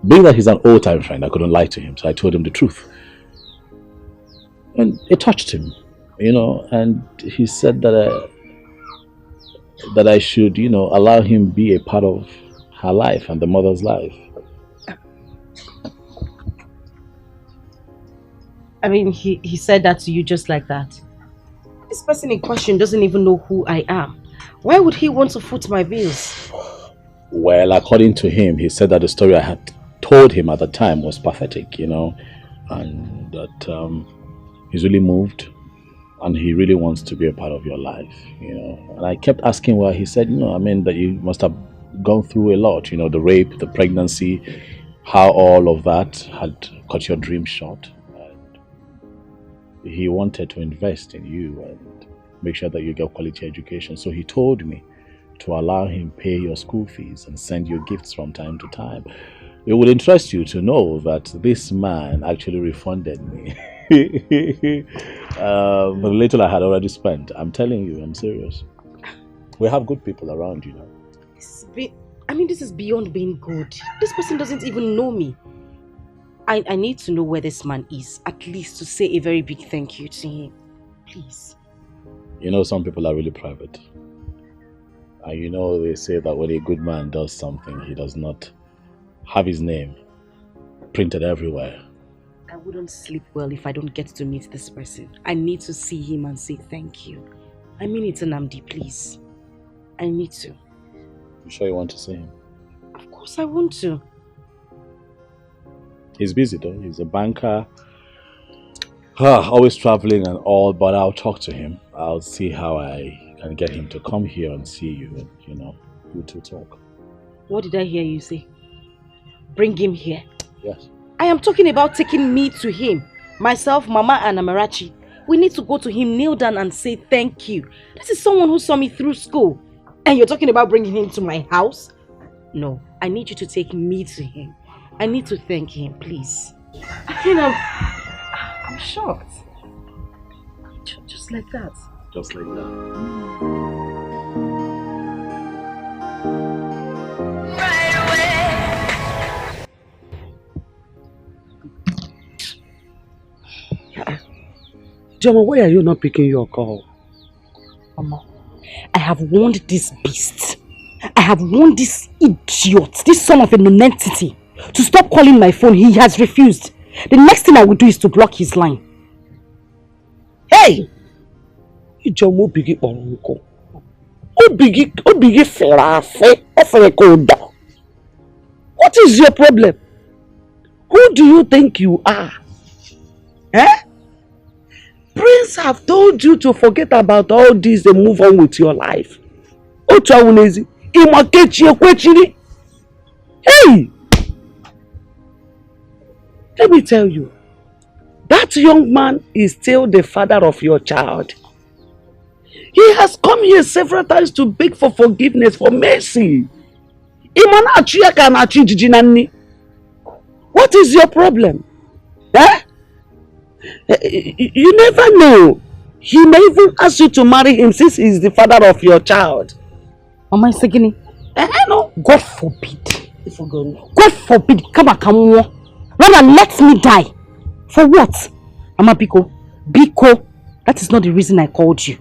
being that he's an old-time friend, I couldn't lie to him, so I told him the truth. And it touched him, and he said that I should, allow him be a part of her life and the mother's life. I mean, he said that to you just like that. This person in question doesn't even know who I am. Why would he want to foot my bills? Well, according to him, he said that the story I had told him at the time was pathetic, and that he's really moved and he really wants to be a part of your life, And I kept asking why. He said, that you must have gone through a lot, the rape, the pregnancy, how all of that had cut your dream short. He wanted to invest in you and make sure that you get quality education. So he told me to allow him pay your school fees and send you gifts from time to time. It would interest you to know that this man actually refunded me. The little I had already spent. I'm telling you, I'm serious. We have good people around, you know. This is beyond being good. This person doesn't even know me. I need to know where this man is, at least to say a very big thank you to him. Please. You know, some people are really private. And you know, they say that when a good man does something, he does not have his name printed everywhere. I wouldn't sleep well if I don't get to meet this person. I need to see him and say thank you. I mean it, Nnamdi, please. I need to. You sure you want to see him? Of course I want to. He's busy though. He's a banker. Always traveling and all, but I'll talk to him. I'll see how I can get him to come here and see you and, you know, you two talk. What did I hear you say? Bring him here? Yes. I am talking about taking me to him. Myself, Mama and Amarachi. We need to go to him, kneel down and say thank you. This is someone who saw me through school. And you're talking about bringing him to my house? No, I need you to take me to him. I need to thank him, please. I'm shocked. Just like that. Just like that. Joma, why are you not picking your call? Mama, I have warned this beast. I have warned this idiot, this son of a nonentity, to stop calling my phone. He has refused. The next thing I will do is to block his line. Hey! Joma, bigi oronko. Obigi ferafe, oferekoda. What is your problem? Who do you think you are? Eh? Prince have told you to forget about all this and move on with your life. Hey! Let me tell you, that young man is still the father of your child. He has come here several times to beg for forgiveness, for mercy. What is your problem? Eh? You never know. He may even ask you to marry him since he is the father of your child. Mama Isegini. No. God forbid. God forbid. Rather let me die. For what? Mama Biko. That is not the reason I called you.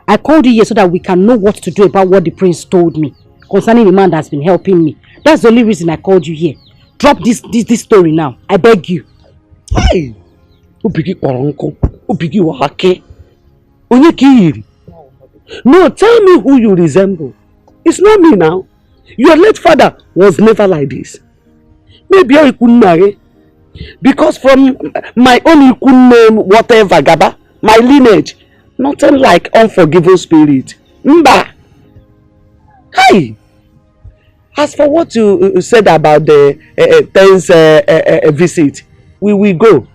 I called you here so that we can know what to do about what the prince told me concerning the man that has been helping me. That's the only reason I called you here. Drop this story now. I beg you. Hey! Upigi Oronko, Upigi Wahake. Onyekiri. No, tell me who you resemble. It's not me now. Your late father was never like this. Maybe I couldn't marry. Because from my own name, whatever, Gaba, my lineage, nothing like unforgiving spirit. Mba! Hey! As for what you said about the Thanks visit, we will go.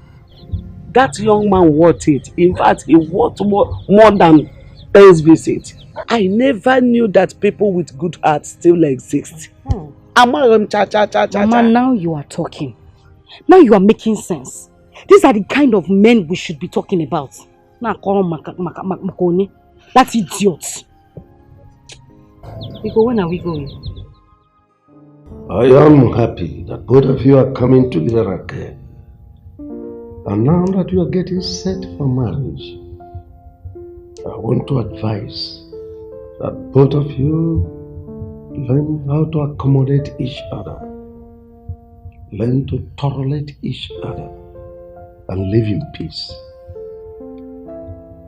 That young man worth it. In fact, he worth more than Thanks visit. I never knew that people with good hearts still exist. Mama, now you are talking. Now you are making sense. These are the kind of men we should be talking about. That's idiot. Because when are we going? I am happy that both of you are coming together again. And now that you are getting set for marriage, I want to advise that both of you learn how to accommodate each other, learn to tolerate each other, and live in peace.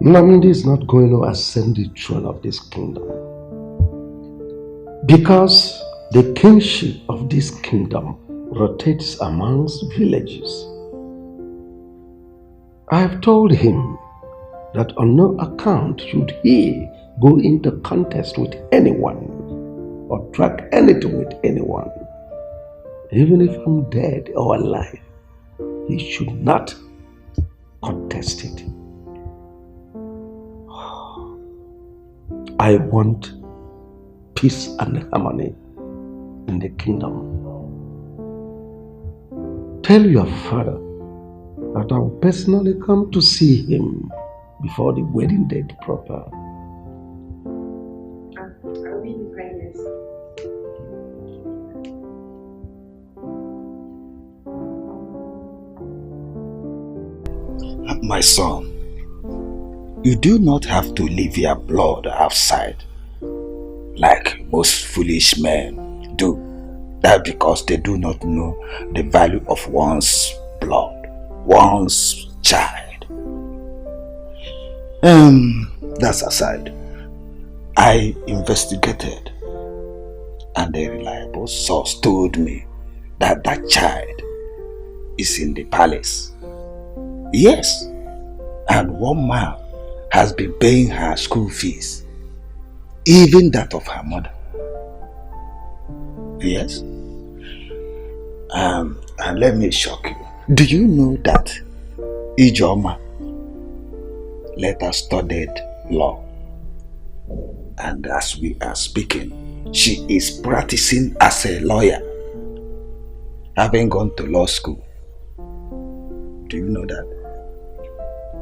Nnamdi is not going to ascend the throne of this kingdom because the kingship of this kingdom rotates amongst villages. I have told him that on no account should he go into contest with anyone or drag anything with anyone. Even if I'm dead or alive, he should not contest it. I want peace and harmony in the kingdom. Tell your father that I will personally come to see him before the wedding date proper. I'll be in kindness. My son, you do not have to leave your blood outside like most foolish men do. That because they do not know the value of one's blood, one's child. That's aside. I investigated and a reliable source told me that that child is in the palace. Yes, and one man has been paying her school fees, even that of her mother. Yes. And let me shock you. Do you know that Ijoma later studied law? And as we are speaking, she is practicing as a lawyer, having gone to law school. Do you know that?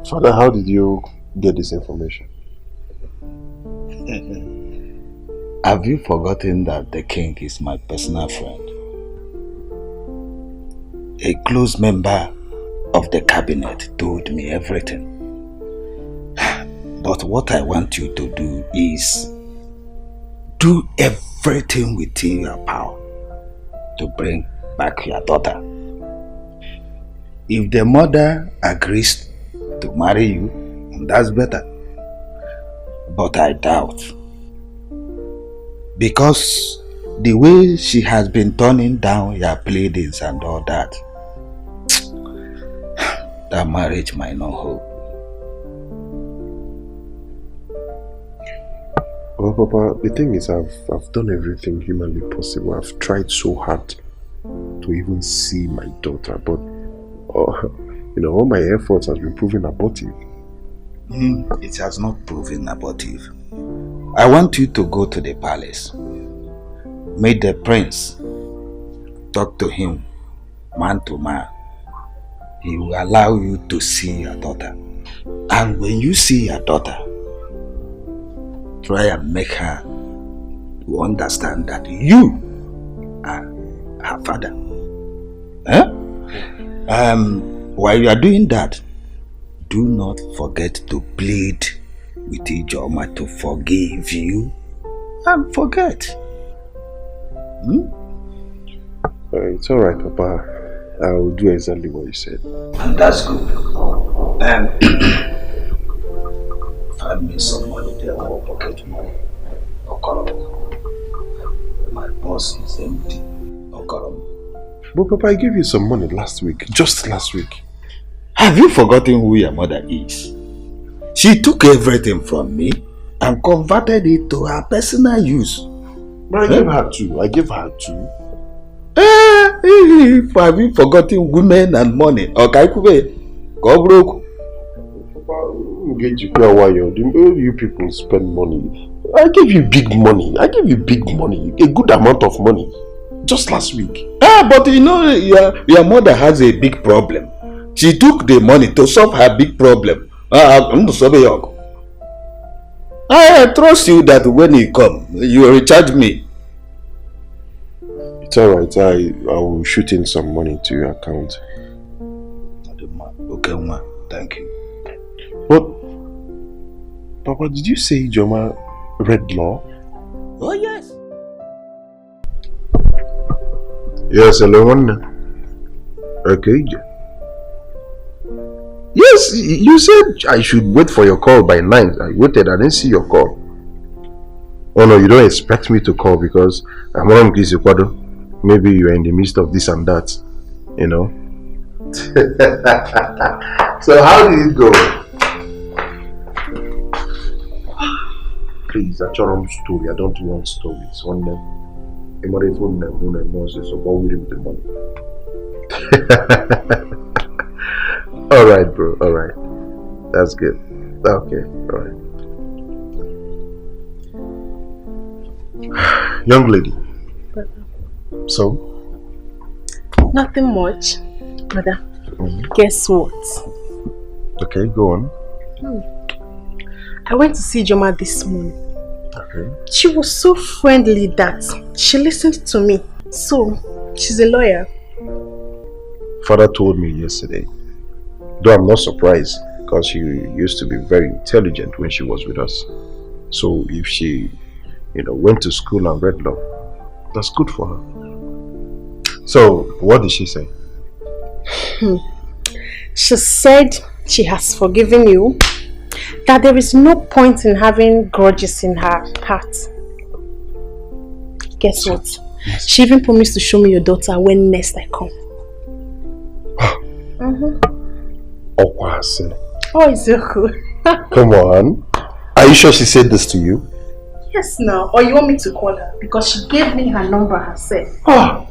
Father, how did you get this information? Have you forgotten that the king is my personal friend? A close member of the cabinet told me everything. But what I want you to do is do everything within your power to bring back your daughter. If the mother agrees to marry you, that's better. But I doubt. Because the way she has been turning down your pleadings and all that, that marriage might not hold. Well, Papa, the thing is I've done everything humanly possible. I've tried so hard to even see my daughter, but all my efforts has been proven abortive. It has not proven abortive. I want you to go to the palace, meet the prince, talk to him man to man. He will allow you to see your daughter. And when you see your daughter, try and make her to understand that you are her father. While you are doing that, do not forget to plead with Ijoma to forgive you and forget. It's alright, Papa. I will do exactly what you said. And that's good. Find me some money there, or pocket money. My purse is empty. But Papa, I gave you some money last week. Just last week. Have you forgotten who your mother is? She took everything from me and converted it to her personal use. But I gave her two. Have you forgotten women and money? Okay, go broke. You people spend money. I gave you big money. A good amount of money. Just last week. But you know, your mother has a big problem. She took the money to solve her big problem. I trust you that when you come, you will recharge me. It's alright, I will shoot in some money to your account. Okay, ma. Thank you. But, Papa, did you say Ijoma read law? Oh, yes. Yes, hello. Okay. Yes, you said I should wait for your call by 9. I waited, I didn't see your call. Oh no, you don't expect me to call because I'm on Kwado. Maybe you're in the midst of this and that, you know. So how did it go? Please, that's your own story. I don't want stories. One name. So what will you do with the money? Alright, bro. Alright. That's good. Okay. Alright. Young lady. Brother. So? Nothing much, brother. Guess what? Okay, go on. I went to see Joma this morning. Okay. She was so friendly that she listened to me. So, she's a lawyer. Father told me yesterday. Though I'm not surprised because she used to be very intelligent when she was with us. So if she, went to school and read law, that's good for her. So what did she say? She said she has forgiven you, that there is no point in having grudges in her heart. Guess what? Yes. She even promised to show me your daughter when next I come. Oh, it's so cool. Come on. Are you sure she said this to you? Yes, now. Or you want me to call her? Because she gave me her number herself. I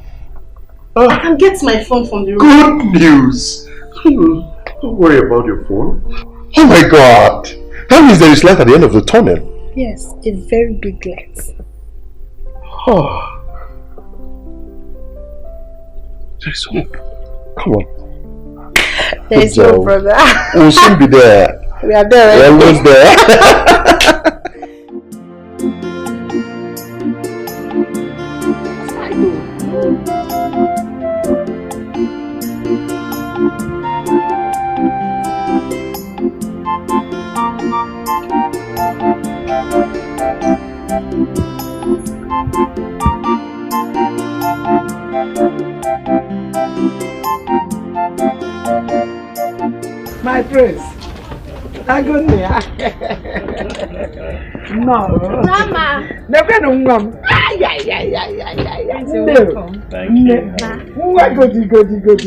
can get my phone from the room. Good news. Don't worry about your phone. Oh my God. That means there is light at the end of the tunnel. Yes, a very big light. There's hope. Come on. There is no brother. We'll soon be there. We are there. We're almost there. My prince. Agonia. No. Mama. Never know mom. Thank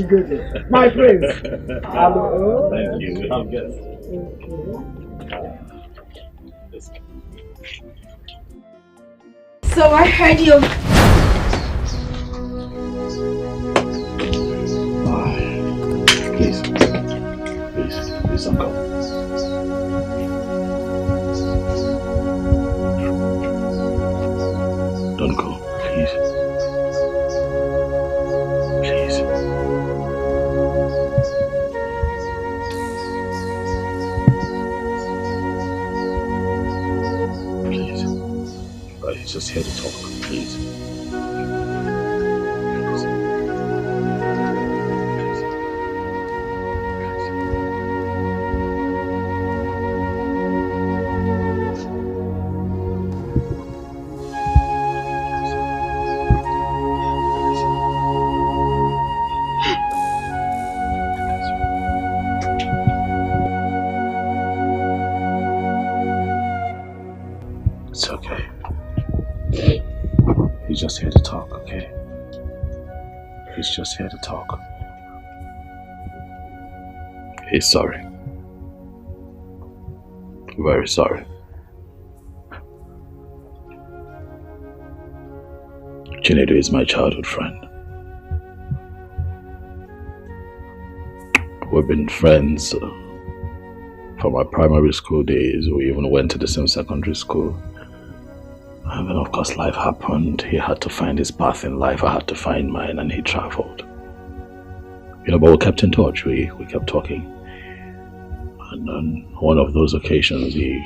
Good. My prince. Hello. Thank you. So I heard you. Please don't go. Don't go, please. Please. Please. He's just here to talk, please. It's okay. He's just here to talk, okay? He's just here to talk. He's sorry. Very sorry. Chinedu is my childhood friend. We've been friends from our primary school days. We even went to the same secondary school. And then of course life happened. He had to find his path in life. I had to find mine, and he traveled. But we kept in touch. We kept talking. And on one of those occasions, he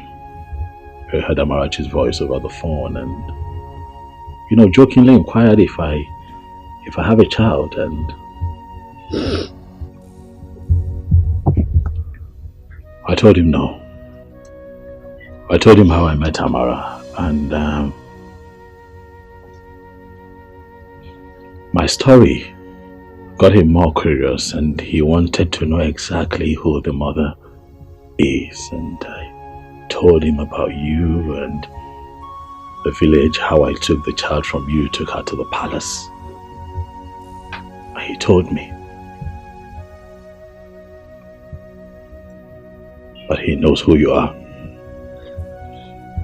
heard Amarachi's voice over the phone, and jokingly inquired if I have a child, and I told him no. I told him how I met Amara, and my story got him more curious, and he wanted to know exactly who the mother is. And I told him about you and the village, how I took the child from you, took her to the palace. And he told me. But he knows who you are.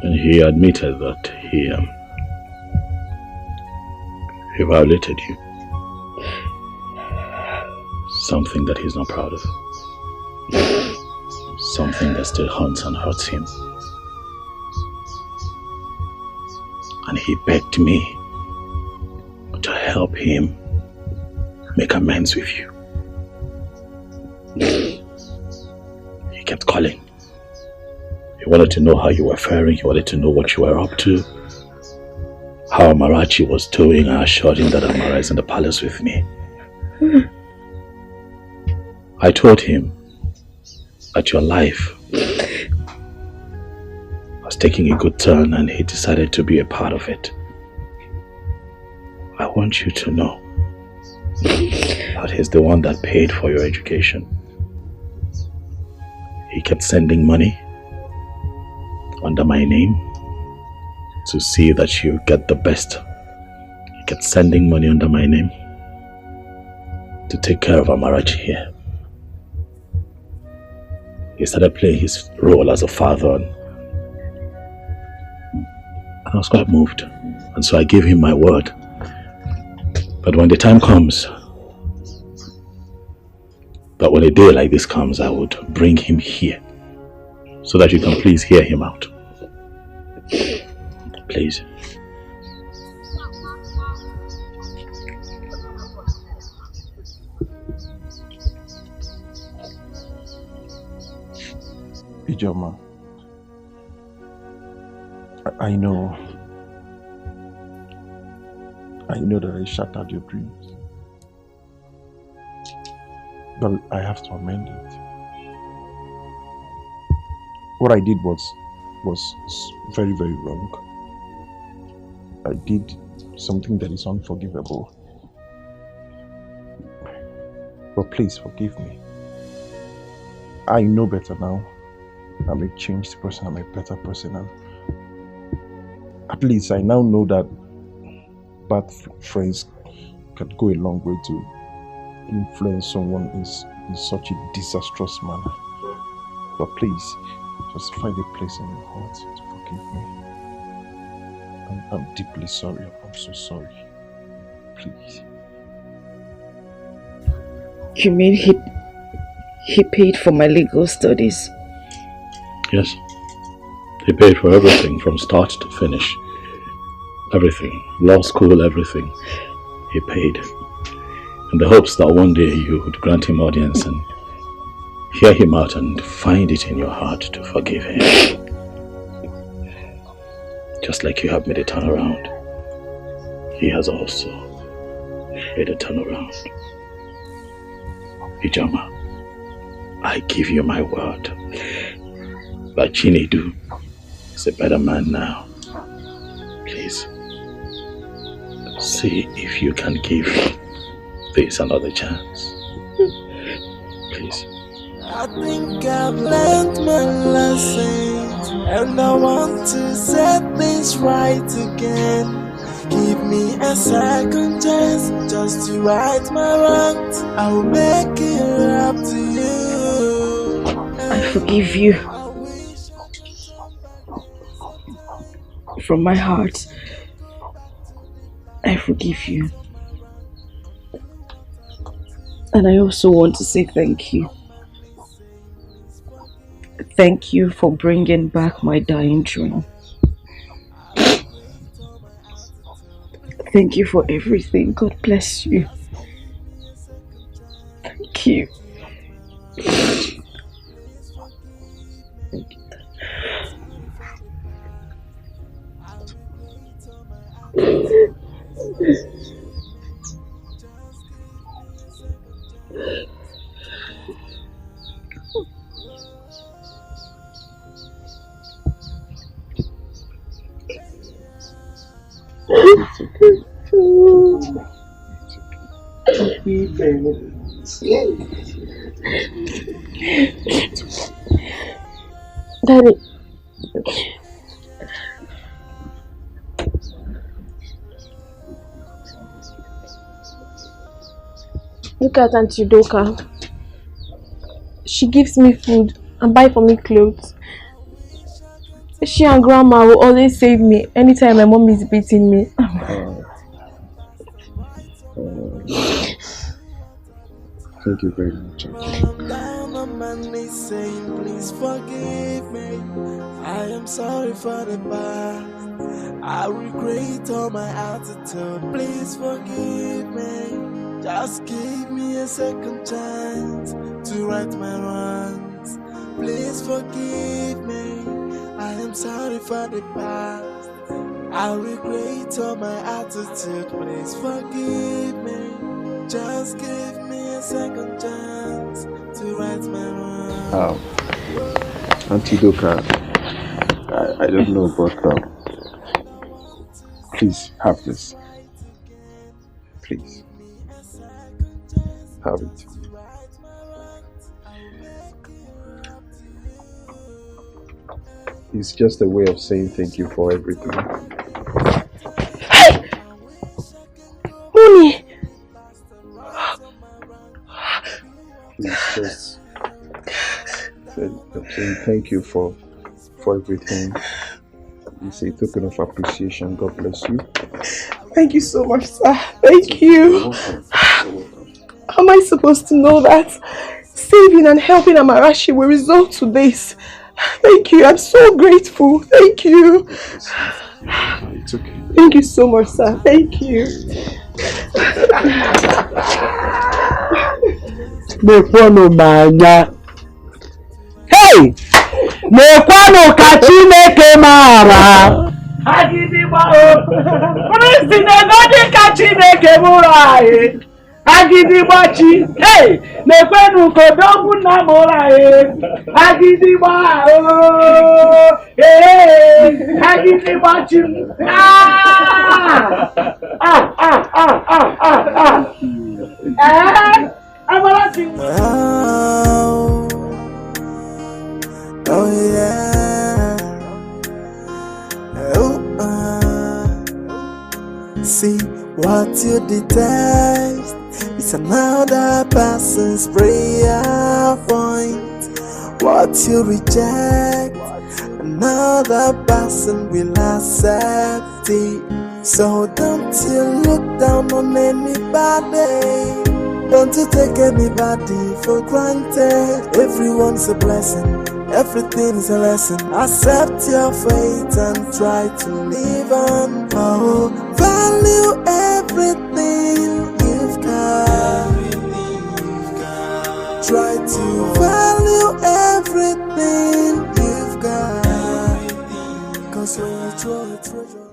And he admitted that he violated you. Something that he's not proud of. Something that still haunts and hurts him. And he begged me to help him make amends with you. kept calling. He wanted to know how you were faring. He wanted to know what you were up to. How Amarachi was doing. I assured him that Amara is in the palace with me. I told him that your life was taking a good turn and he decided to be a part of it. I want you to know that he's the one that paid for your education. He kept sending money under my name to see that you get the best. He kept sending money under my name to take care of Amarachi here. He started playing his role as a father and I was quite moved. And so I gave him my word. But when the time comes, that when a day like this comes, I would bring him here so that you can please hear him out. Please. Ijoma, I know that I shattered your dreams, but I have to amend it. What I did was very, very wrong. I did something that is unforgivable. But please forgive me. I know better now. I'm a changed person, I'm a better person, and at least I now know that bad friends can go a long way to influence someone in such a disastrous manner. But please, just find a place in your heart to forgive me. I'm deeply sorry, I'm so sorry. Please. You mean he paid for my legal studies? Yes. He paid for everything from start to finish. Everything. Law school, everything. He paid. In the hopes that one day you would grant him audience and hear him out and find it in your heart to forgive him. Just like you have made a turnaround, he has also made a turnaround. Ijoma, I give you my word that Chinedu is a better man now. Please, see if you can give this another chance. Please. I think I've learned my lesson, and I want to set things right again. Give me a second chance just to right my wrongs. I will make it up to you. I forgive you. From my heart, I forgive you. And I also want to say thank you. Thank you for bringing back my dying dream. Thank you for everything. God bless you. Thank you. Daddy. Look at Auntie Doka. She gives me food and buy for me clothes. She and Grandma will always save me anytime my mom is beating me. Thank you very much. Down on my knees saying, please forgive me. I am sorry for the past. I regret all my attitude. Please forgive me. Just give me a second chance to right my wrongs. please forgive me. I am sorry for the past. I regret all my attitude. Please forgive me. Just give me a second chance to right my wrong. Auntie Doka, I don't know, but please have this. Please. Have it. It's just a way of saying thank you for everything. Hey! Mommy! Please just I'm saying thank you for everything. It's a token of appreciation. God bless you. Thank you so much, sir. Thank you. You're welcome. How am I supposed to know that saving and helping Amarachi will result to this? Thank you. I'm so grateful. Thank you. It's okay. Thank you so much, sir. Thank you. Hey! Nekwano kachineke mara. Agidigba o. Praise the God kachineke mura. Agidigba chi. Hey! Nekwano kodogu na mura. Agidigba o. Hey! Agidigba chi. Oh yeah. See what you detest. It's another person's prayer point. What you reject, another person will accept it. So don't you look down on anybody. Don't you take anybody for granted. Everyone's a blessing. Everything is a lesson. Accept your fate and try to live on. Oh, value everything you've got. Try to value everything you've got. 'Cause when you throw a treasure